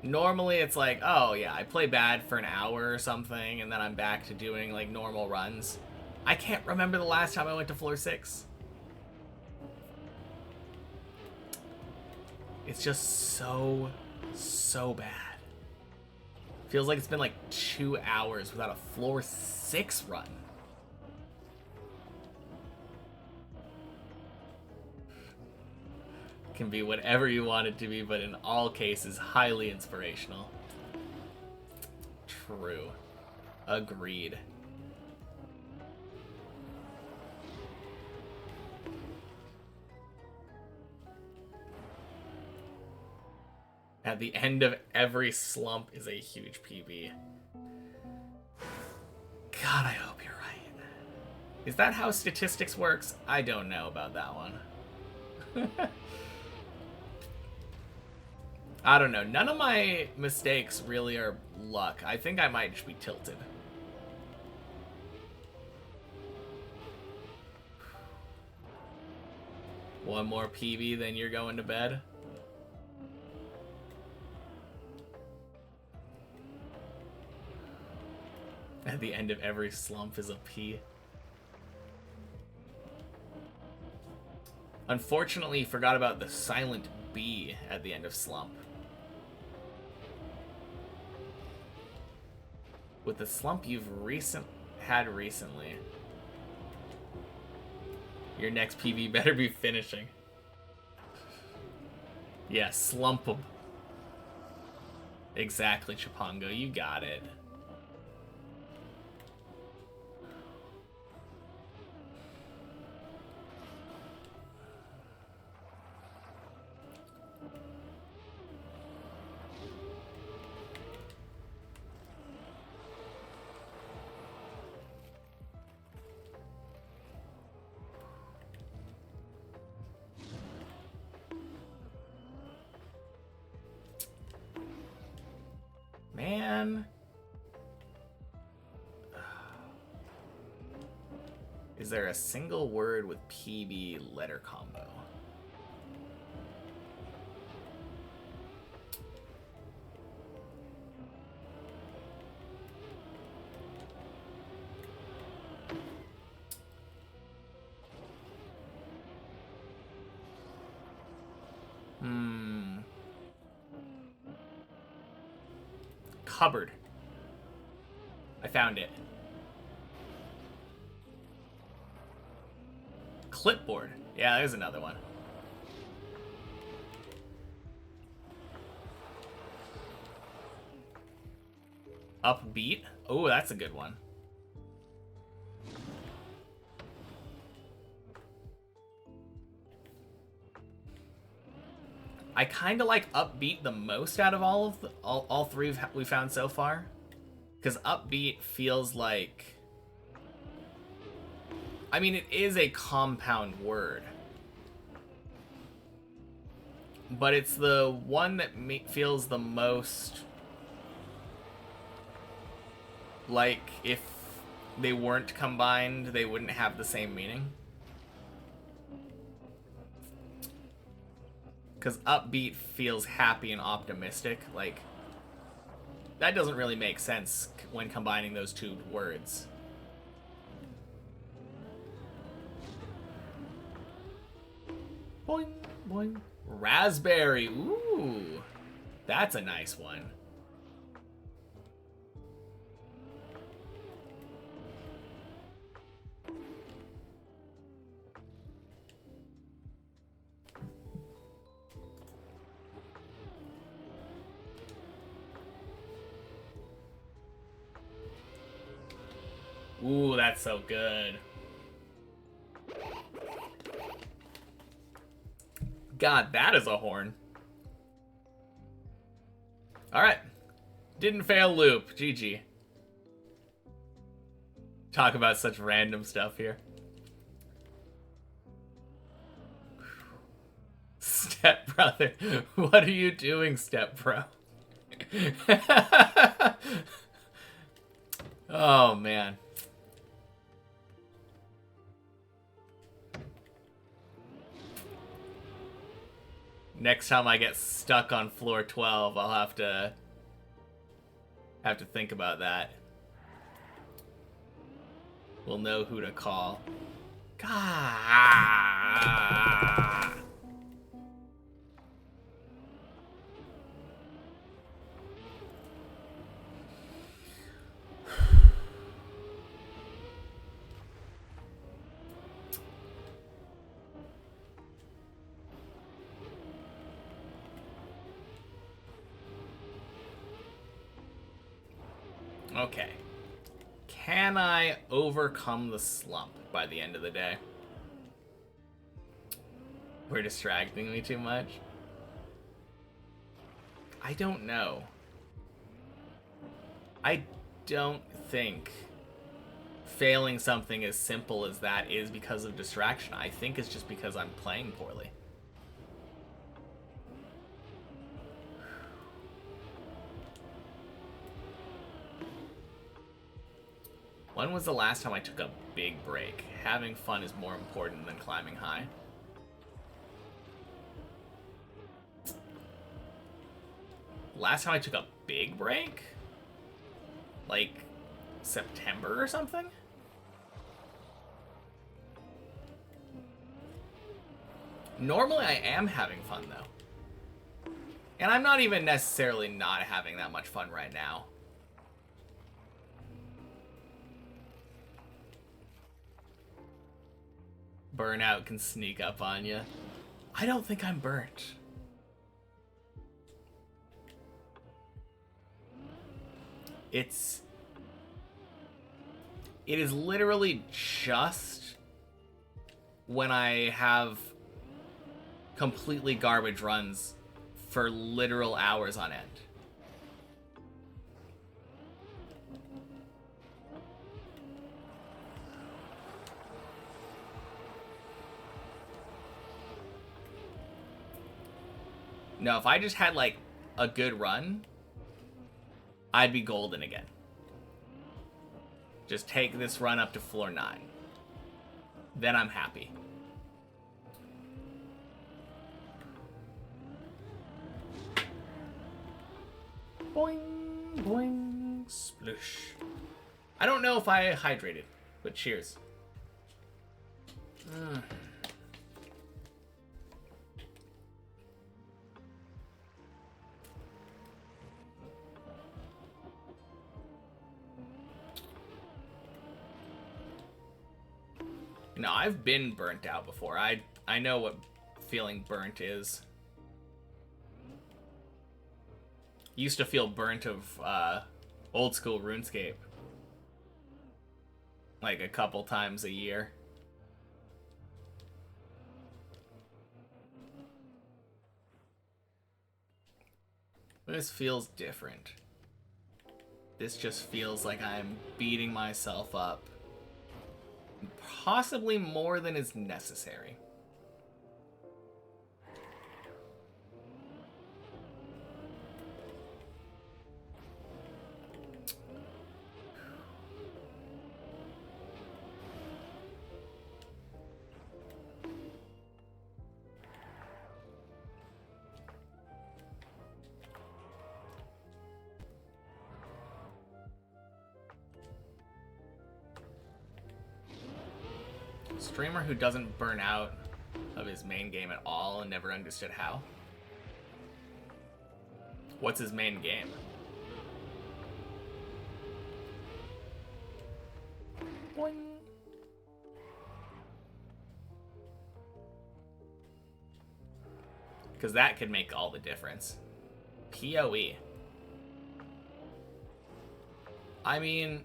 Normally it's like, oh yeah, I play bad for an hour or something, and then I'm back to doing like normal runs. I can't remember the last time I went to floor 6. It's just so bad. Feels like it's been like 2 hours without a floor 6 run. Can be whatever you want it to be, but in all cases, highly inspirational. True. Agreed. At the end of every slump is a huge PB. God, I hope you're right. Is that how statistics works? I don't know about that one. I don't know. None of my mistakes really are luck. I think I might just be tilted. One more PB, then you're going to bed? At the end of every slump is a P. Unfortunately, forgot about the silent B at the end of slump. With the slump you've had recently, your next PB better be finishing. Yeah, slump 'em. Exactly, Chipongo, you got it. Man. Is there a single word with PB letter combo? Cupboard. I found it. Clipboard. Yeah, there's another one. Upbeat. Oh, that's a good one. I kind of like Upbeat the most out of all three we found so far, because Upbeat feels like, I mean, it is a compound word, but it's the one that feels the most like if they weren't combined, they wouldn't have the same meaning. Because upbeat feels happy and optimistic. Like, that doesn't really make sense when combining those two words. Boing, boing. Raspberry. Ooh. That's a nice one. Ooh, that's so good. God, that is a horn. Alright. Didn't fail loop. GG. Talk about such random stuff here. Stepbrother. What are you doing, stepbro? Oh, man. Next time I get stuck on floor 12, I'll have to think about that. We'll know who to call. Gah! Okay. Can I overcome the slump by the end of the day? We're distracting me too much? I don't know. I don't think failing something as simple as that is because of distraction. I think it's just because I'm playing poorly. When was the last time I took a big break? Having fun is more important than climbing high. Last time I took a big break? Like September or something? Normally I am having fun though. And I'm not even necessarily not having that much fun right now. Burnout can sneak up on you. I don't think I'm burnt. It is literally just when I have completely garbage runs for literal hours on end. No, if I just had like a good run, I'd be golden again. Just take this run up to floor 9. Then I'm happy. Boing, boing, sploosh. I don't know if I hydrated, but cheers. No, I've been burnt out before. I know what feeling burnt is. Used to feel burnt of old school RuneScape. Like a couple times a year. This feels different. This just feels like I'm beating myself up. Possibly more than is necessary. Streamer who doesn't burn out of his main game at all and never understood how. What's his main game? Boing. Because that could make all the difference. PoE. I mean...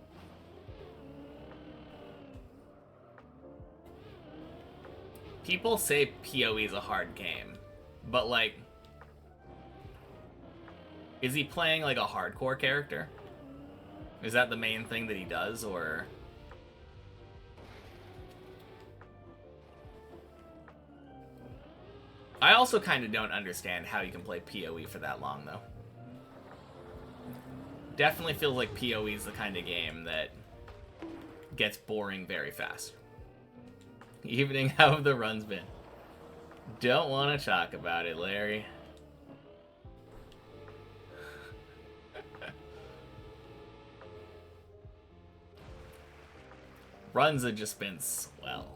people say PoE is a hard game, but like... is he playing like a hardcore character? Is that the main thing that he does, or... I also kind of don't understand how you can play PoE for that long, though. Definitely feels like PoE is the kind of game that gets boring very fast. Evening, how have the runs been? Don't want to talk about it, Larry. Runs have just been swell.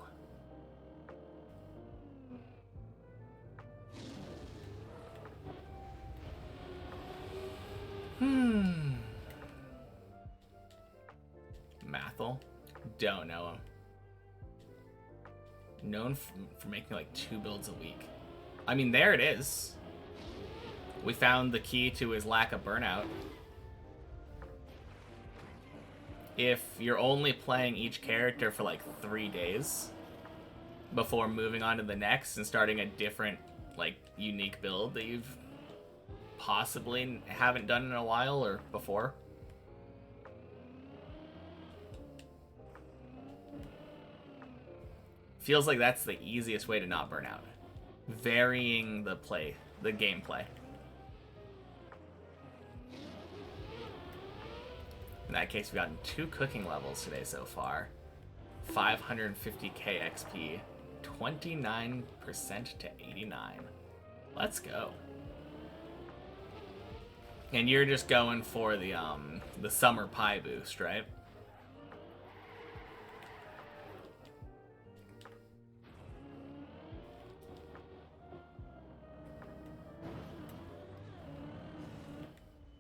Mathel? Don't know him. Known for making like 2 builds a week. I mean, there it is. We found the key to his lack of burnout. If you're only playing each character for like 3 days before moving on to the next and starting a different, like, unique build that you've possibly haven't done in a while or before. Feels like that's the easiest way to not burn out. Varying the gameplay. In that case, we've gotten 2 cooking levels today so far. 550k XP, 29% to 89. Let's go. And you're just going for the summer pie boost, right?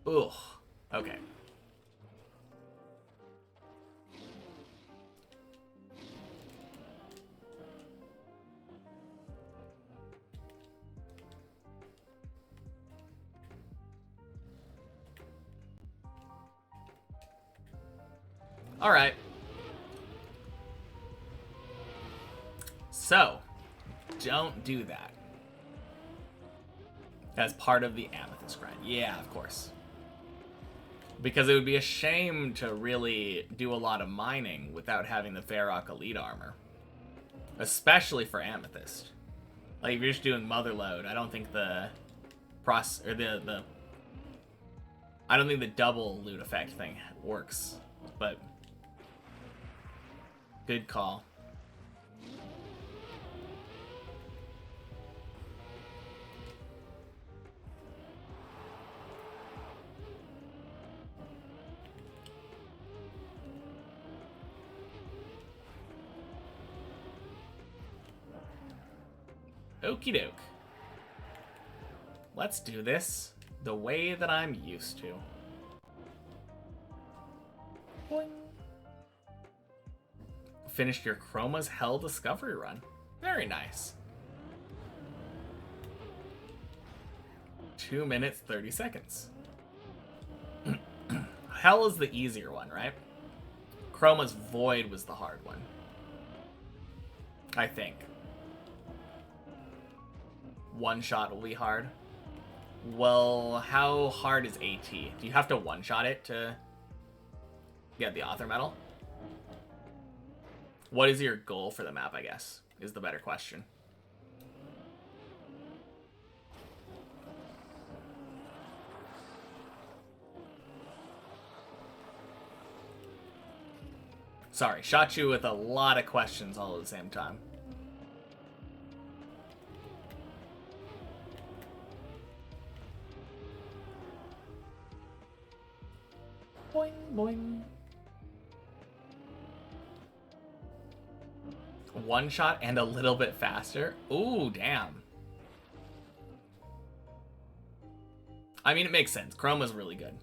Ugh. Okay. All right. So, don't do that. As part of the amethyst grind. Yeah, of course. Because it would be a shame to really do a lot of mining without having the Varrock Elite armor. Especially for amethyst. Like, if you're just doing Motherload, I don't think the I don't think the double loot effect thing works. But good call. Okie doke. Let's do this the way that I'm used to. Boing. finished your Chroma's Hell Discovery run. Very nice. 2 minutes, 30 seconds. Hell is the easier one, right? Chroma's Void was the hard one. I think. One shot will be hard. Well, how hard is AT? Do you have to one-shot it to get the author medal? What is your goal for the map, I guess, is the better question. Sorry, shot you with a lot of questions all at the same time. Boing, boing. One shot and a little bit faster. Ooh, damn. I mean, it makes sense. Chroma's really good.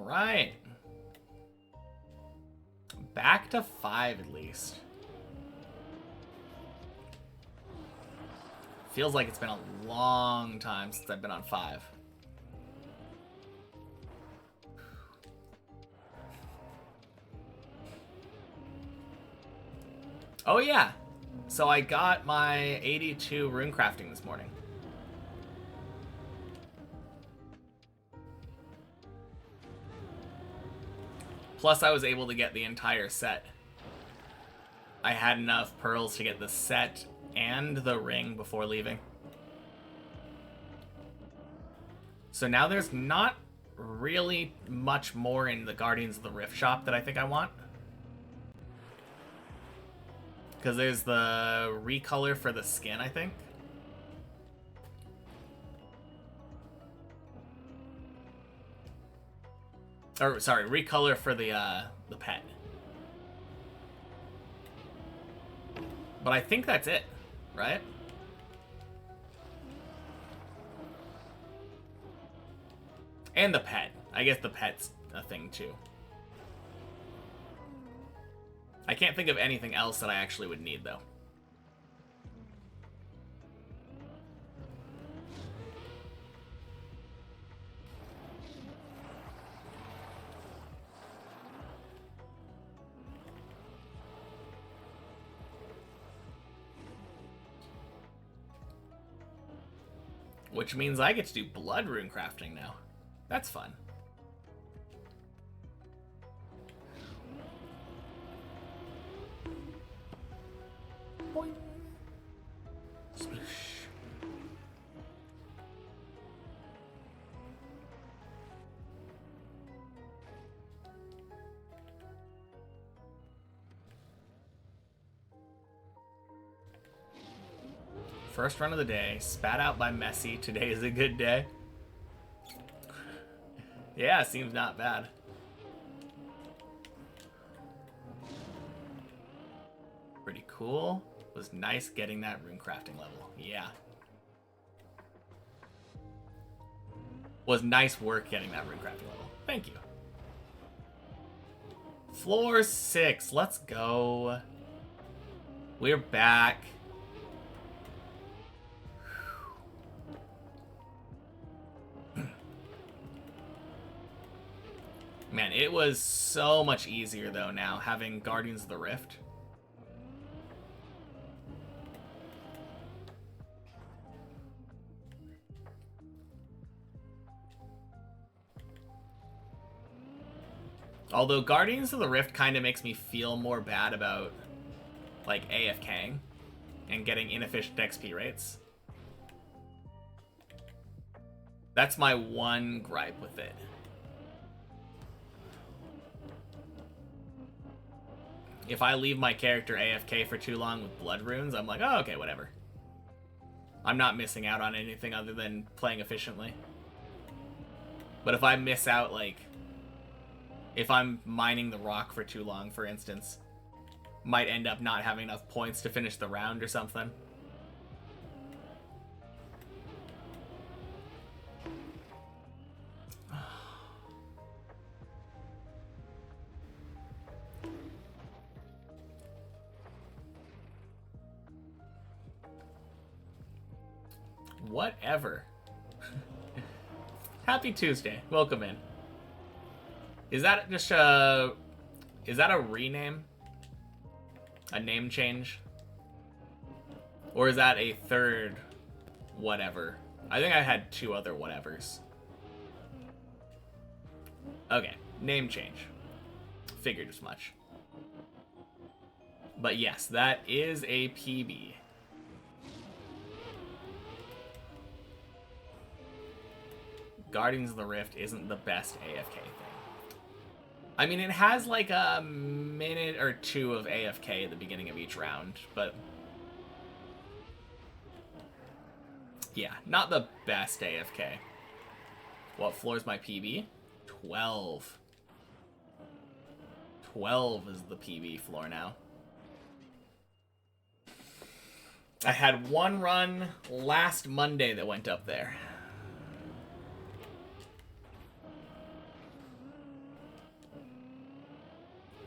Right. Back to 5 at least. Feels like it's been a long time since I've been on 5. Oh yeah. So I got my 82 rune crafting this morning. Plus, I was able to get the entire set. I had enough pearls to get the set and the ring before leaving. So now there's not really much more in the Guardians of the Rift shop that I think I want. Because there's the recolor for the skin, I think. Or, sorry, recolor for the pet. But I think that's it, right? And the pet. I guess the pet's a thing, too. I can't think of anything else that I actually would need, though. Which means I get to do blood rune crafting now. That's fun. Boing. Sploosh. First run of the day, spat out by Messi. Today is a good day. Yeah, seems not bad. Pretty cool. Was nice getting that rune crafting level. Yeah. Was nice work getting that rune crafting level. Thank you. Floor 6. Let's go. We're back. Man, it was so much easier, though, now, having Guardians of the Rift. Although Guardians of the Rift kind of makes me feel more bad about, like, AFKing and getting inefficient XP rates. That's my one gripe with it. If I leave my character AFK for too long with blood runes, I'm like, oh, okay, whatever. I'm not missing out on anything other than playing efficiently. But if I miss out, like, if I'm mining the rock for too long, for instance, might end up not having enough points to finish the round or something. Whatever. Happy Tuesday. Welcome in. Is that just a... Is that a rename? A name change? Or is that a third whatever? I think I had two other whatevers. Okay. Name change. Figured as much. But yes, that is a PB. Guardians of the Rift isn't the best AFK thing. I mean, it has like a minute or two of AFK at the beginning of each round, but yeah, not the best AFK. What floor is my PB? 12. 12 is the PB floor now. I had one run last Monday that went up there.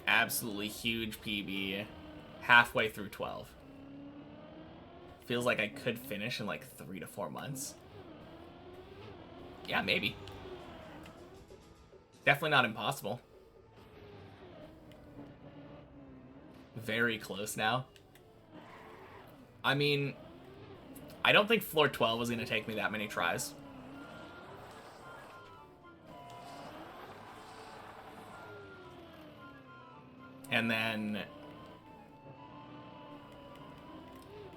Absolutely huge PB, halfway through 12. Feels like I could finish in like 3 to 4 months. Yeah, maybe. Definitely not impossible. Very close now. I mean, I don't think floor 12 was going to take me that many tries. And then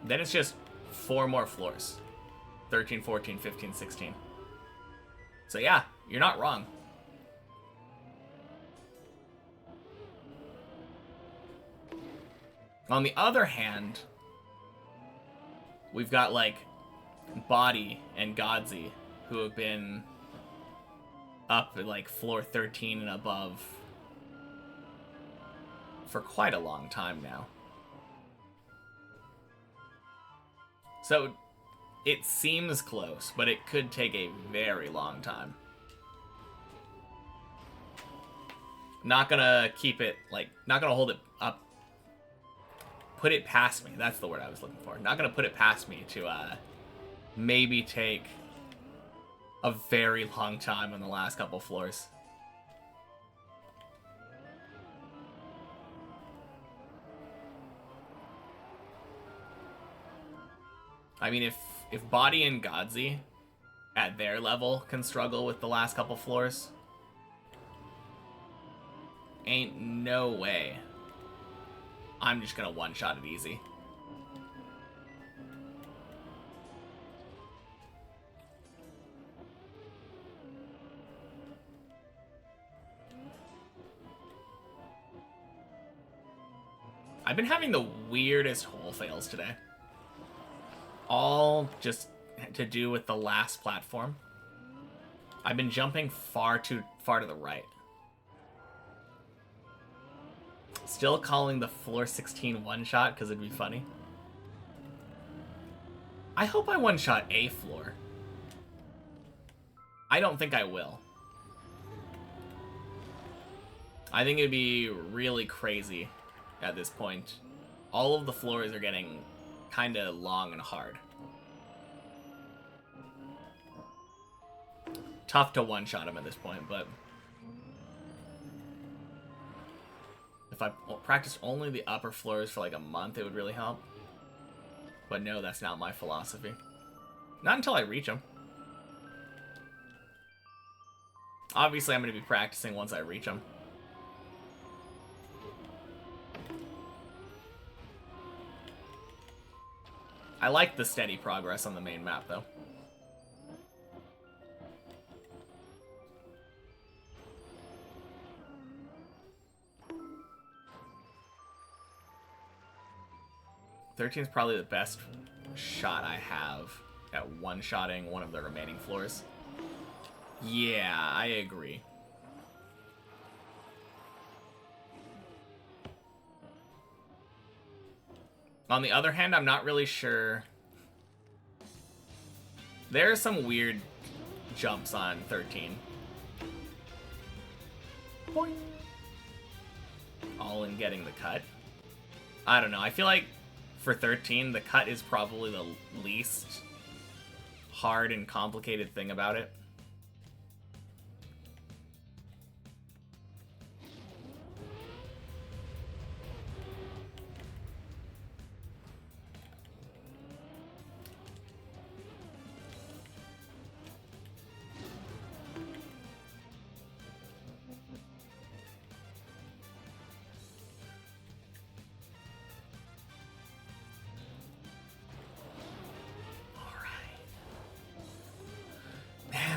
it's just 4 more floors. 13, 14, 15, 16. So yeah, you're not wrong. On the other hand, we've got like Body and Godzi who have been up at like floor 13 and above for quite a long time now. So it seems close, but it could take a very long time. Not gonna keep it, like, not gonna hold it up. Put it past me. That's the word I was looking for. Not gonna put it past me to maybe take a very long time on the last couple floors. I mean, if Body and Godzi at their level can struggle with the last couple floors, ain't no way I'm just gonna one-shot it easy. I've been having the weirdest hole fails today. All just to do with the last platform. I've been jumping far too far to the right. Still calling the floor 16 one-shot because it'd be funny. I hope I one-shot a floor. I don't think I will. I think it'd be really crazy at this point. All of the floors are getting kind of long and hard. Tough to one-shot them at this point, but if I practiced only the upper floors for like a month, it would really help. But no, that's not my philosophy. Not until I reach them. Obviously, I'm going to be practicing once I reach them. I like the steady progress on the main map, though. $13 is probably the best shot I have at one-shotting one of the remaining floors. Yeah, I agree. On the other hand, I'm not really sure. There are some weird jumps on 13. Boing. All in getting the cut. I don't know. I feel like for 13, the cut is probably the least hard and complicated thing about it.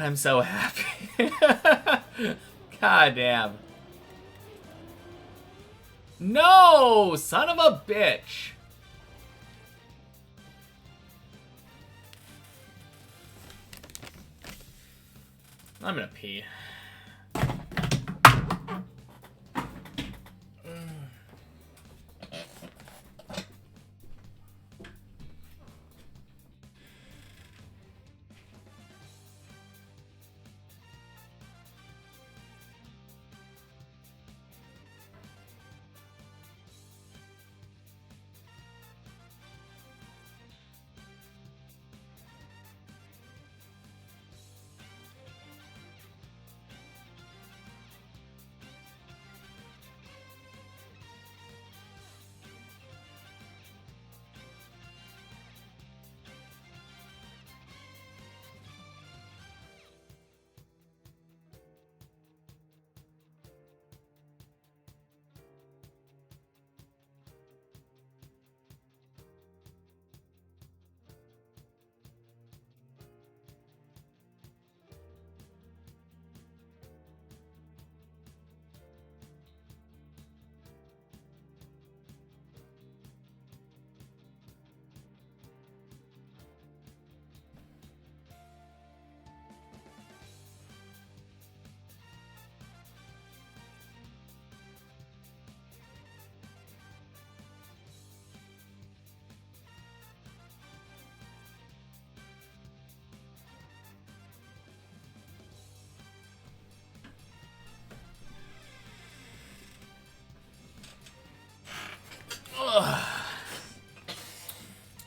I'm so happy. God damn. No! Son of a bitch! I'm gonna pee.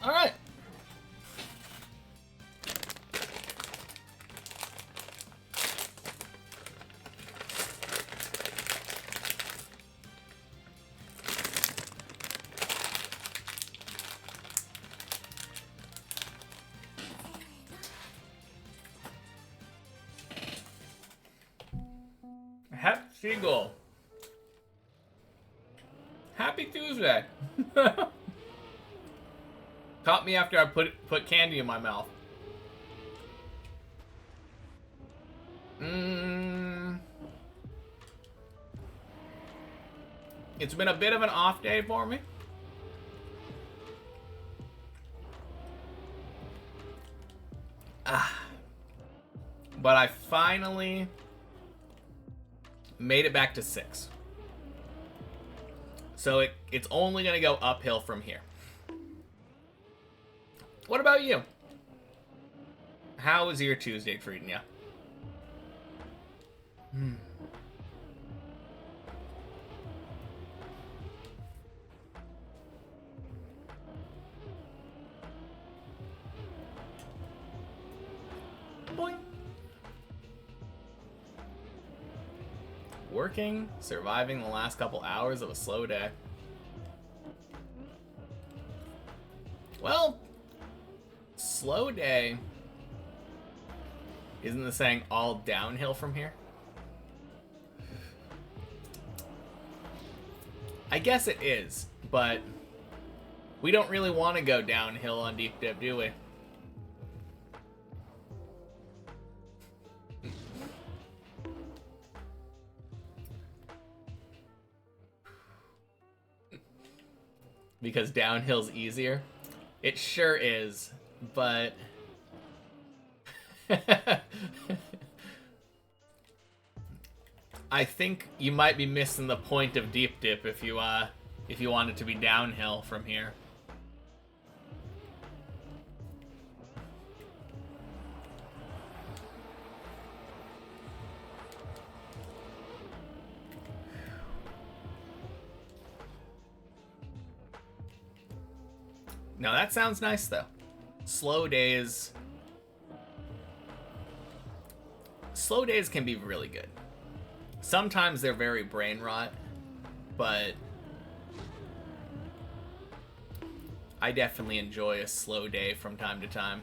Alright. Happy Seagull. Happy Tuesday. Caught me after I put candy in my mouth. It's been a bit of an off day for me. But I finally made it back to 6. So it's only going to go uphill from here. What about you? How is your Tuesday treating you? Boing. Working, surviving the last couple hours of a slow day. Well, slow day isn't the saying all downhill from here? I guess it is, but We don't really want to go downhill on deep dip, do we? Because downhill's easier? It sure is, but... I think you might be missing the point of deep dip if you want it to be downhill from here. No, that sounds nice though. Slow days can be really good. Sometimes they're very brain rot, but I definitely enjoy a slow day from time to time.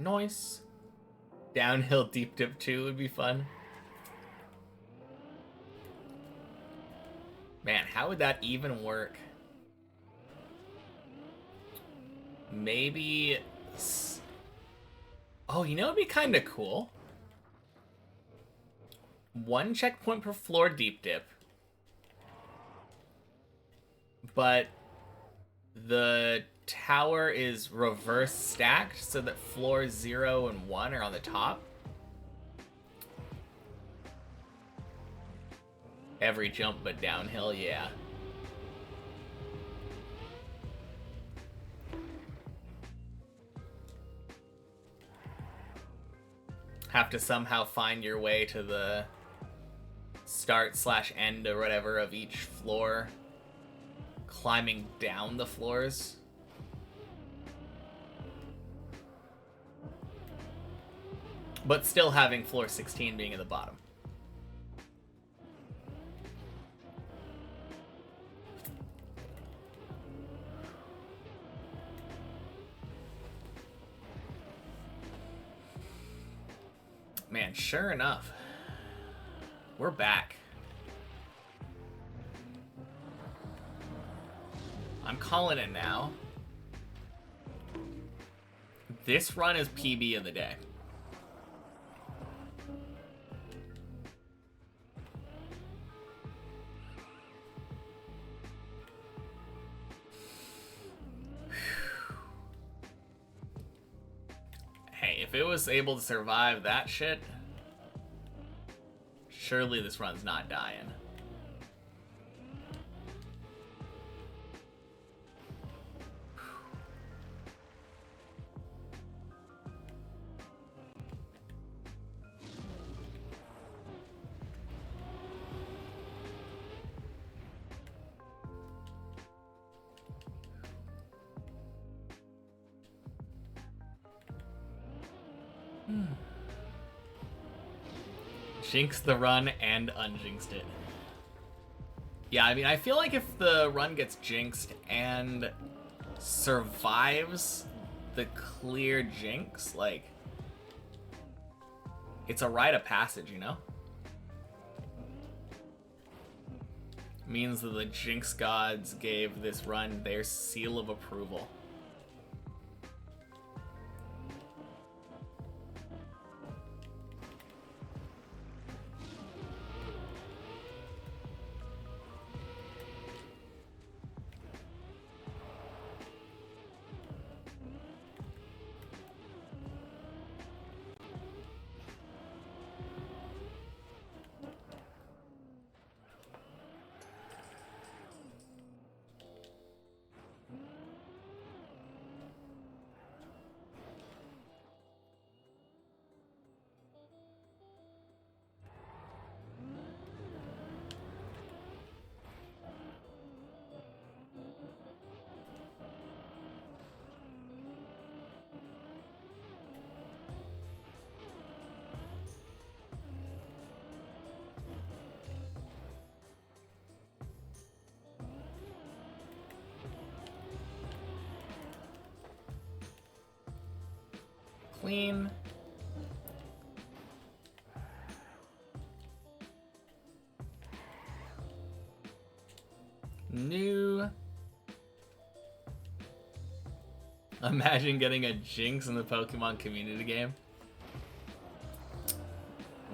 Nice. Downhill deep dip 2 would be fun. Man, how would that even work? Maybe... Oh, you know what'd be kind of cool? 1 checkpoint per floor deep dip. But the tower is reverse stacked so that floors 0 and 1 are on the top. Every jump but downhill, yeah. Have to somehow find your way to the start/end or whatever of each floor, climbing down the floors. But still having floor 16 being at the bottom. Man, sure enough, we're back. I'm calling it now. This run is PB of the day. Hey, if it was able to survive that shit, surely this run's not dying. Jinxed the run and unjinxed it. Yeah, I mean, I feel like if the run gets jinxed and survives the clear jinx, like, it's a rite of passage, you know? Means that the jinx gods gave this run their seal of approval. clean. New. Imagine getting a Jinx in the Pokemon community game.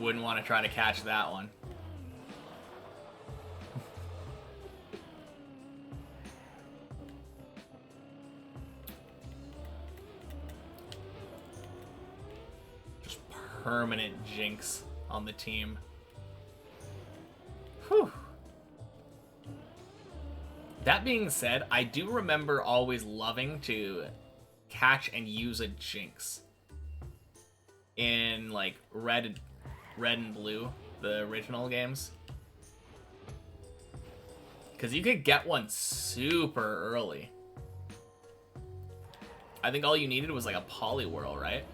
Wouldn't want to try to catch that one. Just permanent Jinx on the team. Whew. That being said, I do remember always loving to catch and use a Jinx in like red and blue, the original games, because you could get one super early. I think all you needed was like a Poliwhirl, right?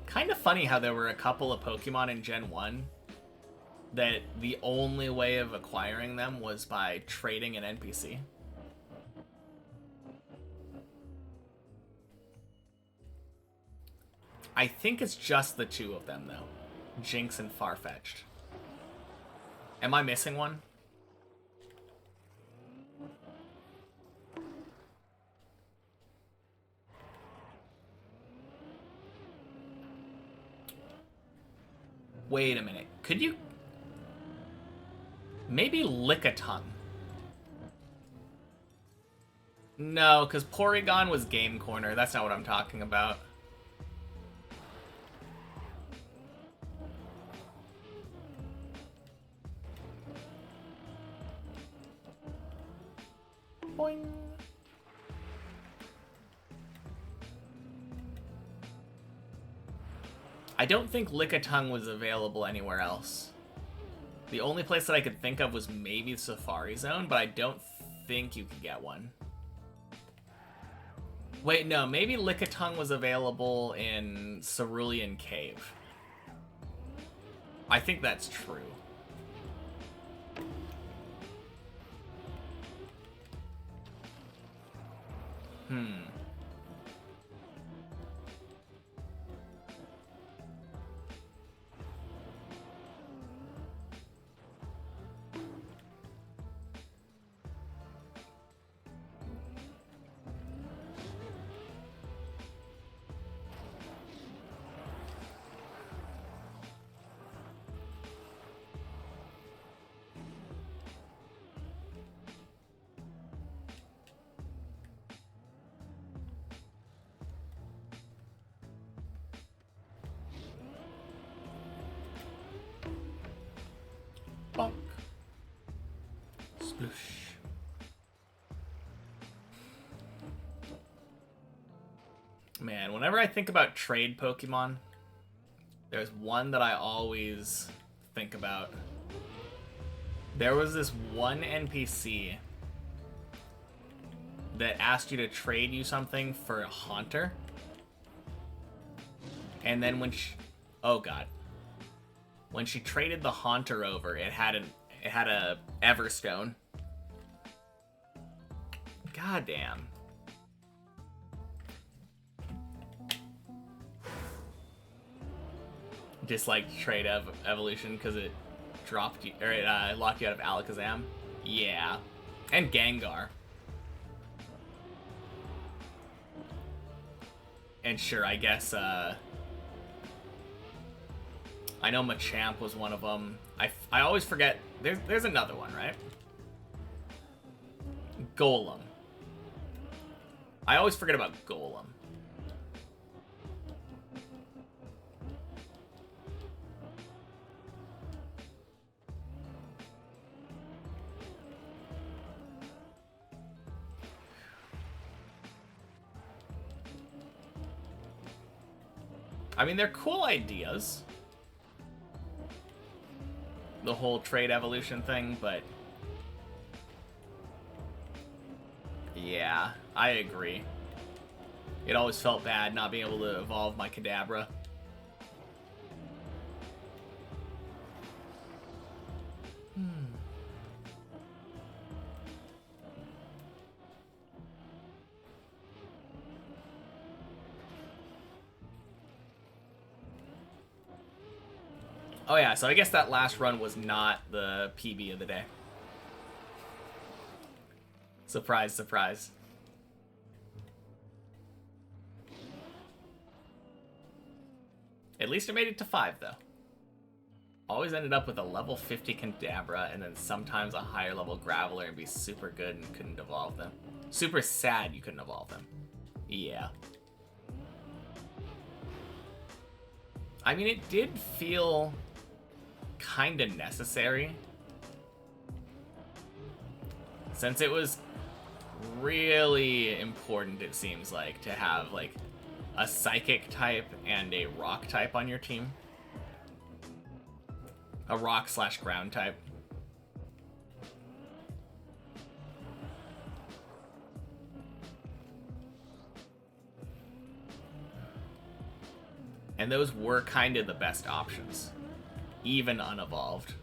Kind of funny how there were a couple of Pokemon in Gen 1 that the only way of acquiring them was by trading an NPC. I think it's just the two of them, though. Jinx and Farfetch'd. Am I missing one? Wait a minute. Could you... Maybe Lickitung. No, because Porygon was Game Corner. That's not what I'm talking about. Boing. I don't think Lickitung was available anywhere else. The only place that I could think of was maybe Safari Zone, but I don't think you could get one. Wait, no, maybe Lickitung was available in Cerulean Cave. I think that's true. Bonk. Sploosh. Man, whenever I think about trade Pokemon, there's one that I always think about. There was this one NPC that asked you to trade you something for a Haunter. And then when she... Oh, God. When she traded the Haunter over, it had a Everstone. God damn. Dislike trade evolution because it dropped you, or it locked you out of Alakazam. Yeah, and Gengar. And sure, I guess I know Machamp was one of them. I always forget. There's another one, right? Golem. I always forget about Golem. I mean, they're cool ideas. The whole trade evolution thing, but... yeah, I agree. It always felt bad not being able to evolve my Kadabra. Oh yeah, so I guess that last run was not the PB of the day. Surprise, surprise. At least it made it to 5, though. Always ended up with a level 50 Kadabra and then sometimes a higher level Graveler and be super good and couldn't evolve them. Super sad you couldn't evolve them. Yeah. I mean, it did feel kind of necessary, since it was really important, it seems like, to have like a psychic type and a rock type on your team. A rock / ground type. And those were kind of the best options, even unevolved.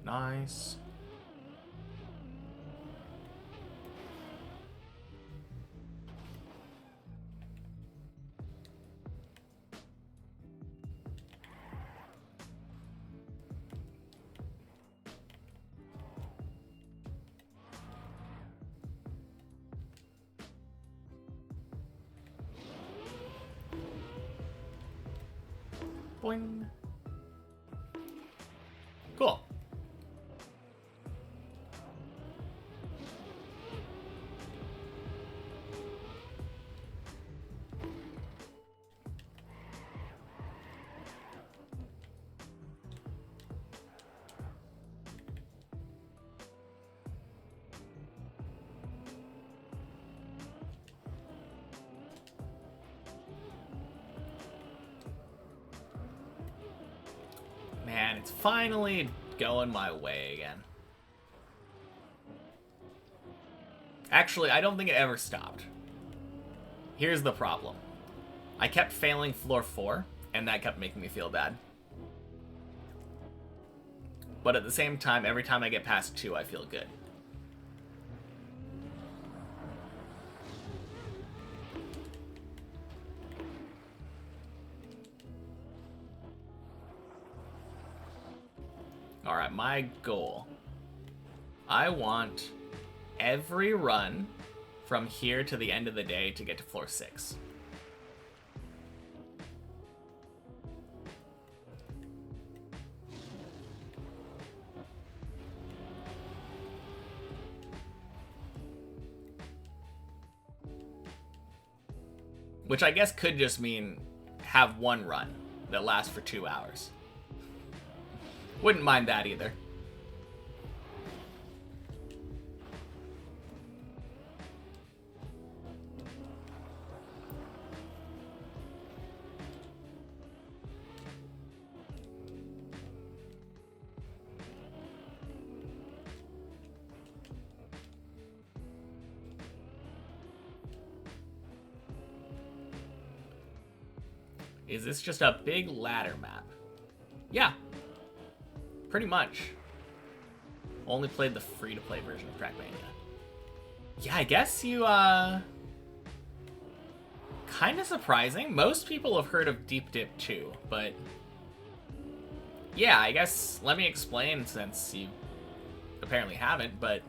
Nice. Boing. Cool. Man, it's finally going my way again. Actually, I don't think it ever stopped. Here's the problem. I kept failing floor 4, and that kept making me feel bad. But at the same time, every time I get past 2, I feel good. Alright, my goal. I want every run from here to the end of the day to get to floor 6. Which I guess could just mean have one run that lasts for 2 hours. Wouldn't mind that either. Is this just a big ladder map? Yeah. Pretty much. Only played the free-to-play version of Trackmania. Yeah, I guess you, kind of surprising. Most people have heard of Deep Dip 2, but yeah, I guess let me explain since you apparently haven't, but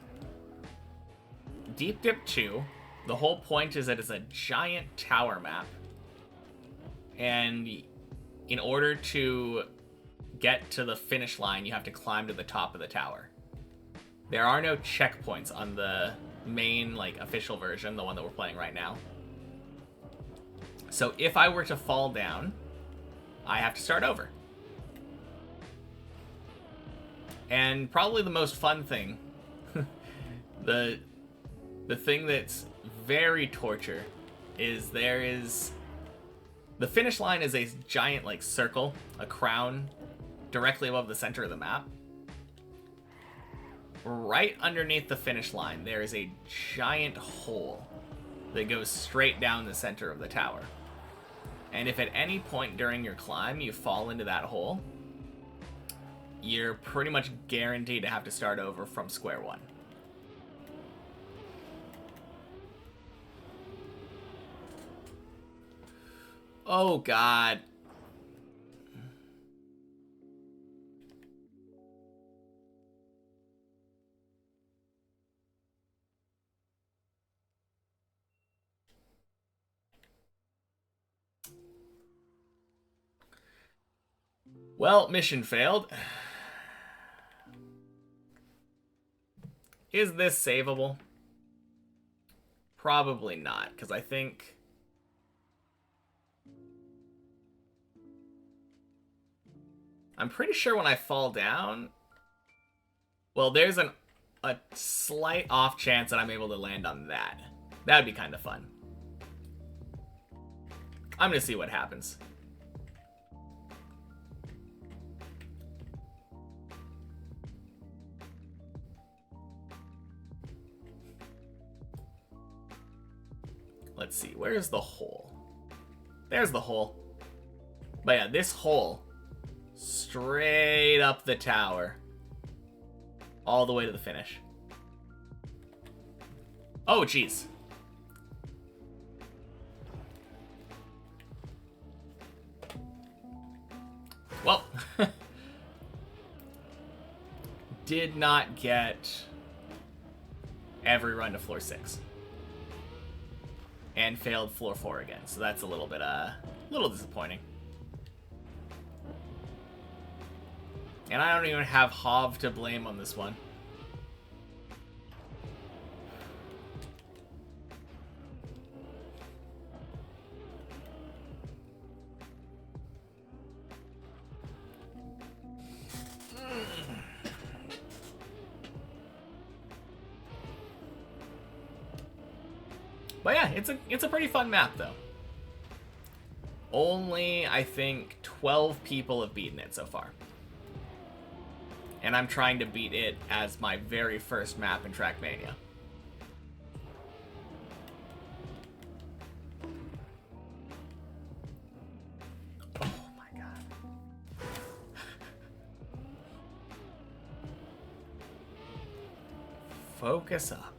Deep Dip 2, the whole point is that it's a giant tower map, and in order to get to the finish line, you have to climb to the top of the tower. There are no checkpoints on the main, like, official version, the one that we're playing right now. So if I were to fall down, I have to start over. And probably the most fun thing, the thing that's very torture, is the finish line is a giant, like, circle, a crown, directly above the center of the map. Right underneath the finish line, there is a giant hole that goes straight down the center of the tower. And if at any point during your climb you fall into that hole, you're pretty much guaranteed to have to start over from square one. Oh, God. Well, mission failed. Is this savable? Probably not, because I think... I'm pretty sure when I fall down... Well, there's a slight off chance that I'm able to land on that. That would be kind of fun. I'm going to see what happens. Let's see, where's the hole? There's the hole. But yeah, this hole, straight up the tower, all the way to the finish. Oh, jeez. Well, did not get every run to floor 6. And failed floor 4 again, so that's a little bit, little disappointing. And I don't even have Hov to blame on this one. But yeah, it's a pretty fun map, though. Only, I think, 12 people have beaten it so far. And I'm trying to beat it as my very first map in Trackmania. Oh my god. Focus up.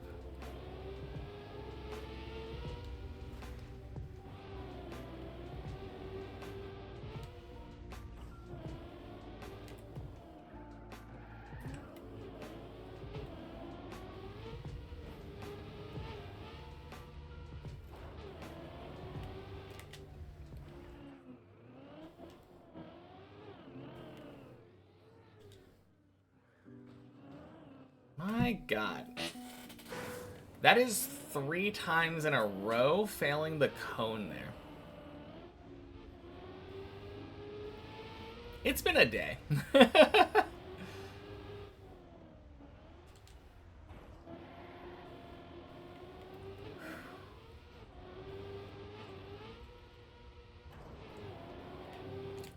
My god. That is 3 times in a row failing the cone there. It's been a day.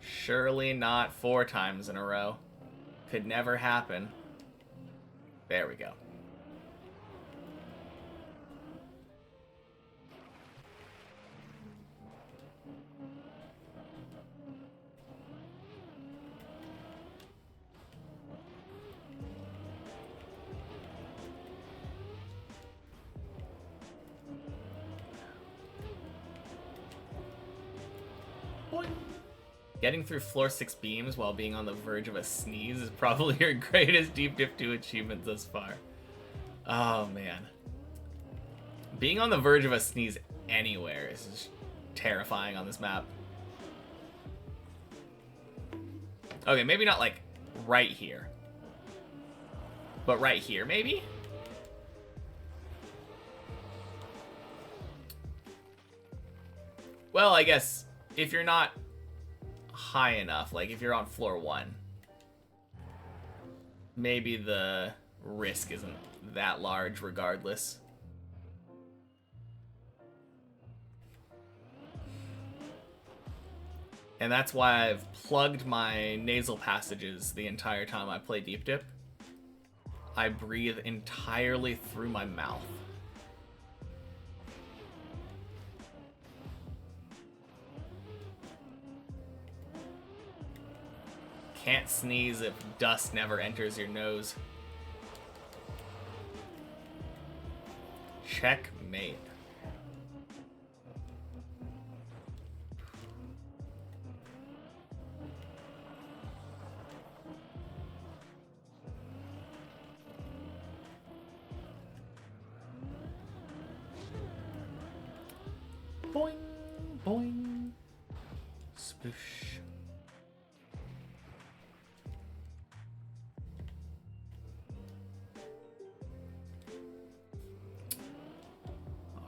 Surely not 4 times in a row. Could never happen. There we go. Getting through floor 6 beams while being on the verge of a sneeze is probably your greatest Deep Dip 2 achievement thus far. Oh, man. Being on the verge of a sneeze anywhere is just terrifying on this map. Okay, maybe not like right here. But right here, maybe? Well, I guess if you're not high enough, like if you're on floor 1, maybe the risk isn't that large regardless. And that's why I've plugged my nasal passages the entire time I play Deep Dip. I breathe entirely through my mouth. Can't sneeze if dust never enters your nose. Checkmate. Boing, boing, spoosh.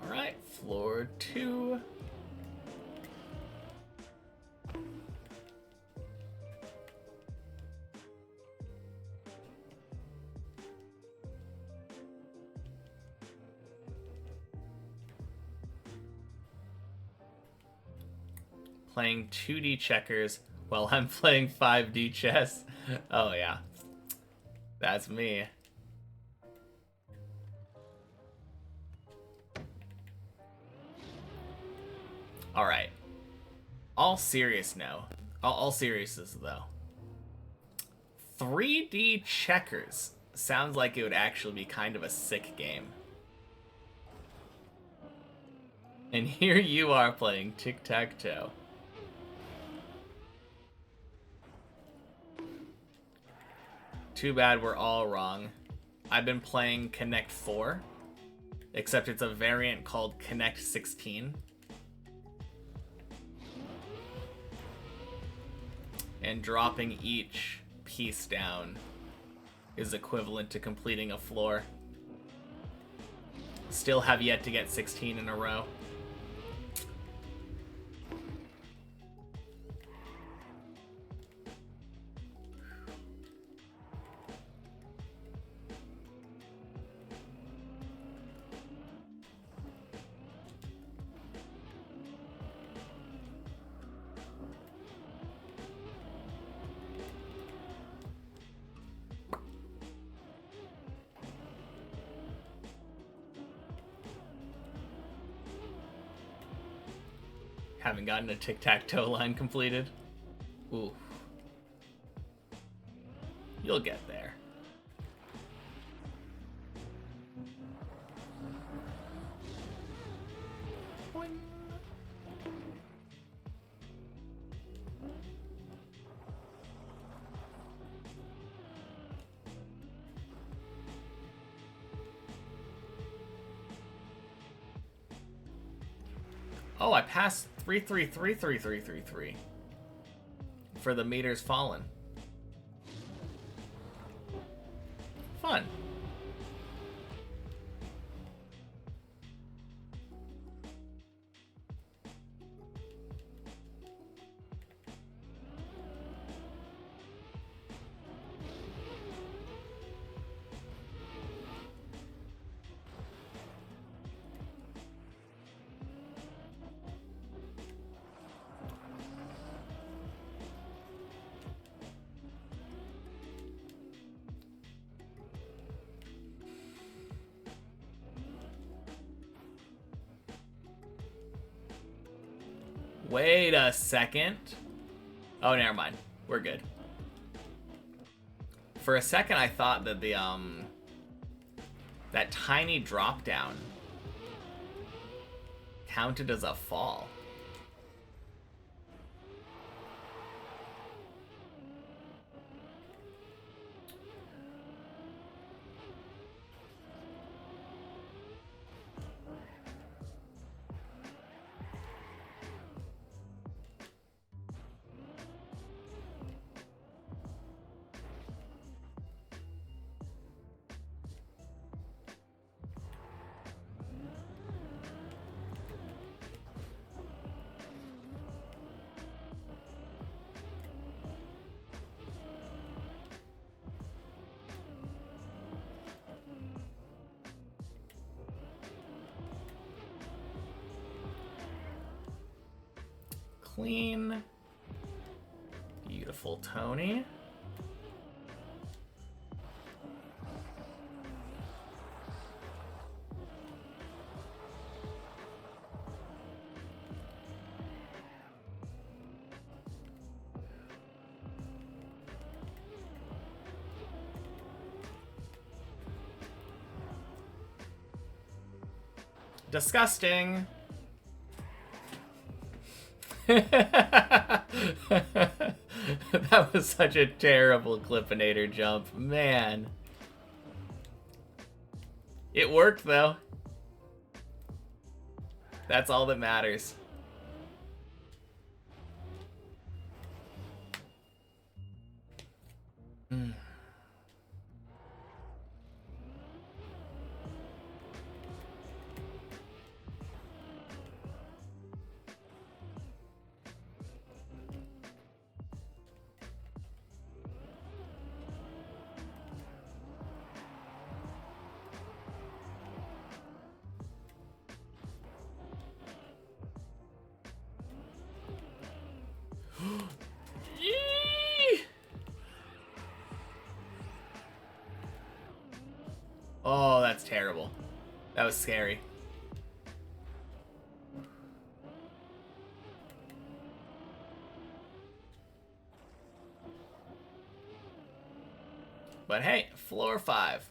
All right, floor 2. Playing 2D checkers while I'm playing 5D chess. Oh yeah, that's me. All right. All seriousness though. 3D checkers sounds like it would actually be kind of a sick game. And here you are playing tic-tac-toe. Too bad we're all wrong. I've been playing Connect 4, except it's a variant called Connect 16. And dropping each piece down is equivalent to completing a floor. Still have yet to get 16 in a row. Haven't gotten a tic-tac-toe line completed. Ooh. You'll get there. Boing. Oh, I passed 3333333 for the meters fallen. Fun. Wait a second. Oh, never mind. We're good. For a second, I thought that the, that tiny drop down counted as a fall. clean. Beautiful, Tony. Disgusting. That was such a terrible Clippinator jump. Man. It worked, though. That's all that matters. Oh, that's terrible. That was scary. But hey, floor 5.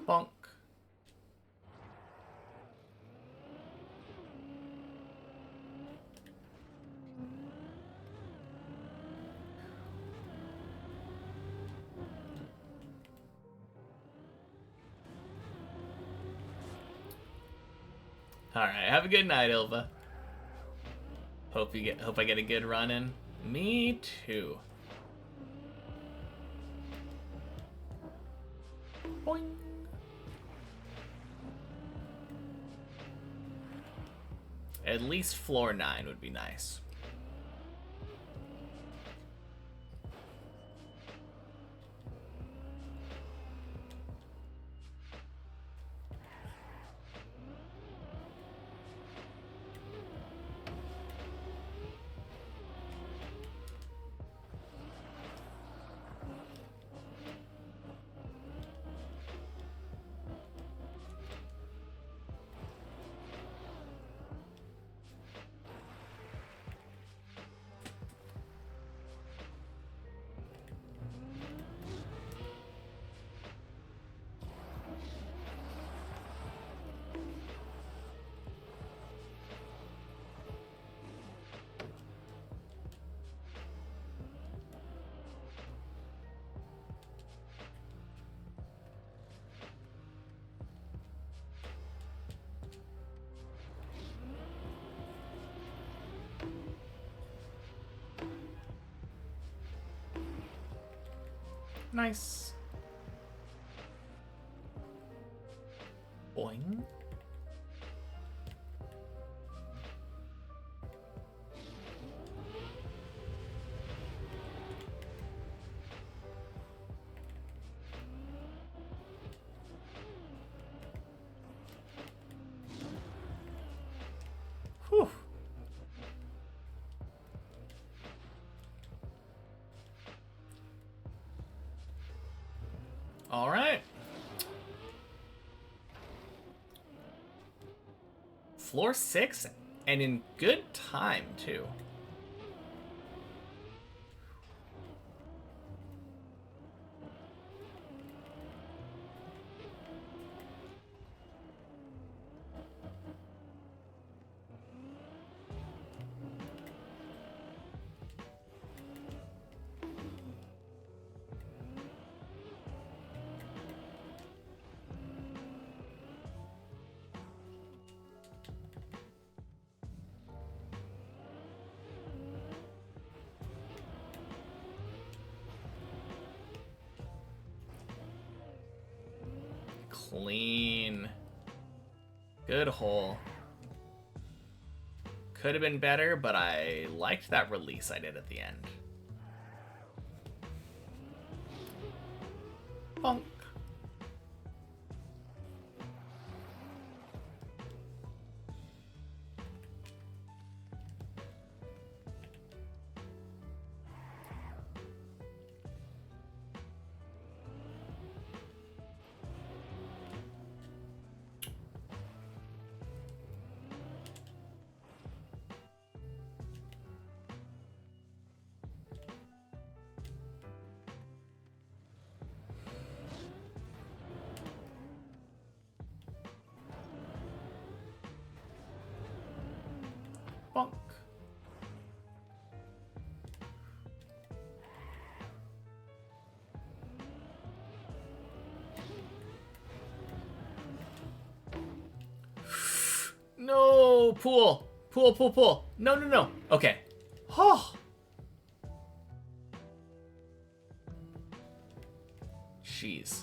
Bonk. Alright, have a good night, Ilva. Hope I get a good run in. Me too. Boing. At least floor 9 would be nice. Nice. Boing. Whew. All right. Floor 6, and in good time, too. Clean. Good hole. Could have been better, but I liked that release I did at the end. Bonk. Bonk. No, pool. Pool, pool, pool. No, no, no. Okay. Oh. Jeez.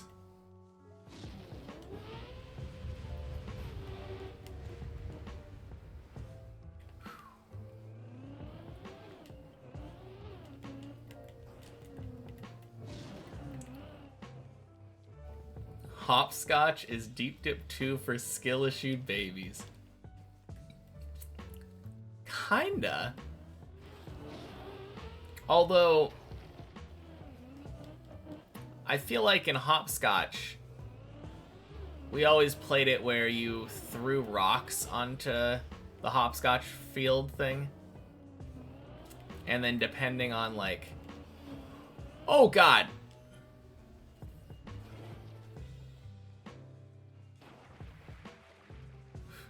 Hopscotch is Deep Dip 2 for skill-issued babies. Kinda. Although, I feel like in Hopscotch, we always played it where you threw rocks onto the hopscotch field thing. And then depending on, like... Oh, God!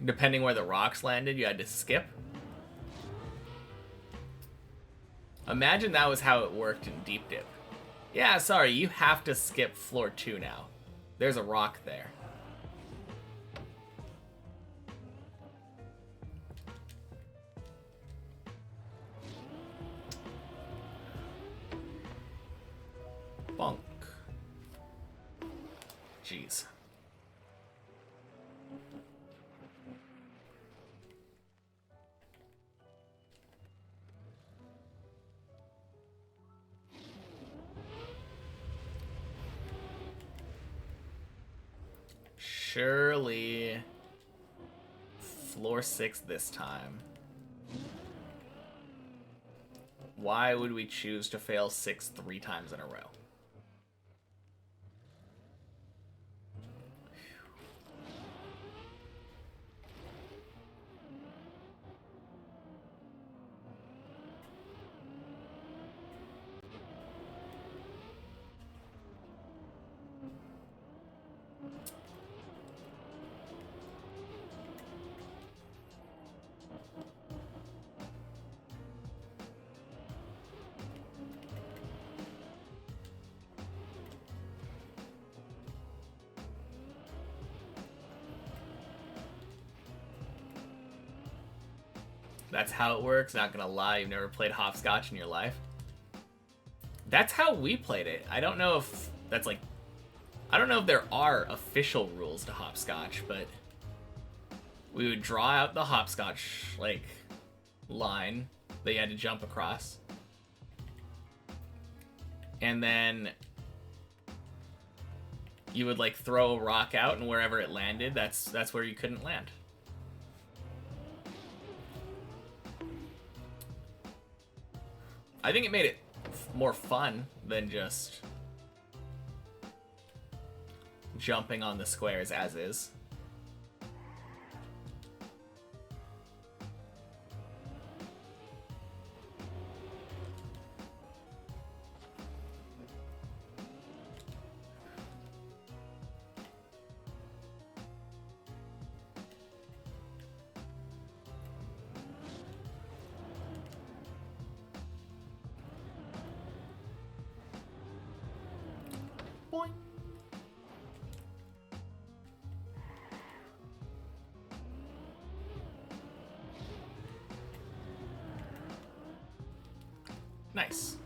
Depending where the rocks landed, you had to skip. Imagine that was how it worked in Deep Dip. Yeah, sorry, you have to skip floor 2 now. There's a rock there. Bonk. Jeez. Surely floor 6 this time. Why would we choose to fail 6 3 times in a row? That's how it works. Not gonna lie, you've never played hopscotch in your life. That's how we played it. I don't know if that's like... I don't know if there are official rules to hopscotch, but... we would draw out the hopscotch, like, line that you had to jump across. And then... you would, like, throw a rock out, and wherever it landed, that's where you couldn't land. I think it made it more fun than just jumping on the squares as is. Boing. Nice.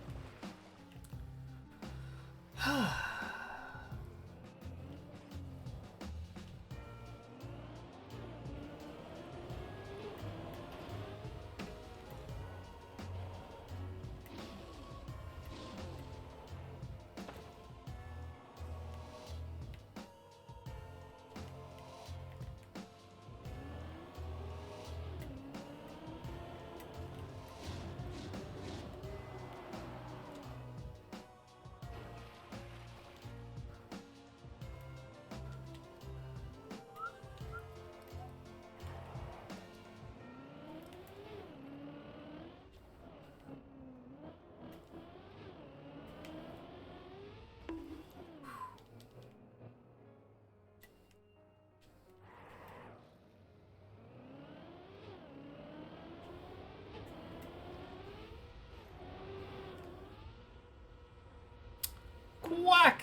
Quack!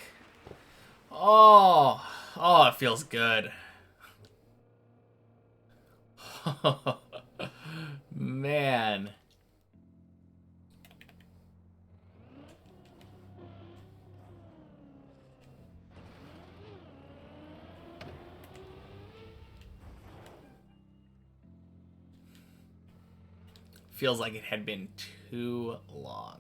Oh, oh, it feels good. Man. Feels like it had been too long.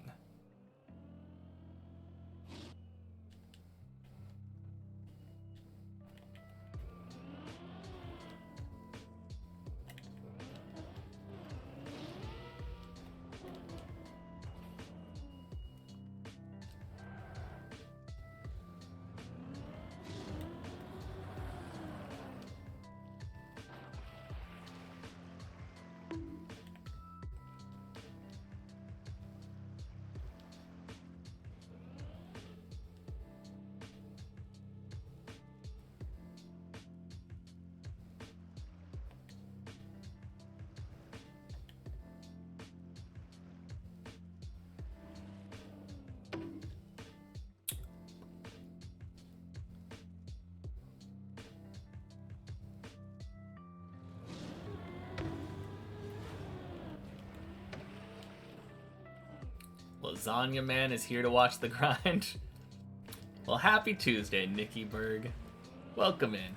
Lasagna Man is here to watch the grind. Well, happy Tuesday, Nikki Berg. Welcome in.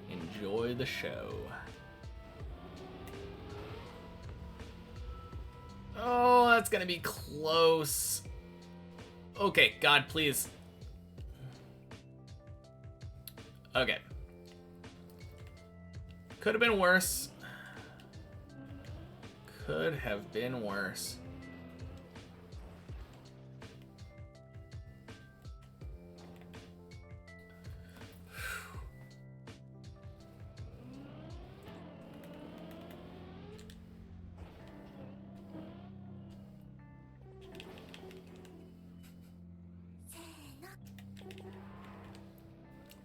Enjoy the show. Oh, that's gonna be close. Okay, God, please. Okay. Could have been worse. Could have been worse.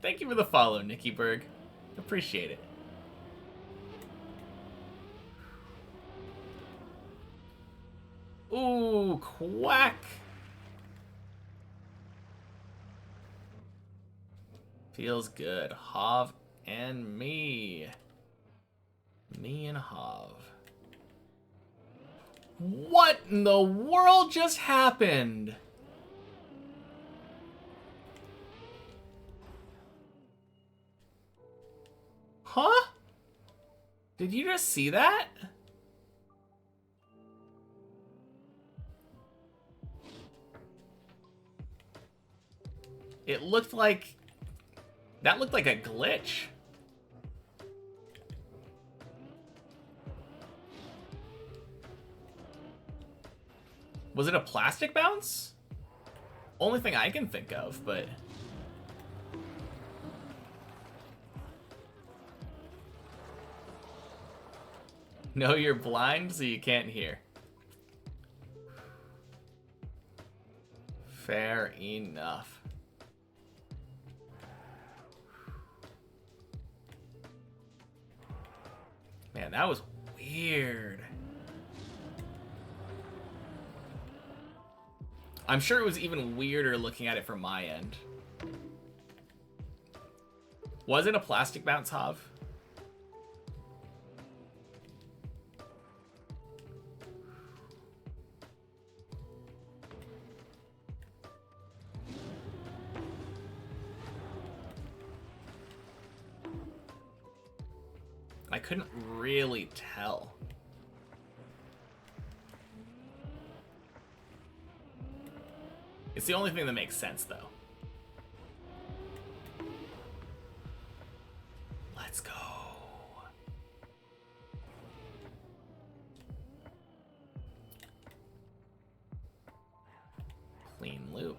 Thank you for the follow, Nikki Berg. Appreciate it. Ooh, quack. Feels good. Hav and me. Me and Hav. What in the world just happened? Huh? Did you just see that? It looked like... That looked like a glitch. Was it a plastic bounce? Only thing I can think of, but... No, you're blind, so you can't hear. Fair enough. Man, that was weird. I'm sure it was even weirder looking at it from my end. Was it a plastic bounce, Hav? I couldn't really tell. It's the only thing that makes sense, though. Let's go. Clean loop.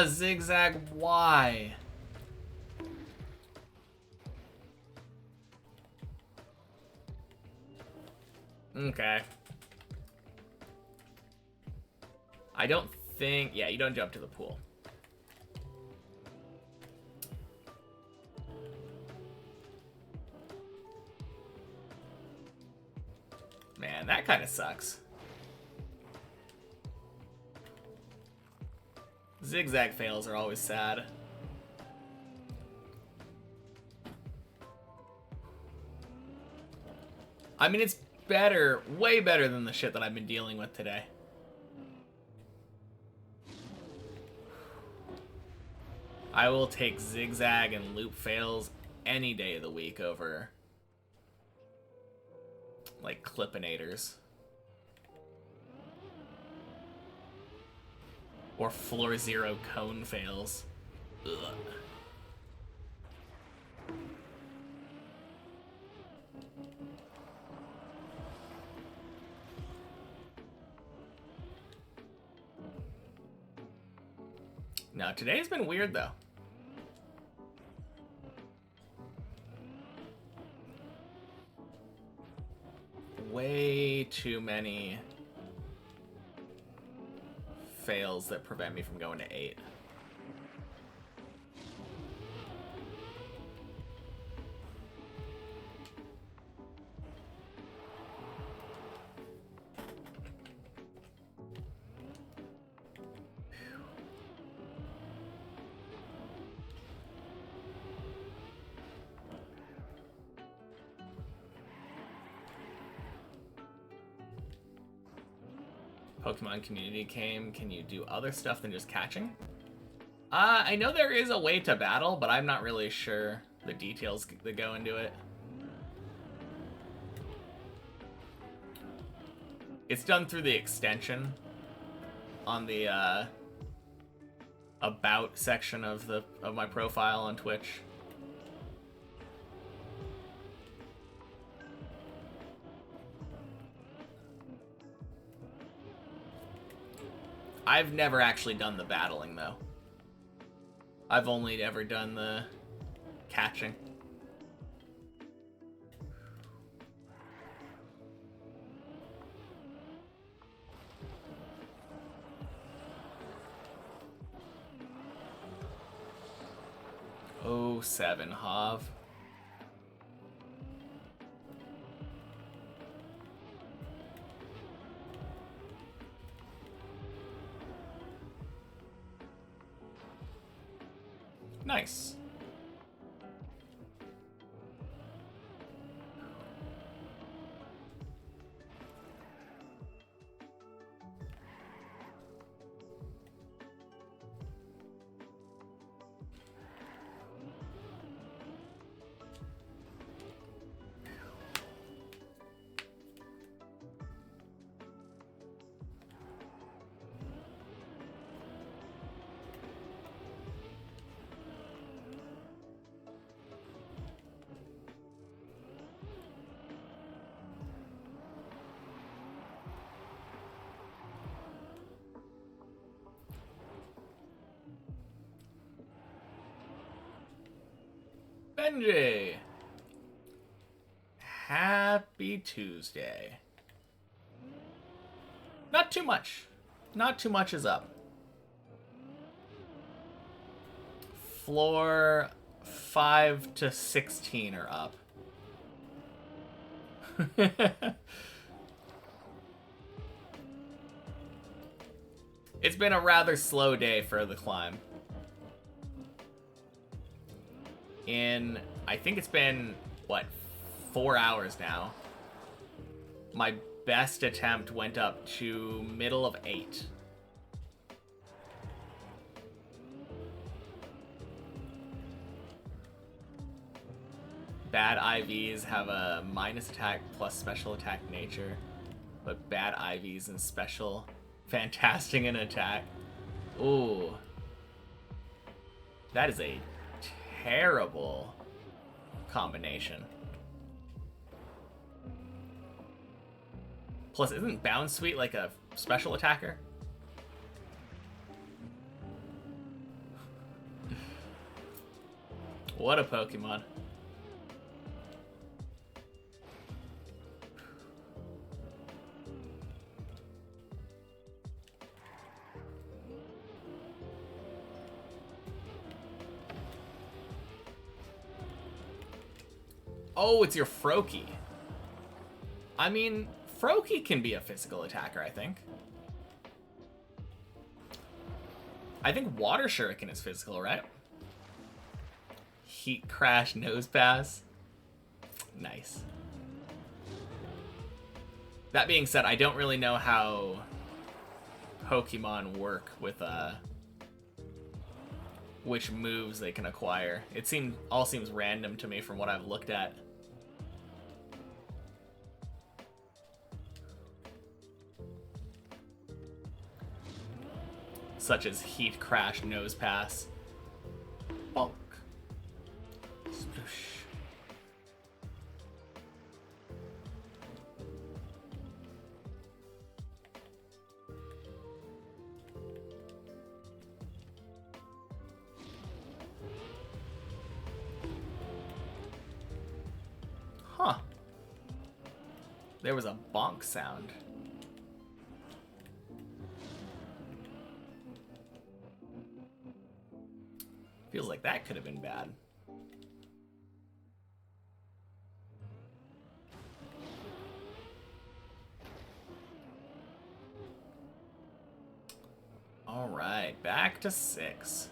Zigzag Y. Okay. I don't think... Yeah, you don't jump to the pool. Man, that kind of sucks. Zigzag fails are always sad. I mean, it's better, way better than the shit that I've been dealing with today. I will take zigzag and loop fails any day of the week over, like, clippinators. Or floor zero cone fails. Ugh. No, today's been weird though. Way too many fails that prevent me from going to 8. Pokemon Community came. Can you do other stuff than just catching? I know there is a way to battle, but I'm not really sure the details that go into it. It's done through the extension on the about section of my profile on Twitch. I've never actually done the battling, though. I've only ever done the catching. Oh, 7 Hav. Nice. Benji! Happy Tuesday. Not too much. Not too much is up. Floor 5 to 16 are up. It's been a rather slow day for the climb. I think it's been, what, 4 hours now. My best attempt went up to middle of 8. Bad IVs have a minus attack plus special attack nature, but bad IVs and special fantastic in attack. Ooh. That is a terrible combination. Plus, isn't Bound Sweet like a special attacker? What a Pokemon. Oh, it's your Froakie. I mean, Froakie can be a physical attacker, I think. I think Water Shuriken is physical, right? Heat Crash Nose Pass. Nice. That being said, I don't really know how Pokemon work with which moves they can acquire. It all seems random to me from what I've looked at. Such as Heat Crash Nose Pass. Bonk. Sploosh. Huh. There was a bonk sound. Feels like that could have been bad. All right, back to 6.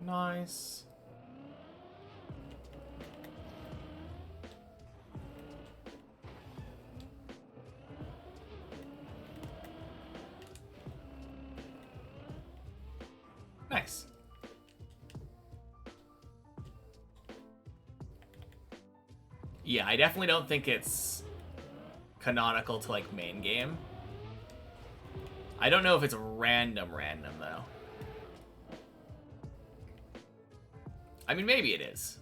Nice. Nice. Yeah, I definitely don't think it's canonical to, like, main game. I don't know if it's random, though. I mean, maybe it is.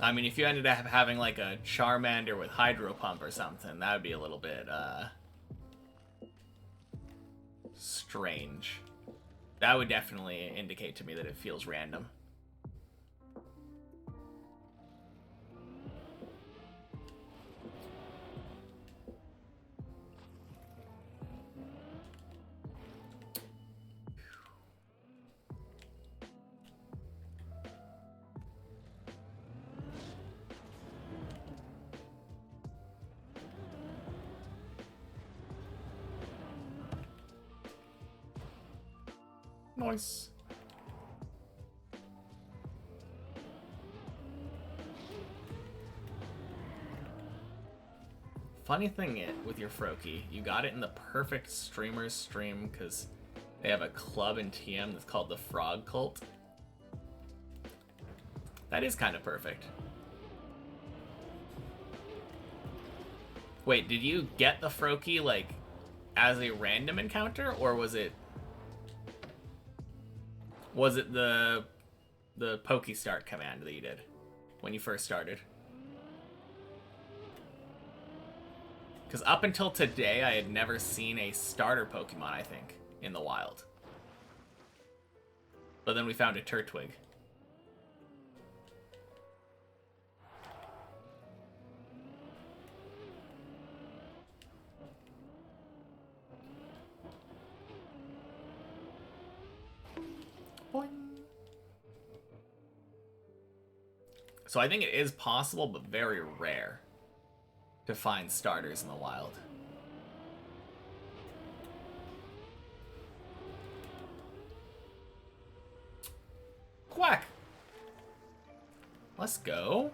I mean, if you ended up having, like, a Charmander with Hydro Pump or something, that would be a little bit, strange. That would definitely indicate to me that it feels random. Nice. Funny thing with your Froakie, you got it in the perfect streamer's stream because they have a club in TM that's called the Frog Cult. That is kind of perfect. Wait, did you get the Froakie, like, as a random encounter, or was it the Pokestart command that you did when you first started? Because up until today, I had never seen a starter Pokemon, I think, in the wild. But then we found a Turtwig. Boing. So I think it is possible, but very rare, to find starters in the wild. Quack! Let's go.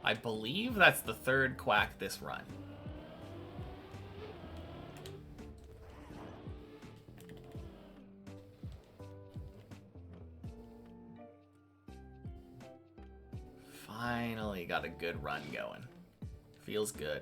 I believe that's the third quack this run. Finally got a good run going. Feels good.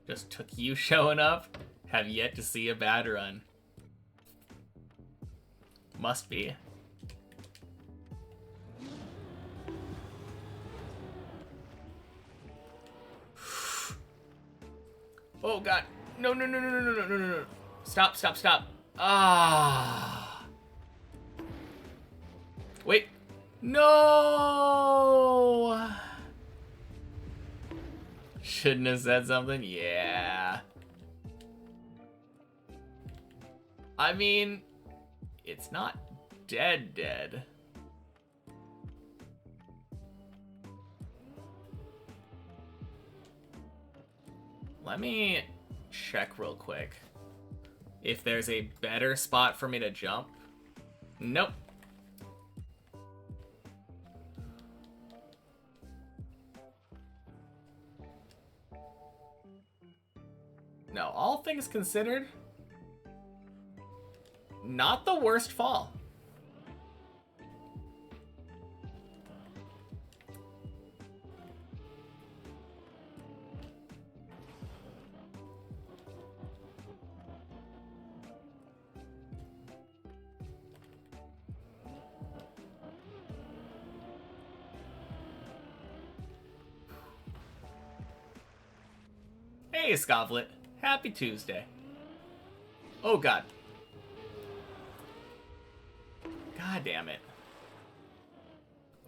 Just took you showing up. Have yet to see a bad run. Must be. Oh god. No, no, no, no, no, no, no, no, no. Stop, stop, stop. Ah. Wait. No. Shouldn't have said something. Yeah. I mean, it's not dead. Let me check real quick if there's a better spot for me to jump. Nope. No, all things considered, not the worst fall. Hey, Scovlet. Happy Tuesday. Oh, God. God damn it.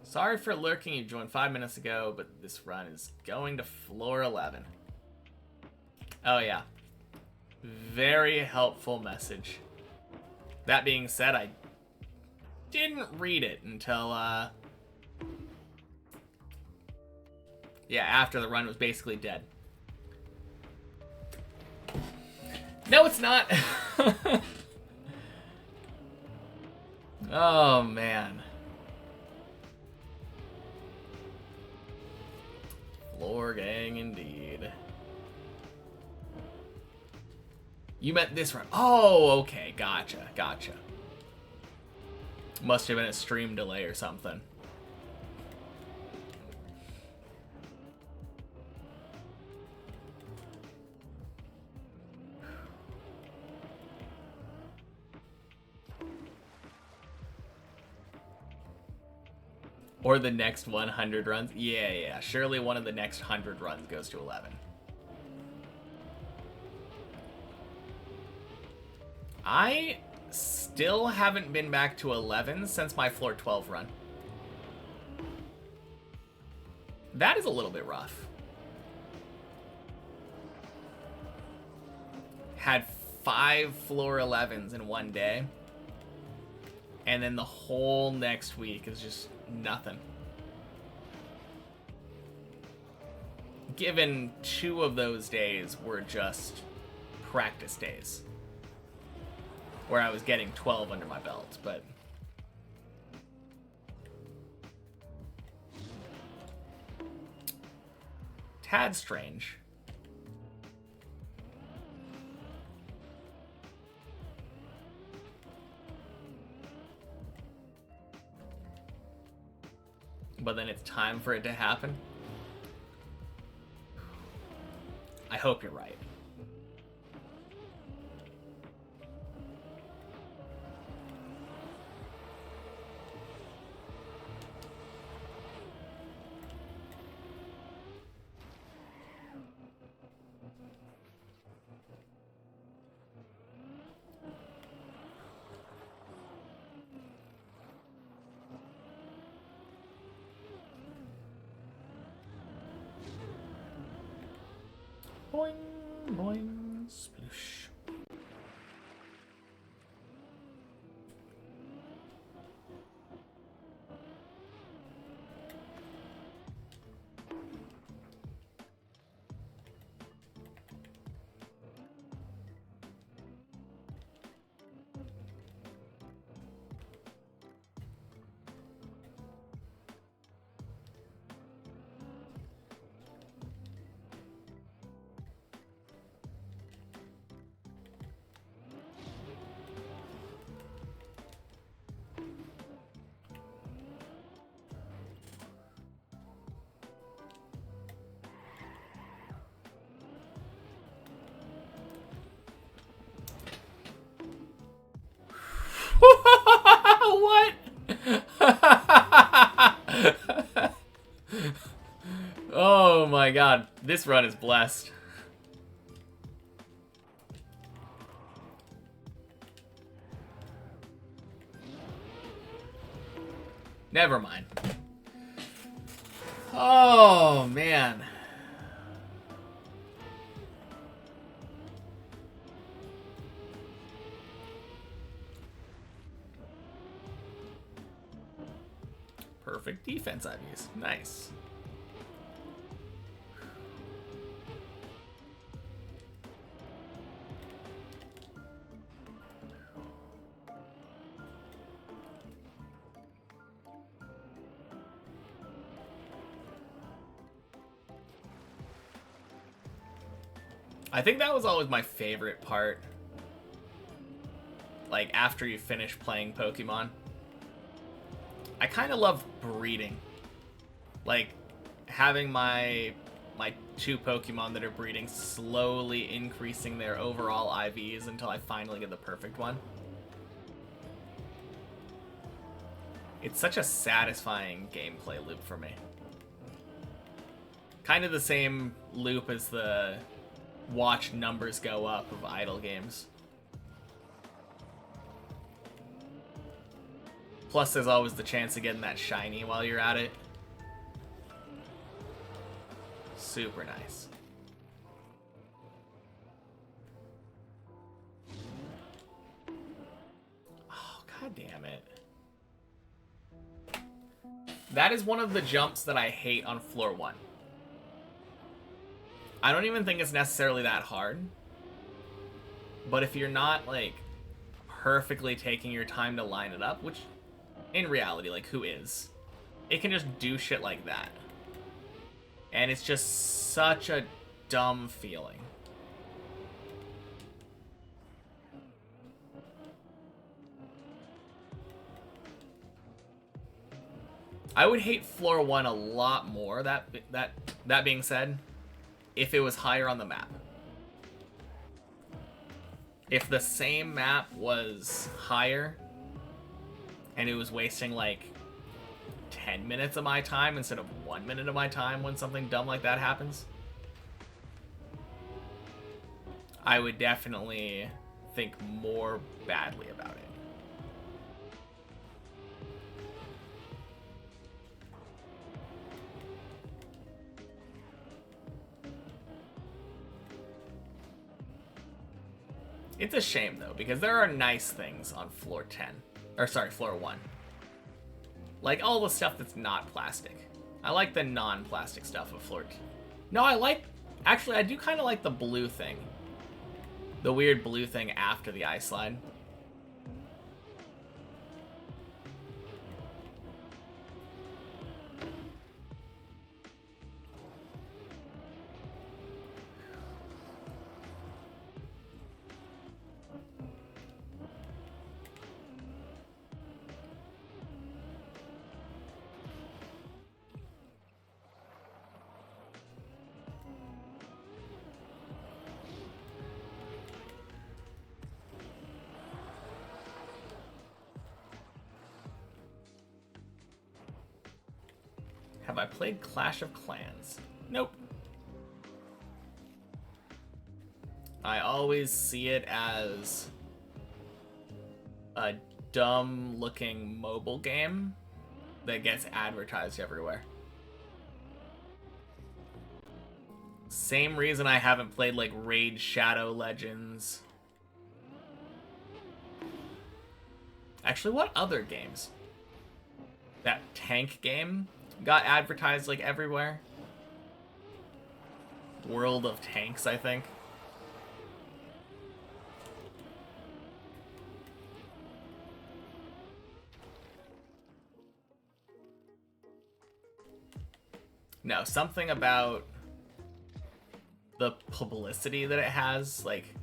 Sorry for lurking. You joined 5 minutes ago, but this run is going to floor 11. Oh, yeah. Very helpful message. That being said, I didn't read it until, yeah, after the run was basically dead. No, it's not. Oh, man. Floor gang indeed. You meant this run. Oh, okay. Gotcha. Must have been a stream delay or something. Or the next 100 runs. Yeah. Surely one of the next 100 runs goes to 11. I still haven't been back to 11 since my floor 12 run. That is a little bit rough. Had 5 floor 11s in one day. And then the whole next week is just nothing. Given 2 of those days were just practice days, where I was getting 12 under my belt, but tad strange. But then it's time for it to happen. I hope you're right. Boing, boing, sploosh. my god, this run is blessed. Never mind. Oh, man. Perfect defense IVs. Nice. I think that was always my favorite part. Like, after you finish playing Pokemon. I kind of love breeding. Like, having my two Pokemon that are breeding slowly increasing their overall IVs until I finally get the perfect one. It's such a satisfying gameplay loop for me. Kind of the same loop as the watch numbers go up of idle games. Plus, there's always the chance of getting that shiny while you're at it. Super nice. Oh, god damn it. That is one of the jumps that I hate on floor 1. I don't even think it's necessarily that hard. But if you're not, like, perfectly taking your time to line it up, which, in reality, like, who is? It can just do shit like that. And it's just such a dumb feeling. I would hate floor 1 a lot more, that being said, if it was higher on the map. If the same map was higher and it was wasting like 10 minutes of my time instead of 1 minute of my time when something dumb like that happens, I would definitely think more badly about it. It's a shame, though, because there are nice things on floor 10. Or, sorry, floor 1. Like, all the stuff that's not plastic. I like the non-plastic stuff of floor 2. No, I like... Actually, I do kind of like the blue thing. The weird blue thing after the ice slide. Have I played Clash of Clans? Nope. I always see it as a dumb-looking mobile game that gets advertised everywhere. Same reason I haven't played, like, Raid Shadow Legends. Actually, what other games? That tank game got advertised, like, everywhere. World of Tanks, I think. No, something about the publicity that it has, like,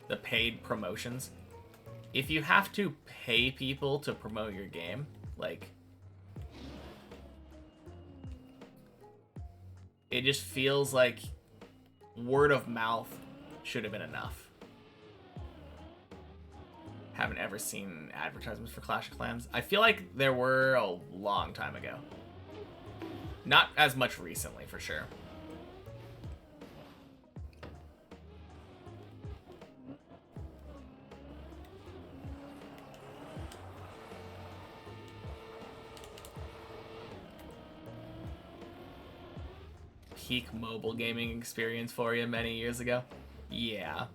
the paid promotions. If you have to pay people to promote your game, like, it just feels like word of mouth should have been enough. Haven't ever seen advertisements for Clash of Clans. I feel like there were a long time ago. Not as much recently, for sure. peak mobile gaming experience for you many years ago? Yeah.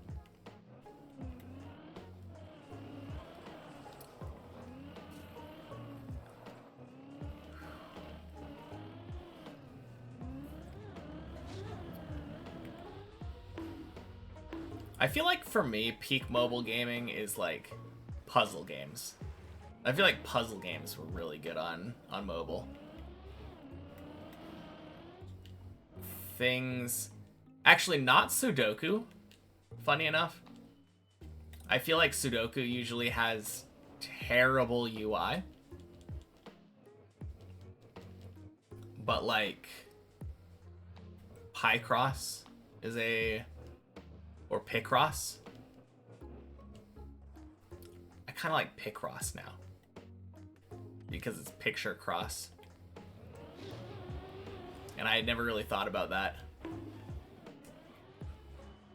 I feel like for me, peak mobile gaming is like puzzle games. I feel like puzzle games were really good on mobile. Things... Actually, not Sudoku, funny enough. I feel like Sudoku usually has terrible UI. But like... Picross is a... Or Picross. I kind of like Picross now. Because it's picture cross. And I had never really thought about that.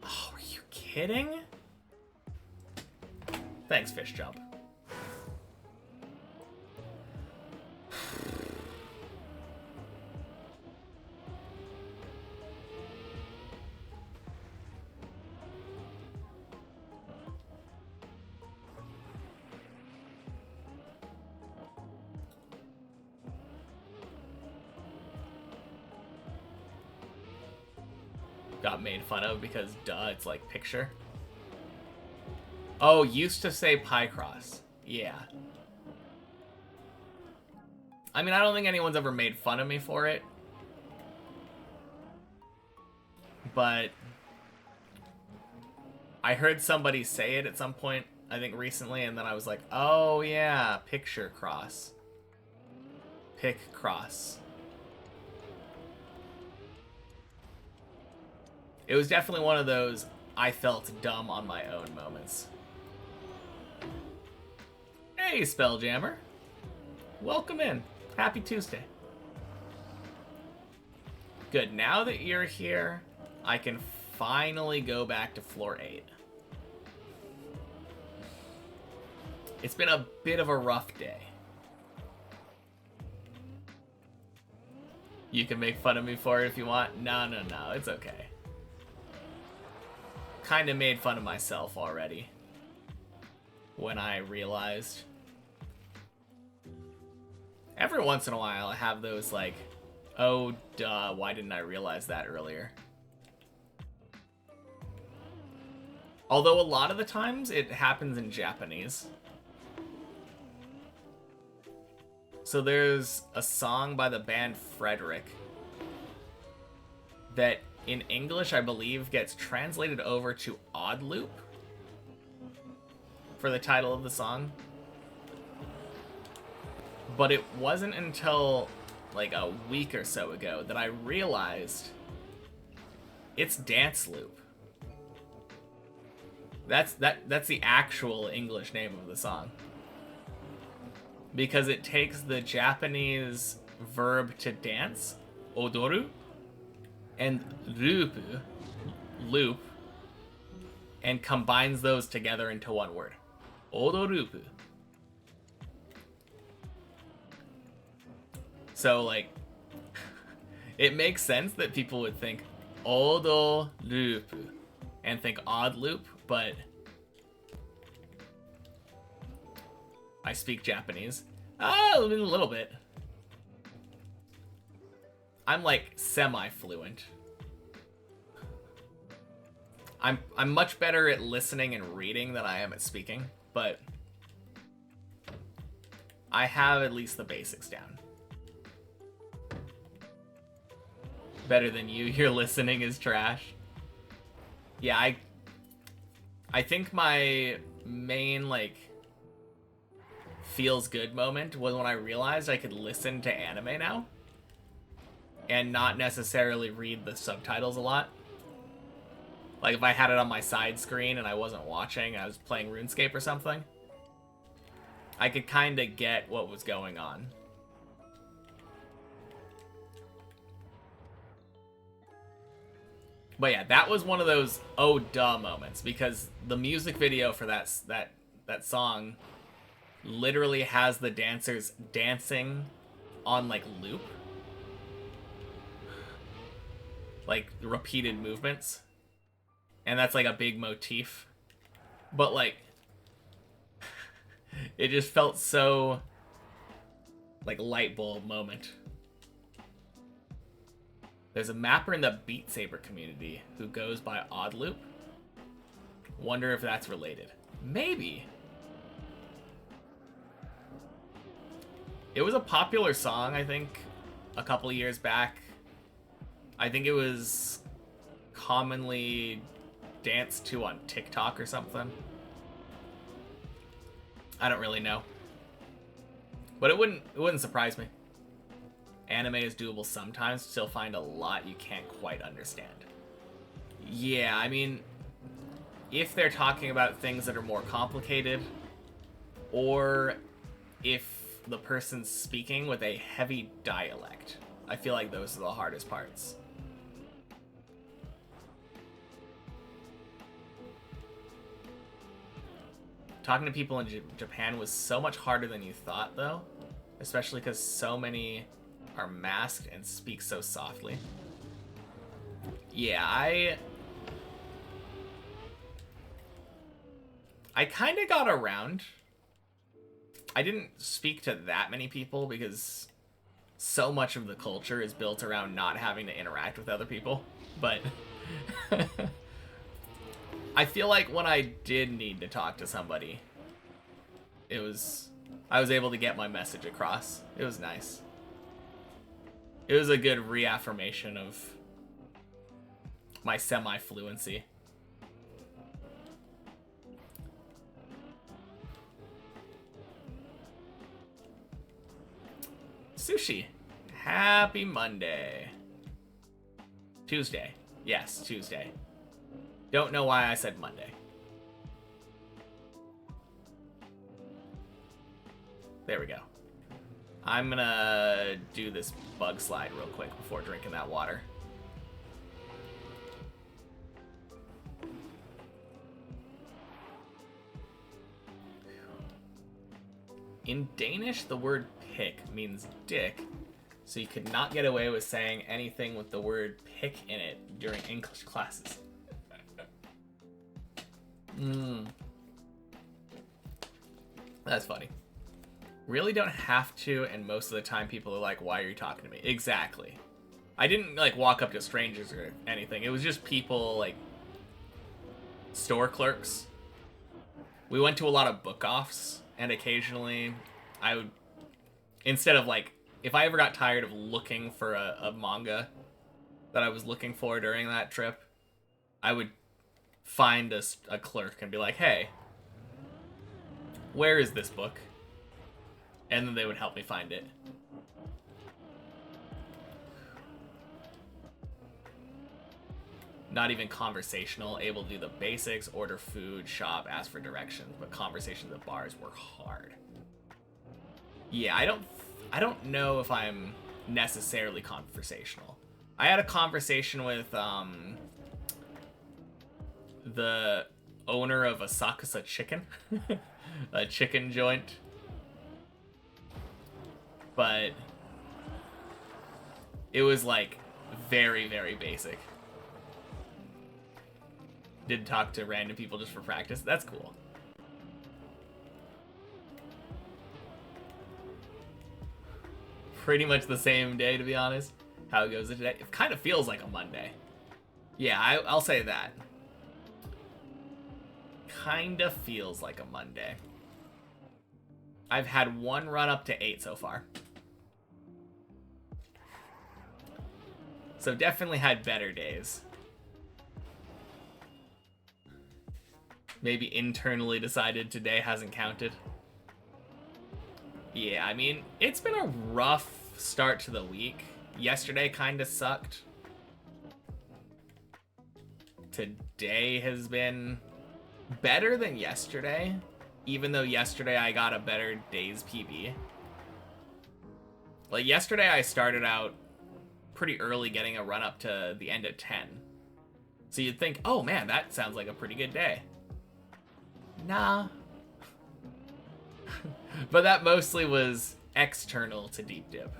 Oh, are you kidding? Thanks, Fish Jump. Got made fun of because, duh, it's like picture. Oh, used to say Picross. Yeah. I mean, I don't think anyone's ever made fun of me for it. But I heard somebody say it at some point, I think recently, and then I was like, oh yeah, picture cross. Pick cross. It was definitely one of those I felt dumb on my own moments. Hey, Spelljammer. Welcome in. Happy Tuesday. Good, now that you're here, I can finally go back to floor 8. It's been a bit of a rough day. You can make fun of me for it if you want. No, it's okay. Kind of made fun of myself already when I realized. Every once in a while I have those like, oh duh, why didn't I realize that earlier? Although a lot of the times it happens in Japanese. So there's a song by the band Frederick that in English, I believe, gets translated over to Odd Loop for the title of the song. But it wasn't until like a week or so ago that I realized it's Dance Loop. That's the actual English name of the song. Because it takes the Japanese verb to dance, odoru, and loop, and combines those together into one word. Odorupu. So, like, it makes sense that people would think odorupu and think odd loop, but I speak Japanese. A little bit. I'm like semi-fluent. I'm much better at listening and reading than I am at speaking, but I have at least the basics down. Better than you. Your listening is trash. Yeah, I think my main like feels good moment was when I realized I could listen to anime now and not necessarily read the subtitles a lot. Like if I had it on my side screen and I wasn't watching, I was playing RuneScape or something, I could kind of get what was going on. But yeah, that was one of those oh duh moments, because the music video for that song literally has the dancers dancing on like loop. like repeated movements, and that's like a big motif. But like, it just felt so like light bulb moment. There's a mapper in the Beat Saber community who goes by Oddloop. Wonder if that's related. Maybe. It was a popular song, I think, a couple of years back. I think it was commonly danced to on TikTok or something. I don't really know. But it wouldn't surprise me. Anime is doable sometimes, still find a lot you can't quite understand. Yeah, I mean, if they're talking about things that are more complicated, or if the person's speaking with a heavy dialect, I feel like those are the hardest parts. Talking to people in Japan was so much harder than you thought, though, especially because so many are masked and speak so softly. Yeah, I kind of got around. I didn't speak to that many people because so much of the culture is built around not having to interact with other people. But I feel like when I did need to talk to somebody, I was able to get my message across. It was nice. It was a good reaffirmation of my semi-fluency. Sushi. Happy Monday. Tuesday. Yes, Tuesday. Don't know why I said Monday. There we go. I'm gonna do this bug slide real quick before drinking that water. In Danish, the word pick means dick, so you could not get away with saying anything with the word pick in it during English classes. That's funny. Really don't have to, and most of the time people are like, why are you talking to me? Exactly. I didn't like walk up to strangers or anything. It was just people like store clerks. We went to a lot of book-offs, and occasionally I would, instead of like, if I ever got tired of looking for a manga that I was looking for during that trip, I would find a clerk and be like, hey, where is this book? And then they would help me find it. Not even conversational, able to do the basics, order food, shop, ask for directions, but conversations at bars were hard. Yeah, I don't know if I'm necessarily conversational. I had a conversation with the owner of Asakusa Chicken, a chicken joint. But it was like very, very basic. Did talk to random people just for practice. That's cool. Pretty much the same day, to be honest. How it goes today. It kind of feels like a Monday. Yeah, I'll say that. Kind of feels like a Monday. I've had one run up to 8 so far. So definitely had better days. Maybe internally decided today hasn't counted. Yeah, I mean, it's been a rough start to the week. Yesterday kind of sucked. Today has been better than yesterday, even though yesterday I got a better day's PB. Like yesterday I started out pretty early getting a run up to the end at 10. So you'd think, oh man, that sounds like a pretty good day. Nah. But that mostly was external to Deep Dip.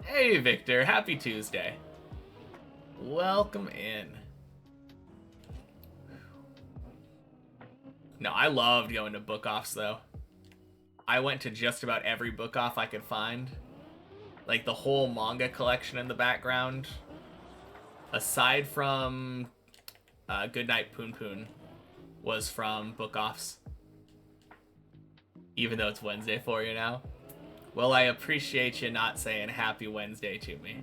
Hey, Victor. Happy Tuesday. Welcome in. No, I loved going to book offs, though. I went to just about every book off I could find. Like, the whole manga collection in the background. Aside from Goodnight Poon Poon was from book offs. Even though it's Wednesday for you now. Well, I appreciate you not saying Happy Wednesday to me.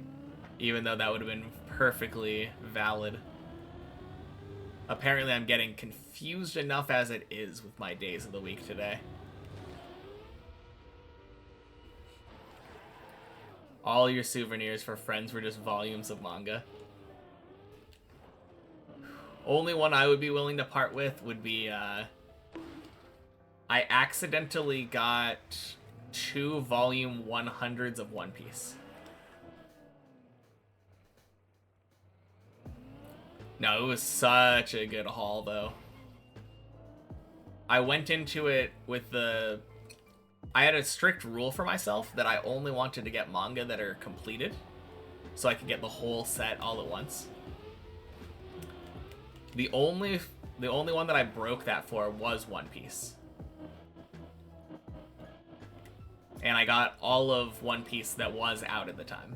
Even though that would have been perfectly valid. Apparently I'm getting confused enough as it is with my days of the week today. All your souvenirs for friends were just volumes of manga. Only one I would be willing to part with would be, I accidentally got 2 volume 100s of One Piece. No, it was such a good haul, though. I went into it with I had a strict rule for myself that I only wanted to get manga that are completed, so I could get the whole set all at once. The only one that I broke that for was One Piece. And I got all of One Piece that was out at the time.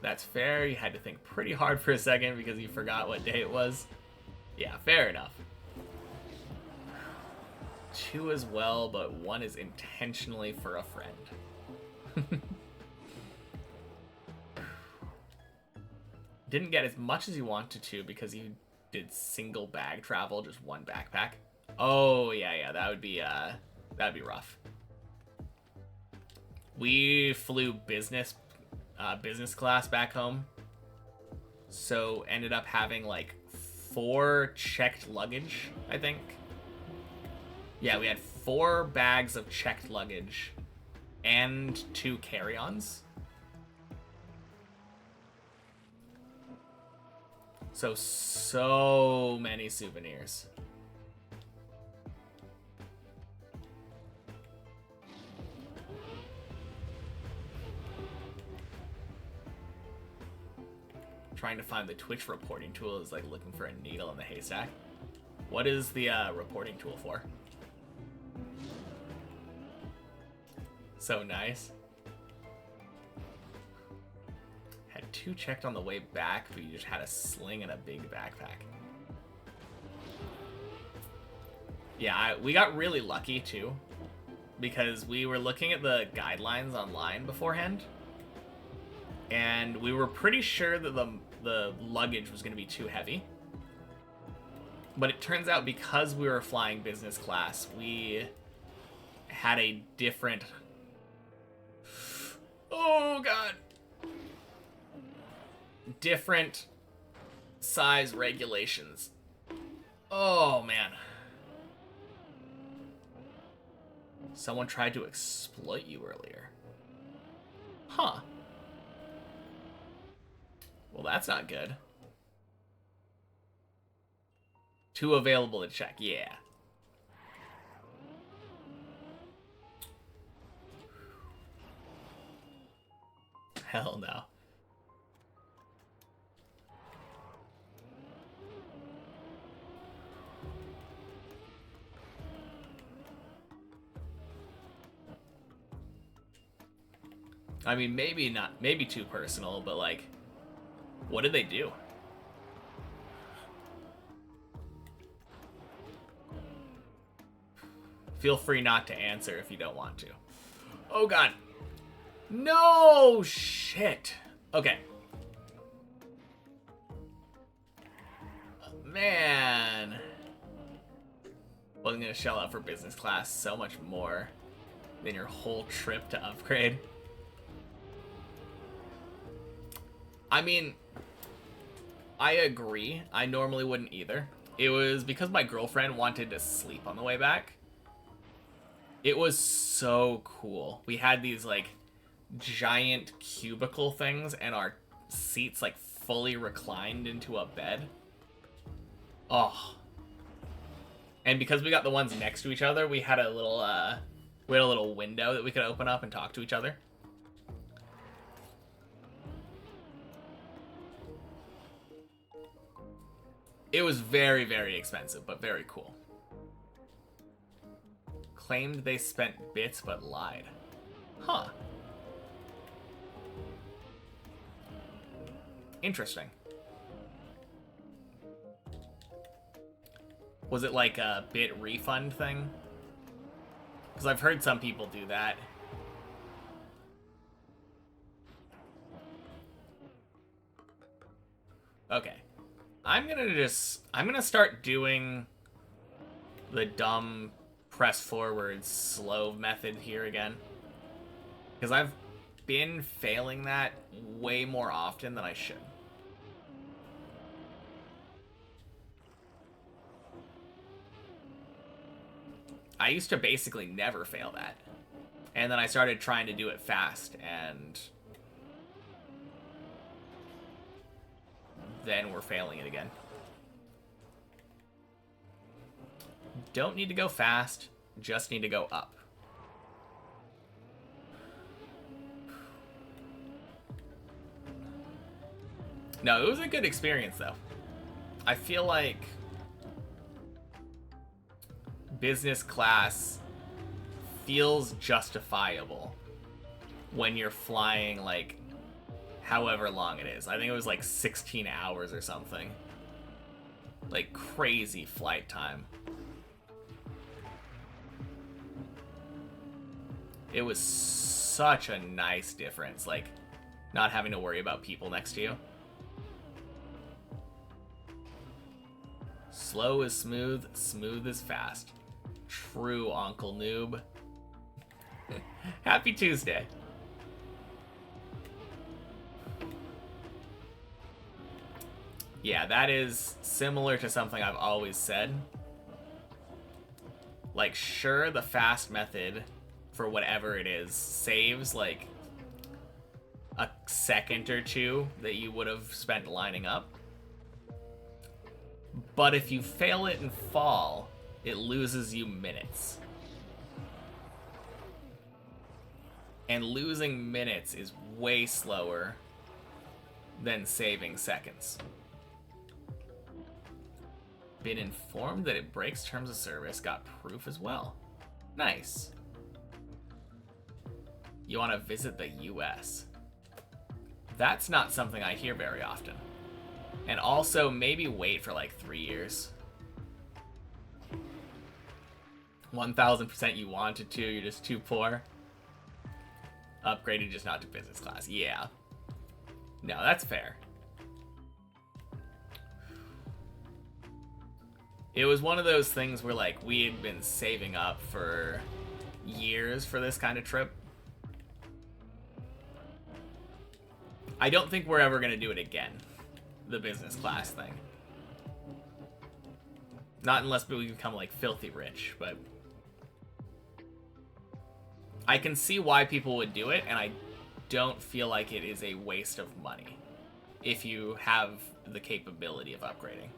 That's fair. You had to think pretty hard for a second because you forgot what day it was. Yeah, fair enough. 2 as well, but 1 is intentionally for a friend. Didn't get as much as you wanted to because you did single bag travel, just 1 backpack. Oh, yeah, that would be rough. We flew business class back home, so ended up having like 4 checked luggage, I think. Yeah, we had 4 bags of checked luggage and 2 carry-ons. So many souvenirs. Trying to find the Twitch reporting tool is like looking for a needle in the haystack. What is the reporting tool for? So nice. Had 2 checked on the way back, but you just had a sling and a big backpack. Yeah, we got really lucky too, because we were looking at the guidelines online beforehand, and we were pretty sure that the luggage was going to be too heavy. But it turns out because we were flying business class, we had a different... Oh, God. Different size regulations. Oh, man. Someone tried to exploit you earlier. Huh. Well, that's not good. 2 available to check, yeah. Hell no. I mean, maybe too personal, but like, what did they do? Feel free not to answer if you don't want to. Oh, God. No shit. Okay. Man. Wasn't gonna shell out for business class so much more than your whole trip to upgrade. I mean, I agree. I normally wouldn't either. It was because my girlfriend wanted to sleep on the way back. It was so cool. We had these like giant cubicle things and our seats like fully reclined into a bed. Oh. And because we got the ones next to each other, we had a little We had a little window that we could open up and talk to each other. It was very, very expensive, but very cool. Claimed they spent bits, but lied. Huh. Interesting. Was it like a bit refund thing? Because I've heard some people do that. Okay. I'm gonna start doing the dumb press forward slow method here again. Because I've been failing that way more often than I should. I used to basically never fail that. And then I started trying to do it fast, and then we're failing it again. Don't need to go fast, just need to go up. No, it was a good experience, though. I feel like business class feels justifiable when you're flying, like, however long it is. I think it was like 16 hours or something. Like, crazy flight time. It was such a nice difference, like, not having to worry about people next to you. Slow is smooth, smooth is fast. True, Uncle Noob. Happy Tuesday. Yeah, that is similar to something I've always said. Like, sure, the fast method, for whatever it is, saves, like, a second or two that you would have spent lining up. But if you fail it and fall, it loses you minutes. And losing minutes is way slower than saving seconds. Been informed that it breaks terms of service. Got proof as well. Nice. You want to visit the US? That's not something I hear very often. And also, maybe wait for like 3 years. 1000% you wanted to, you're just too poor. Upgraded just not to business class. Yeah. No, that's fair. It was one of those things where, like, we had been saving up for years for this kind of trip. I don't think we're ever going to do it again. The business class thing. Not unless we become, like, filthy rich, but I can see why people would do it, and I don't feel like it is a waste of money if you have the capability of upgrading.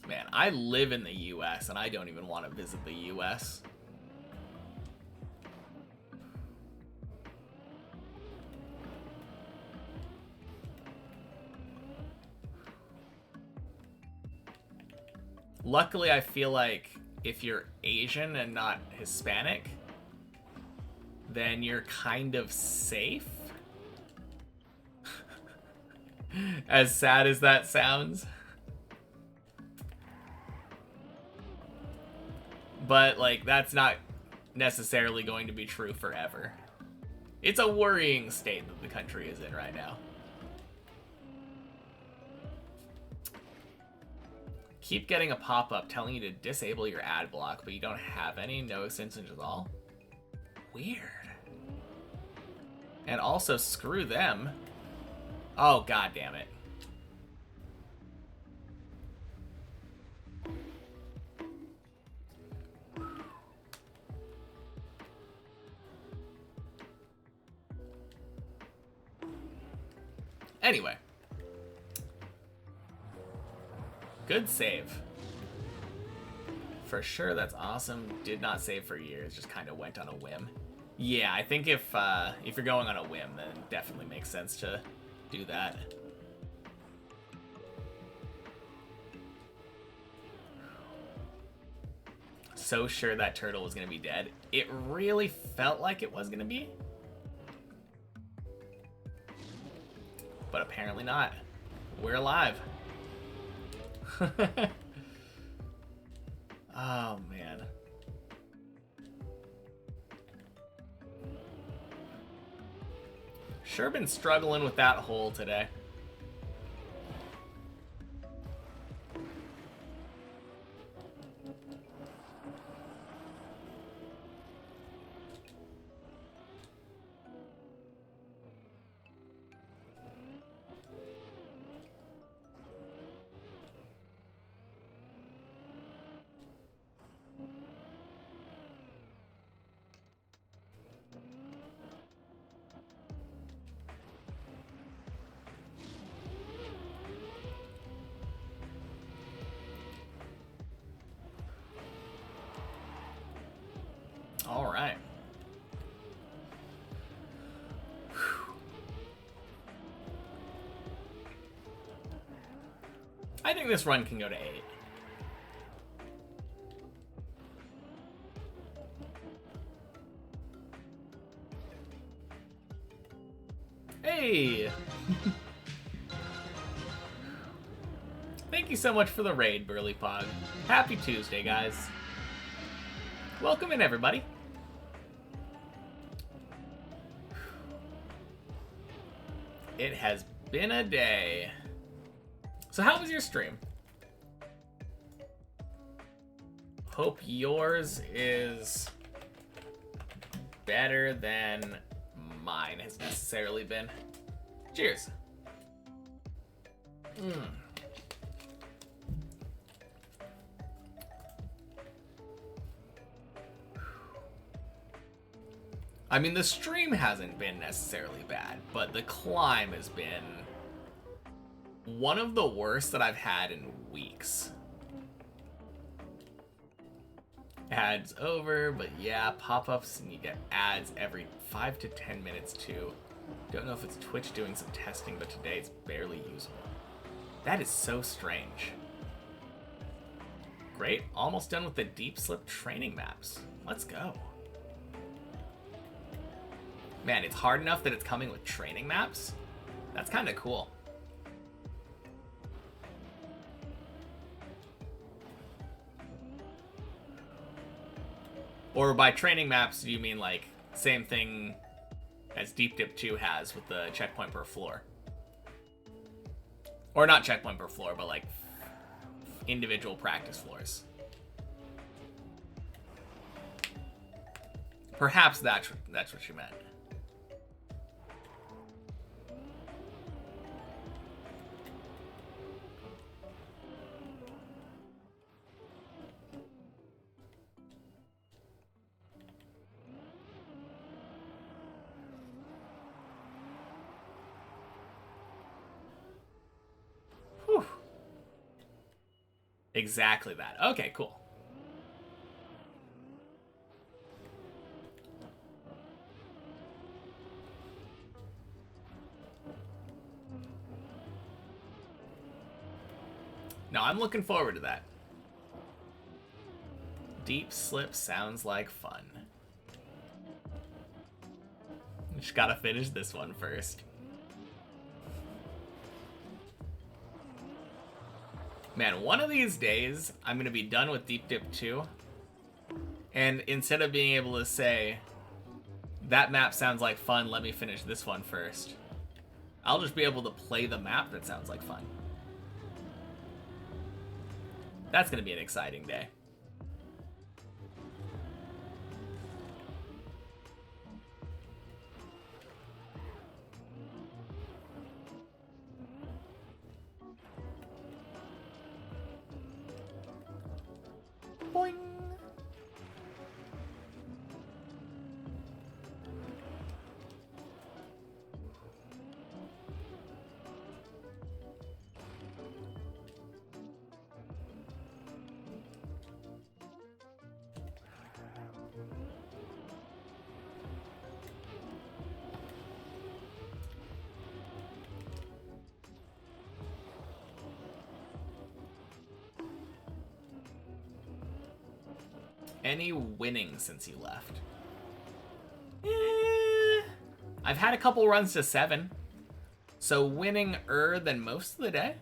Man, I live in the US, and I don't even want to visit the US. Luckily, I feel like if you're Asian and not Hispanic, then you're kind of safe. As sad as that sounds. But, like, that's not necessarily going to be true forever. It's a worrying state that the country is in right now. Keep getting a pop-up telling you to disable your ad block, but you don't have any. No extensions at all. Weird. And also, screw them. Oh, god damn it. Anyway. Good save. For sure, that's awesome. Did not save for years, just kind of went on a whim. Yeah, I think if you're going on a whim, then it definitely makes sense to do that. So sure that turtle was going to be dead. It really felt like it was going to be. But apparently not. We're alive. Oh, man. Sure been struggling with that hole today. All right. I think this run can go to 8. Hey! Thank you so much for the raid, Burly Pog. Happy Tuesday, guys. Welcome in, everybody. It has been a day. So how was your stream? Hope yours is better than mine has necessarily been. Cheers. I mean, the stream hasn't been necessarily bad, but the climb has been one of the worst that I've had in weeks. Ads over, but yeah, pop-ups, and you get ads every 5 to 10 minutes too. Don't know if it's Twitch doing some testing, but today it's barely usable. That is so strange. Great, almost done with the deep slip training maps. Let's go. Man, it's hard enough that it's coming with training maps. That's kind of cool. Or by training maps, do you mean like same thing as Deep Dip 2 has with the checkpoint per floor? Or not checkpoint per floor, but like individual practice floors. Perhaps that's what you meant. Whew. Exactly that. Okay, cool. No, I'm looking forward to that. Deep slip sounds like fun. Just gotta finish this one first. Man, one of these days, I'm gonna be done with Deep Dip 2. And instead of being able to say, that map sounds like fun, let me finish this one first, I'll just be able to play the map that sounds like fun. That's gonna be an exciting day. Boing. Any winning since you left? Eh, I've had a couple runs to 7. So winning-er than most of the day?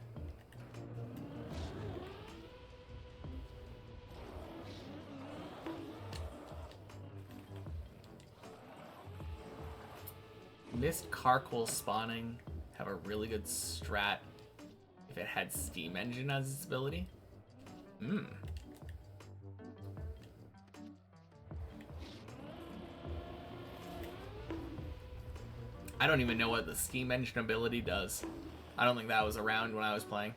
Missed carcoal spawning. Have a really good strat if it had steam engine as its ability. I don't even know what the steam engine ability does. I don't think that was around when I was playing.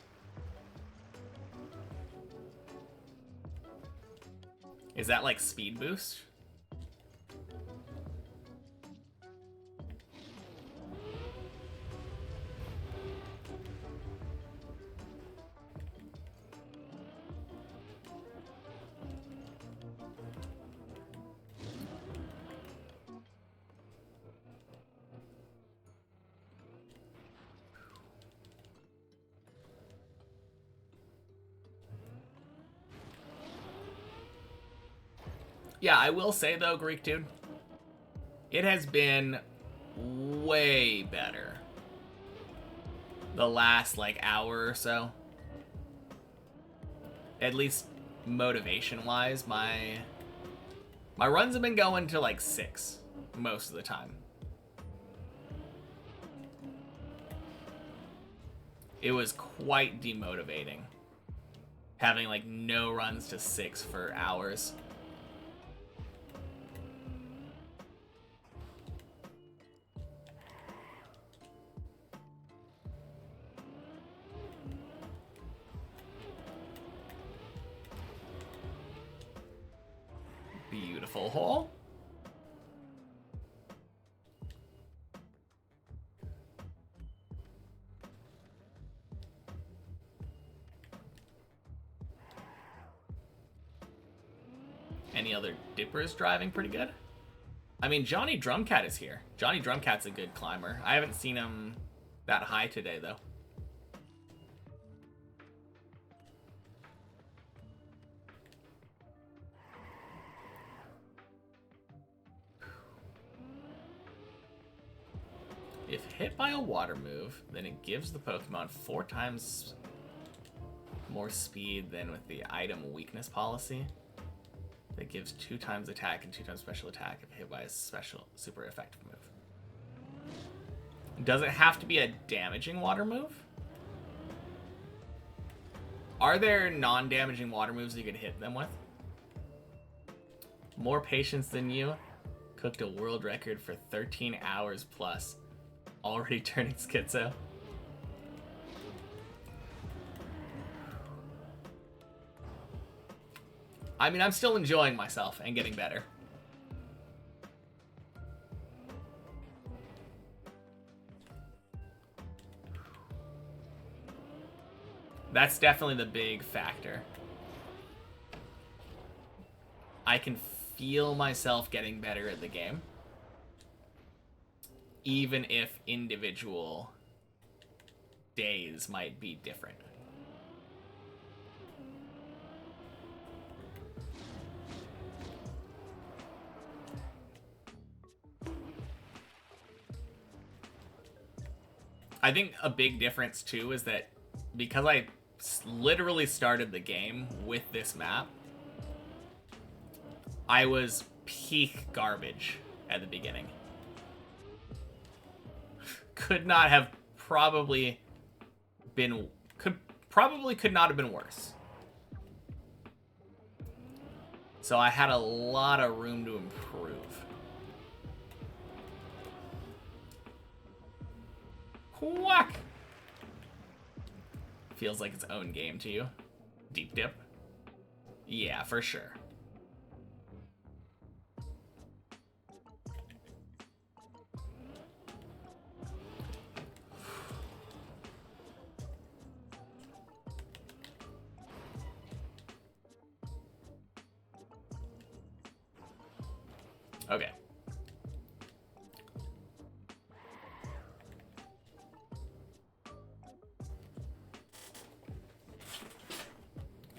Is that like speed boost? Yeah, I will say though, Greek dude, it has been way better the last like hour or so. At least motivation wise, my runs have been going to like 6 most of the time. It was quite demotivating having like no runs to 6 for hours. Beautiful hole. Any other dippers driving pretty good? I mean, Johnny Drumcat is here. Johnny Drumcat's a good climber. I haven't seen him that high today, though. If hit by a water move, then it gives the Pokemon 4 times more speed than with the item weakness policy. That gives 2 times attack and 2 times special attack if hit by a special super effective move. Does it have to be a damaging water move? Are there non-damaging water moves you could hit them with? More patience than you. Cooked a world record for 13 hours plus. Already turning schizo. I mean, I'm still enjoying myself and getting better. That's definitely the big factor. I can feel myself getting better at the game, even if individual days might be different. I think a big difference too is that because I literally started the game with this map, I was peak garbage at the beginning. Could not have probably been, could not have been worse. So I had a lot of room to improve. Quack! Feels like its own game to you. Deep dip? Yeah, for sure. Okay.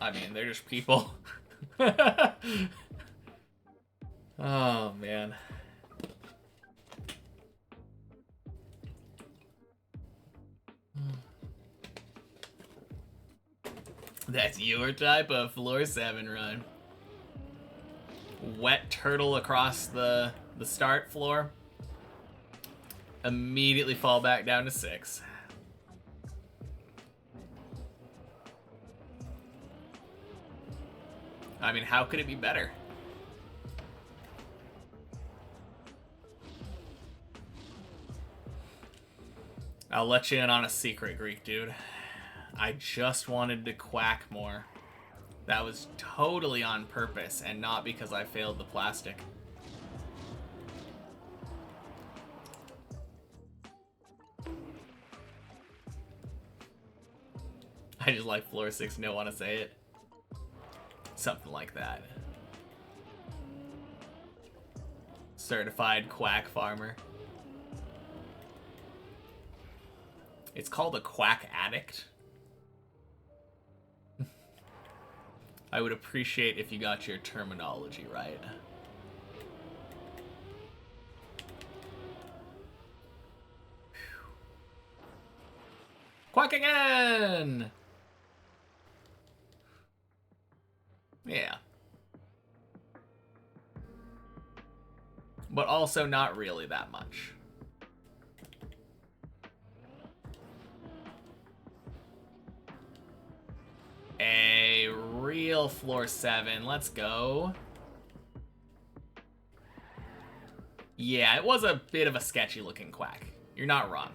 I mean, they're just people. Oh, man. That's your type of floor 7 run. Wet turtle across the start floor. Immediately fall back down to 6. I mean, how could it be better? I'll let you in on a secret, Greek dude. I just wanted to quack more. That was totally on purpose and not because I failed the plastic. I just like floor 6, don't want to say it. Something like that. Certified quack farmer. It's called a quack addict. I would appreciate if you got your terminology right. Quack again! Yeah. But also not really that much. A real floor 7. Let's go. Yeah, it was a bit of a sketchy looking quack. You're not wrong.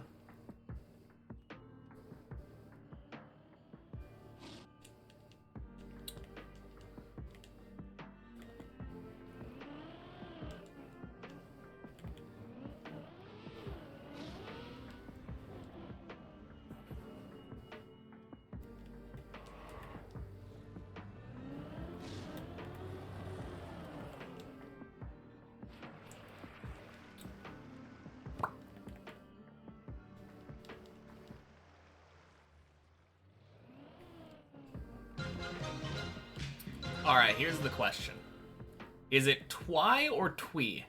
Alright, here's the question. Is it twi or twee?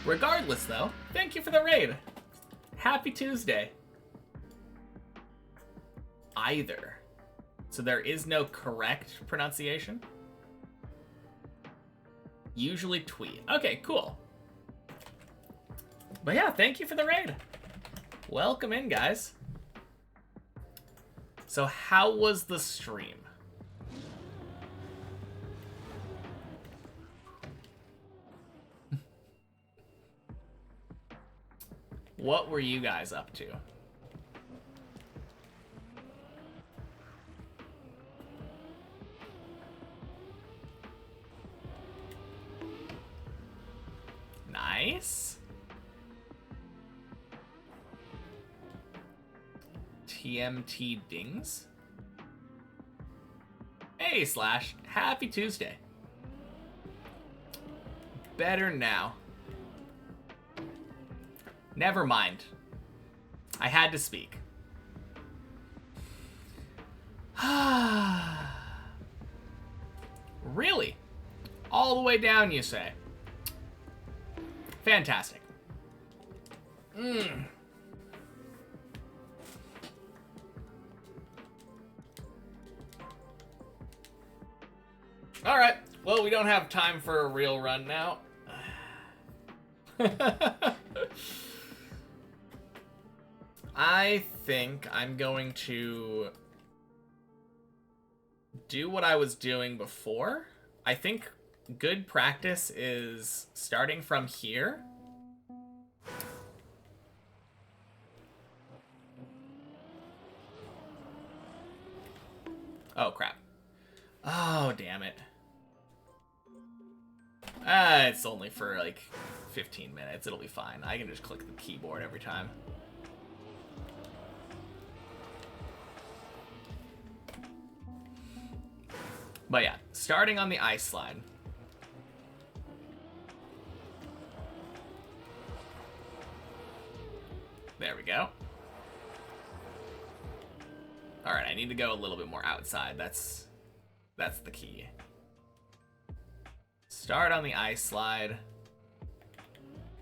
Regardless, though, thank you for the raid. Happy Tuesday. Either. So there is no correct pronunciation? Usually twee. Okay, cool. But yeah, thank you for the raid. Welcome in, guys. So how was the stream? What were you guys up to? Nice. TMT dings. Hey, Slash. Happy Tuesday. Better now. Never mind. I had to speak. Really? All the way down, you say? Fantastic. Alright. Well, we don't have time for a real run now. I think I'm going to do what I was doing before. I think good practice is starting from here. Oh, crap. Oh, damn it. It's only for like 15 minutes. It'll be fine. I can just click the keyboard every time. But yeah, starting on the ice line. There we go. Alright, I need to go a little bit more outside. That's the key. Start on the ice slide.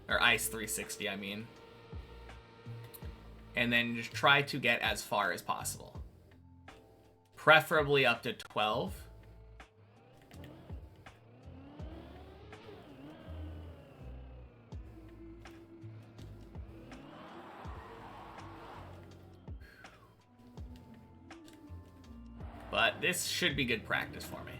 Or ice 360, I mean. And then just try to get as far as possible. Preferably up to 12. But this should be good practice for me.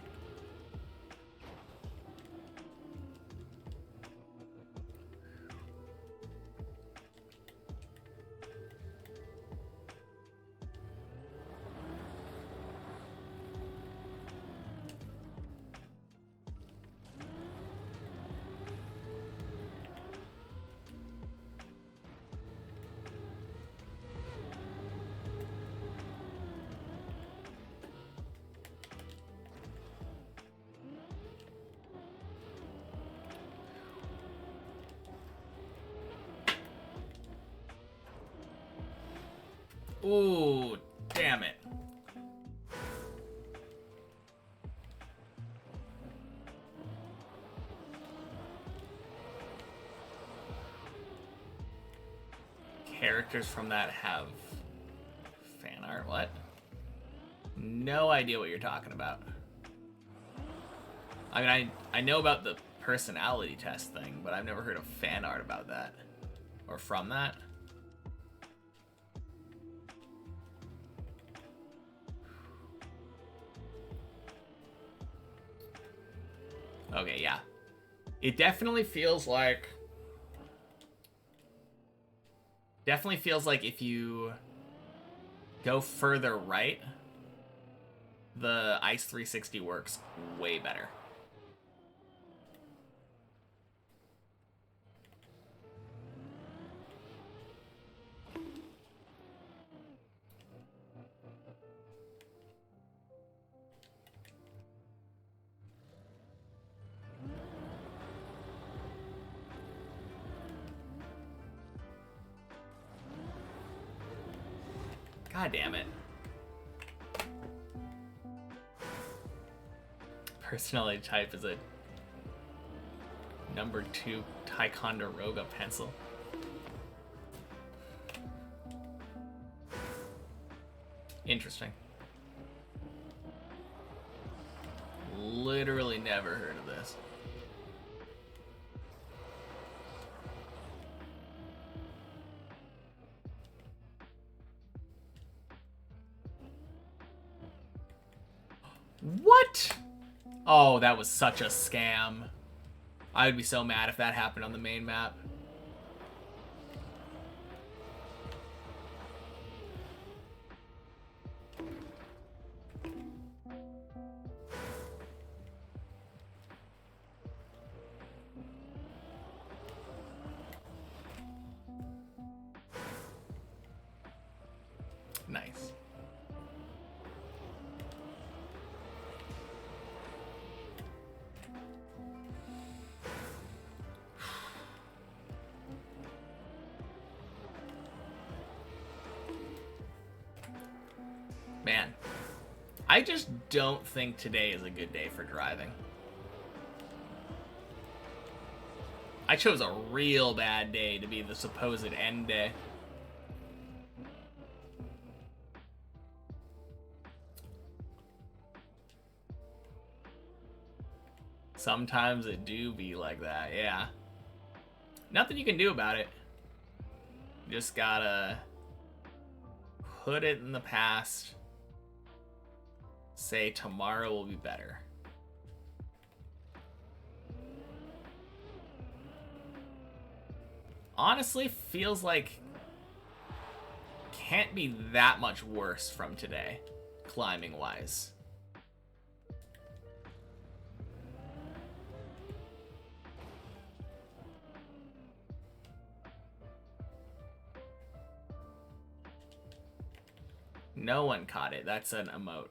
Ooh, damn it. Characters from that have fan art, what? No idea what you're talking about. I mean, I know about the personality test thing, but I've never heard of fan art about that. Or from that. Okay, yeah. It definitely feels like... Definitely feels like if you go further right, the Ice 360 works way better. God damn it. Personality type is a number 2 Ticonderoga pencil. Interesting. Literally never heard of this. What? Oh, that was such a scam. I would be so mad if that happened on the main map. Nice. Man, I just don't think today is a good day for driving. I chose a real bad day to be the supposed end day. Sometimes it do be like that, yeah. Nothing you can do about it. You just gotta put it in the past. Say tomorrow will be better. Honestly, feels like can't be that much worse from today, climbing wise. No one caught it. That's an emote.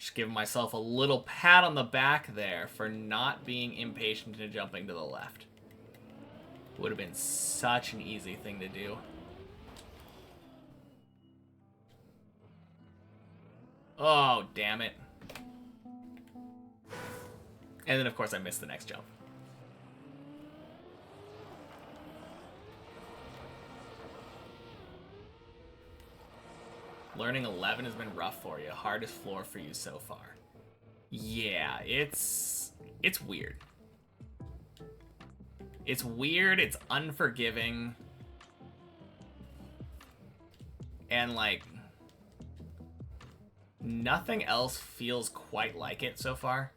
Just giving myself a little pat on the back there for not being impatient and jumping to the left. Would have been such an easy thing to do. Oh, damn it. And then, of course, I missed the next jump. Learning 11 has been rough for you. Hardest floor for you so far. Yeah, it's weird. It's weird, it's unforgiving. And, like, nothing else feels quite like it so far.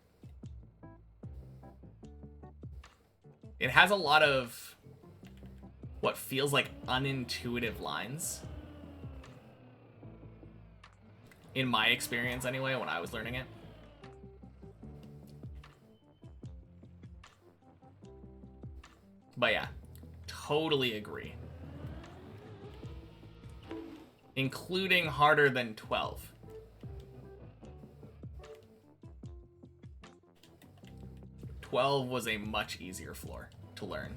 It has a lot of what feels like unintuitive lines. In my experience, anyway, when I was learning it. But yeah, totally agree. Including harder than 12. "12 was a much easier floor to learn.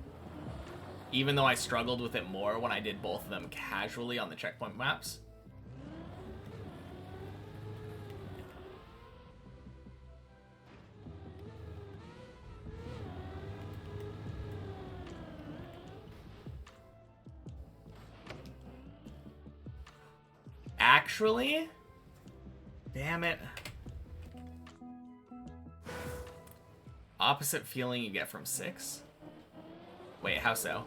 Even though I struggled with it more when I did both of them casually on the checkpoint maps. Actually, damn it. Opposite feeling you get from 6? Wait, how so?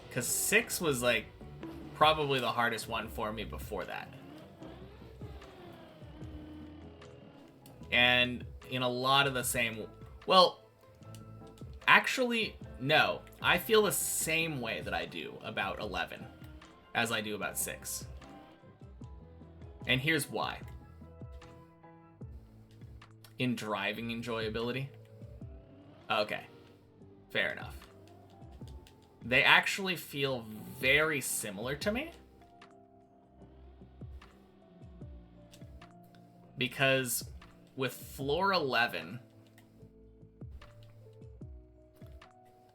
Because 6 was, like, probably the hardest one for me before that. And in a lot of the same... Well, actually, no. I feel the same way that I do about 11 as I do about 6. And here's why. In driving enjoyability. Okay, fair enough. They actually feel very similar to me. Because with floor 11,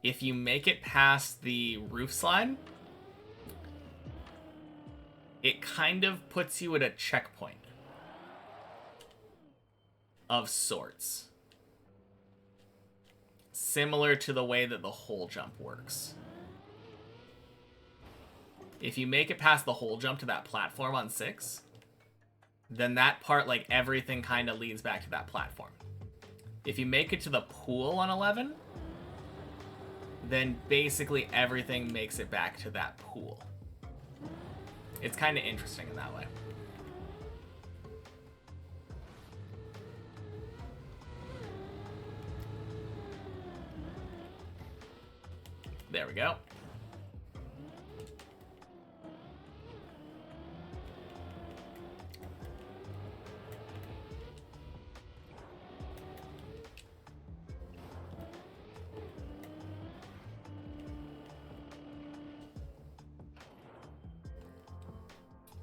if you make it past the roof slide, it kind of puts you at a checkpoint of sorts. Similar to the way that the hole jump works. If you make it past the hole jump to that platform on 6, then that part, like, everything kind of leads back to that platform. If you make it to the pool on 11, then basically everything makes it back to that pool. It's kind of interesting in that way. There we go.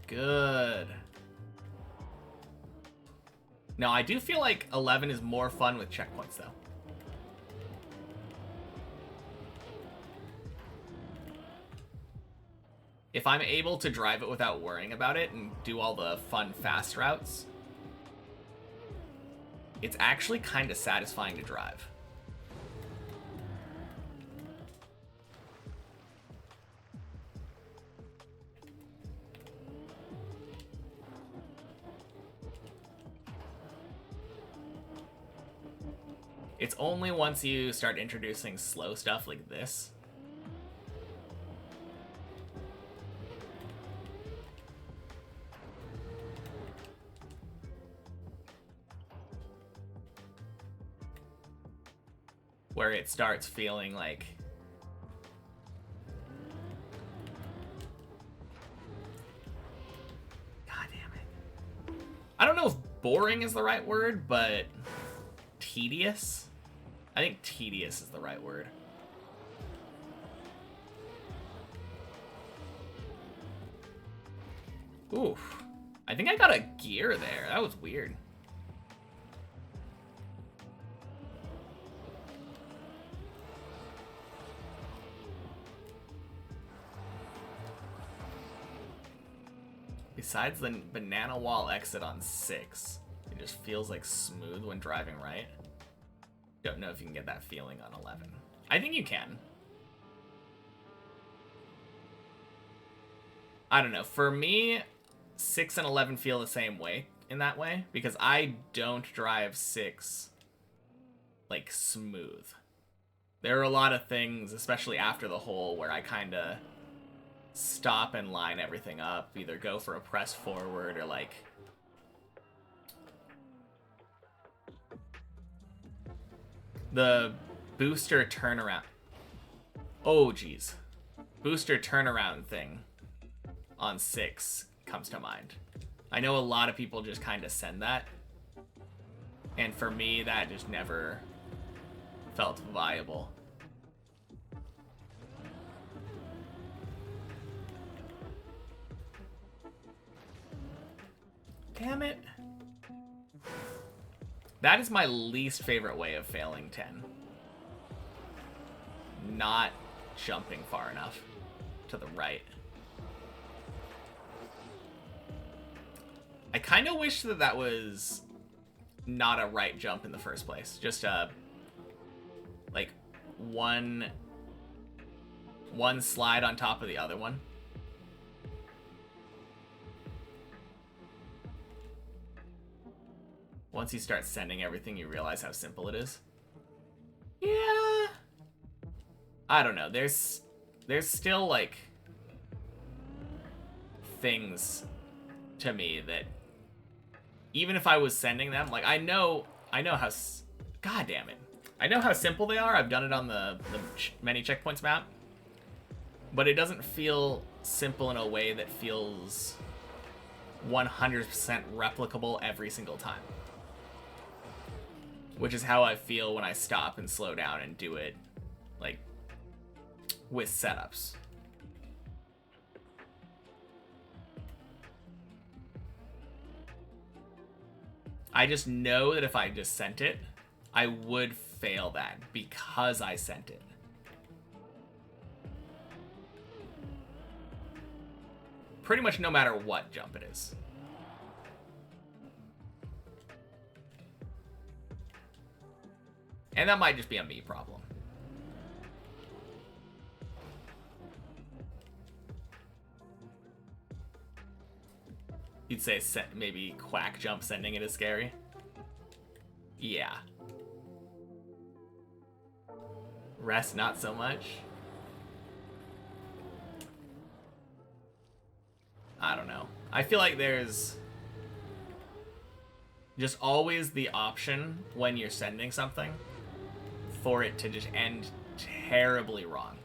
Good. Now, I do feel like 11 is more fun with checkpoints, though. If I'm able to drive it without worrying about it and do all the fun fast routes, it's actually kind of satisfying to drive. It's only once you start introducing slow stuff like this where it starts feeling like God damn it. I don't know if boring is the right word, but tedious? I think tedious is the right word. Oof. I think I got a gear there. That was weird. Besides the banana wall exit on 6, it just feels like smooth when driving right. Don't know if you can get that feeling on 11. I think you can. I don't know. For me, 6 and 11 feel the same way in that way, because I don't drive 6 like smooth. There are a lot of things, especially after the hole, where I kind of stop and line everything up, either go for a press forward or like the booster turnaround. Oh geez, booster turnaround thing on 6 comes to mind. I know a lot of people just kind of send that, and for me that just never felt viable. Damn it. That is my least favorite way of failing 10. Not jumping far enough to the right. I kind of wish that that was not a right jump in the first place. Just like one slide on top of the other one. Once you start sending everything, you realize how simple it is. Yeah. I don't know. There's still like things to me that even if I was sending them, like I know how, god damn it. I know how simple they are. I've done it on the many checkpoints map. But it doesn't feel simple in a way that feels 100% replicable every single time. Which is how I feel when I stop and slow down and do it, like, with setups. I just know that if I just sent it, I would fail that because I sent it. Pretty much no matter what jump it is. And that might just be a me problem. You'd say maybe quack jump sending it is scary? Yeah. Rest not so much. I don't know. I feel like there's just always the option when you're sending something for it to just end terribly wrong.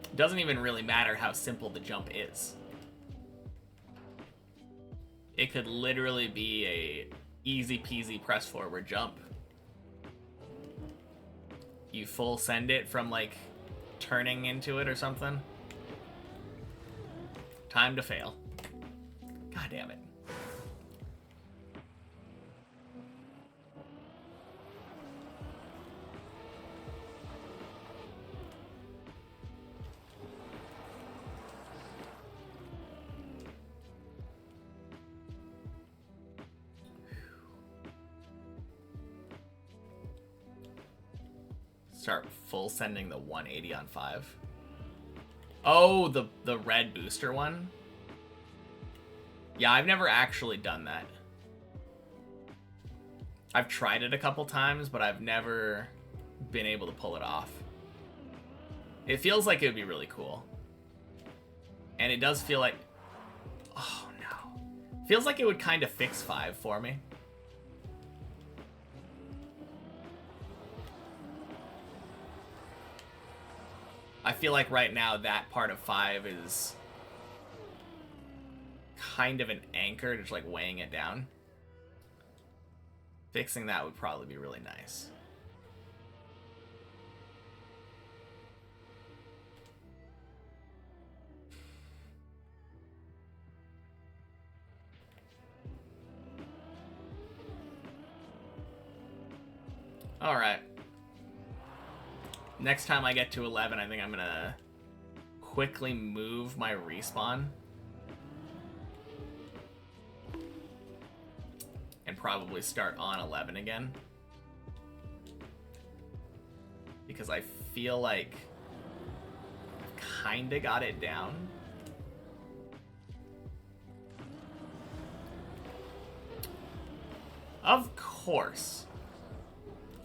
It doesn't even really matter how simple the jump is. It could literally be a easy peasy press forward jump. You full send it from like turning into it or something. Time to fail. God damn it. Start full sending the 180 on 5. Oh, the red booster one? Yeah, I've never actually done that. I've tried it a couple times, but I've never been able to pull it off. It feels like it would be really cool. And it does feel like... Oh, no. Feels like it would kind of fix 5 for me. I feel like right now that part of 5 is kind of an anchor, just like weighing it down. Fixing that would probably be really nice. Alright. Next time I get to 11, I think I'm gonna quickly move my respawn. And probably start on 11 again. Because I feel like I've kinda got it down. Of course.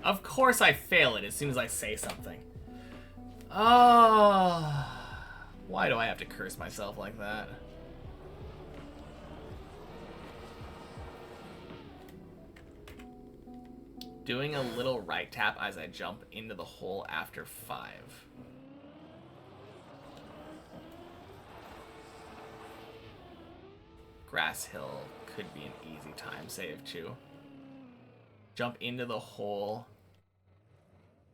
Of course I fail it as soon as I say something. Oh, why do I have to curse myself like that? Doing a little right tap as I jump into the hole after 5. Grass Hill could be an easy time save too. Jump into the hole.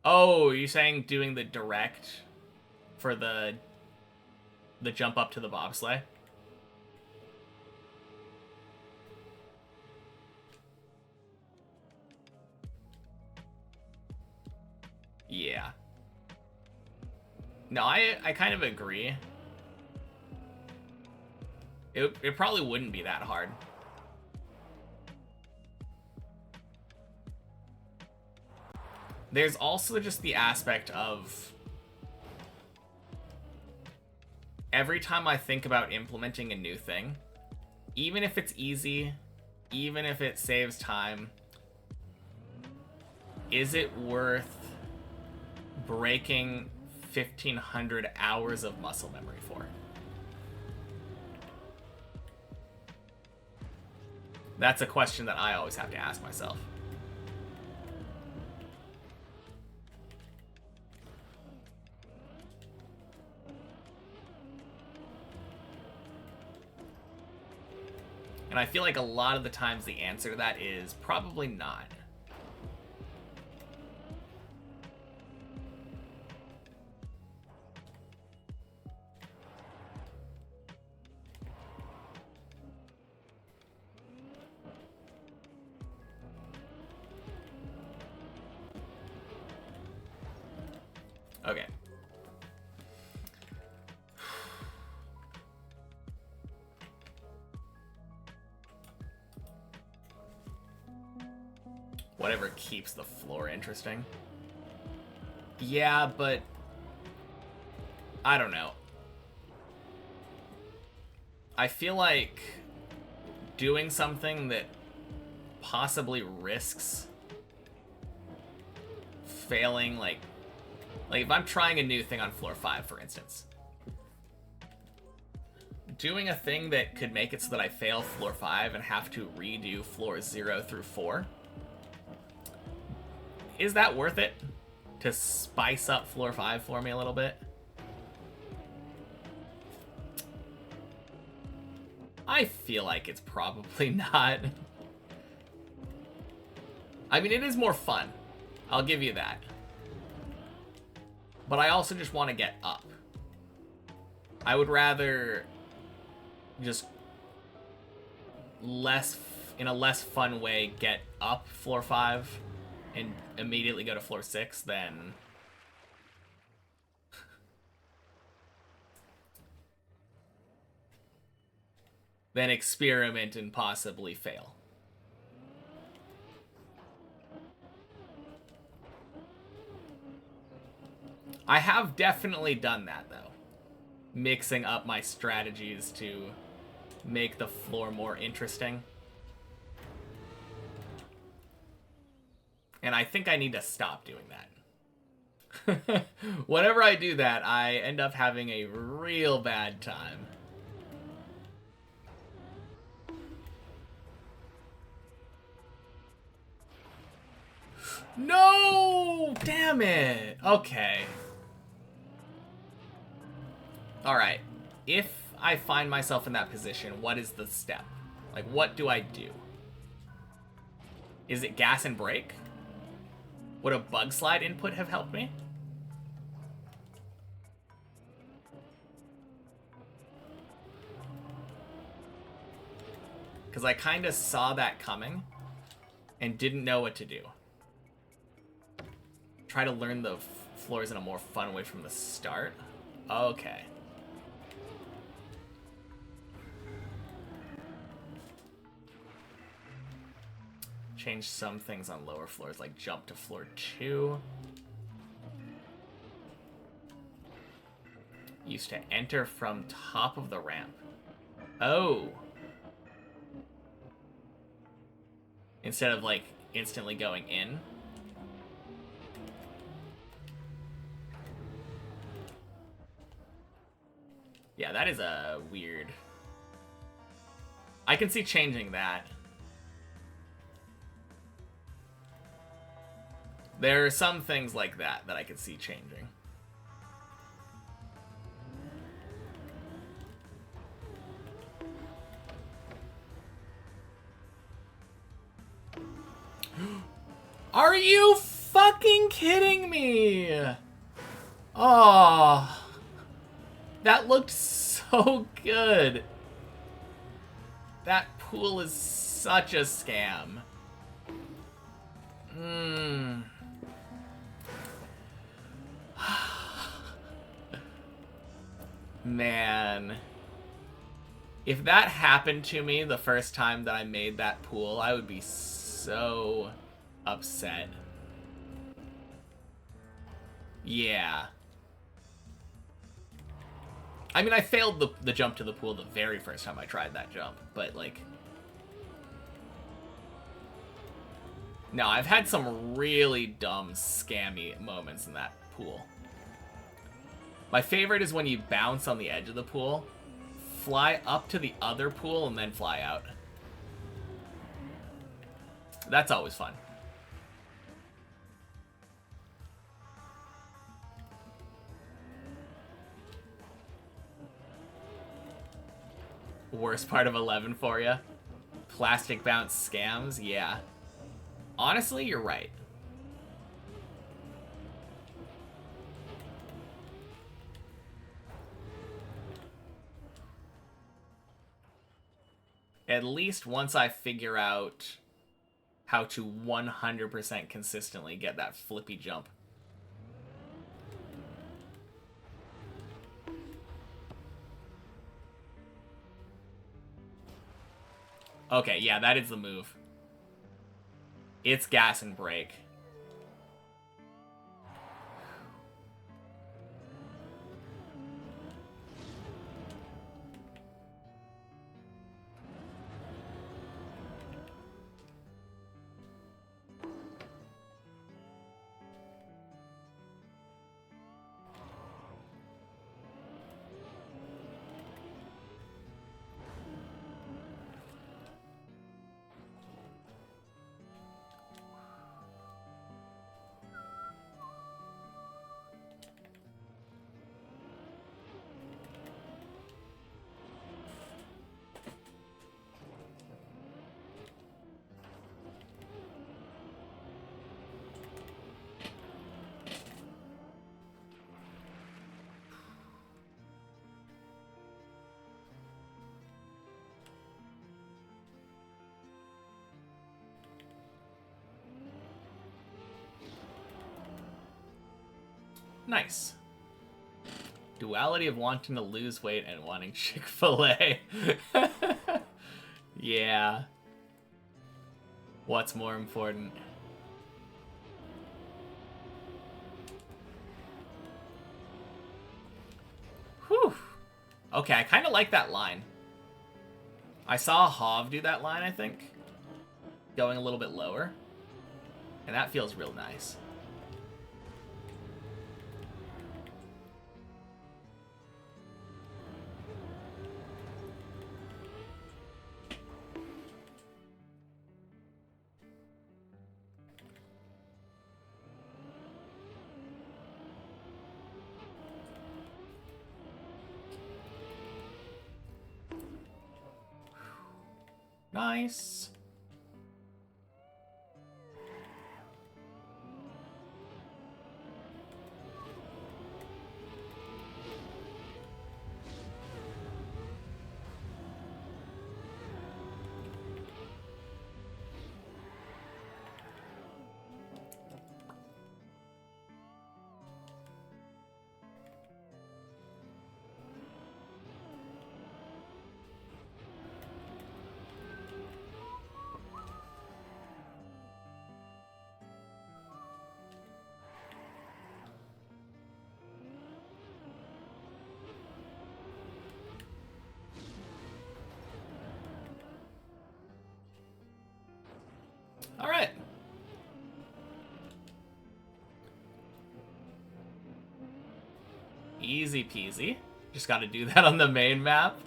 Oh, you're saying doing the direct for the jump up to the bobsleigh? Yeah. No, I kind of agree. It probably wouldn't be that hard. There's also just the aspect of every time I think about implementing a new thing, even if it's easy, even if it saves time, is it worth breaking 1,500 hours of muscle memory for? That's a question that I always have to ask myself. And I feel like a lot of the times the answer to that is probably not. Okay. Whatever keeps the floor interesting. Yeah, but I don't know. I feel like doing something that possibly risks failing, like if I'm trying a new thing on floor 5, for instance, doing a thing that could make it so that I fail floor 5 and have to redo floors 0 through 4, is that worth it to spice up floor 5 for me a little bit? I feel like it's probably not. I mean, it is more fun. I'll give you that. But I also just want to get up. I would rather just in a less fun way get up floor 5 and immediately go to floor 6 than experiment and possibly fail. I have definitely done that, though. Mixing up my strategies to make the floor more interesting. And I think I need to stop doing that. Whenever I do that, I end up having a real bad time. No! Damn it! Okay. Alright. If I find myself in that position, what is the step? Like, what do I do? Is it gas and brake? Would a bug slide input have helped me? Because I kind of saw that coming and didn't know what to do. Try to learn the floors in a more fun way from the start. Okay. Change some things on lower floors, like jump to floor 2. Used to enter from top of the ramp. Oh. Instead of, like, instantly going in. Yeah, that is a weird... I can see changing that. There are some things like that I could see changing. Are you fucking kidding me? Oh, that looked so good. That pool is such a scam. Man. If that happened to me the first time that I made that pool, I would be so upset. Yeah. I mean, I failed the jump to the pool the very first time I tried that jump, but, like... No, I've had some really dumb, scammy moments in that pool. My favorite is when you bounce on the edge of the pool, fly up to the other pool, and then fly out. That's always fun. Worst part of 11 for you? Plastic bounce scams? Yeah. Honestly, you're right. At least once I figure out how to 100% consistently get that flippy jump. Okay, yeah, that is the move. It's gas and brake. Nice. Duality of wanting to lose weight and wanting Chick-fil-A. Yeah. What's more important? Whew. Okay, I kind of like that line. I saw Hav do that line, I think. Going a little bit lower. And that feels real nice. Nice. All right. Easy peasy. Just got to do that on the main map.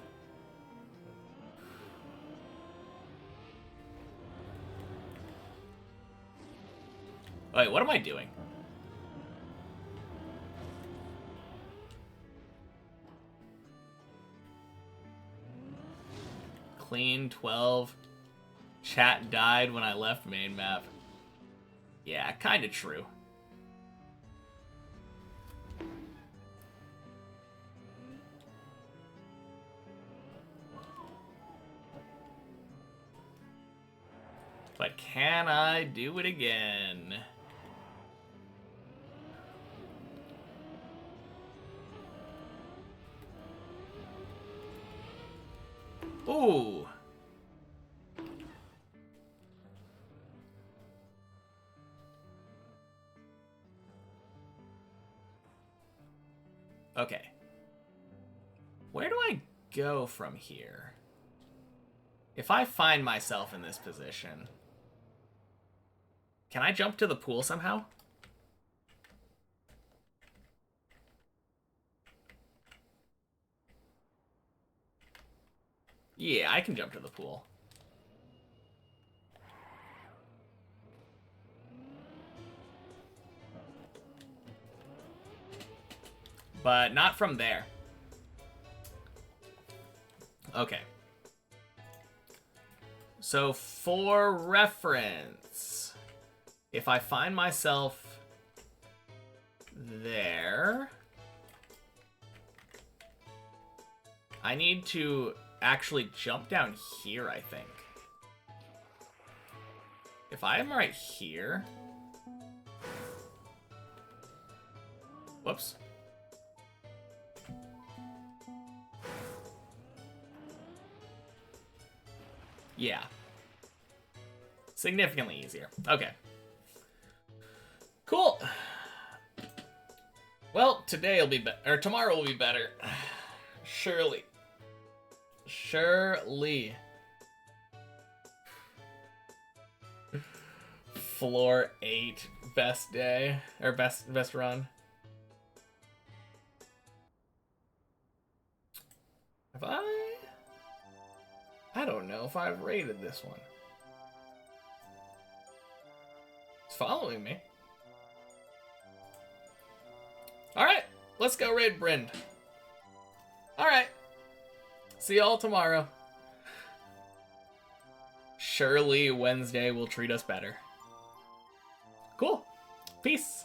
Wait, what am I doing? Clean 12. Chat died when I left main map. Yeah, kind of true. But can I do it again? Ooh. Okay. Where do I go from here? If I find myself in this position, can I jump to the pool somehow? Yeah, I can jump to the pool. But not from there. Okay. So for reference, if I find myself there, I need to actually jump down here, I think. If I am right here... Whoops. Yeah. Significantly easier. Okay. Cool. Well, today will be better, or tomorrow will be better. Surely. Surely. Floor 8, best day, or best run. Have I don't know if I've rated this one. It's following me. Alright, let's go raid Bryn. Alright. See y'all tomorrow. Surely Wednesday will treat us better. Cool. Peace.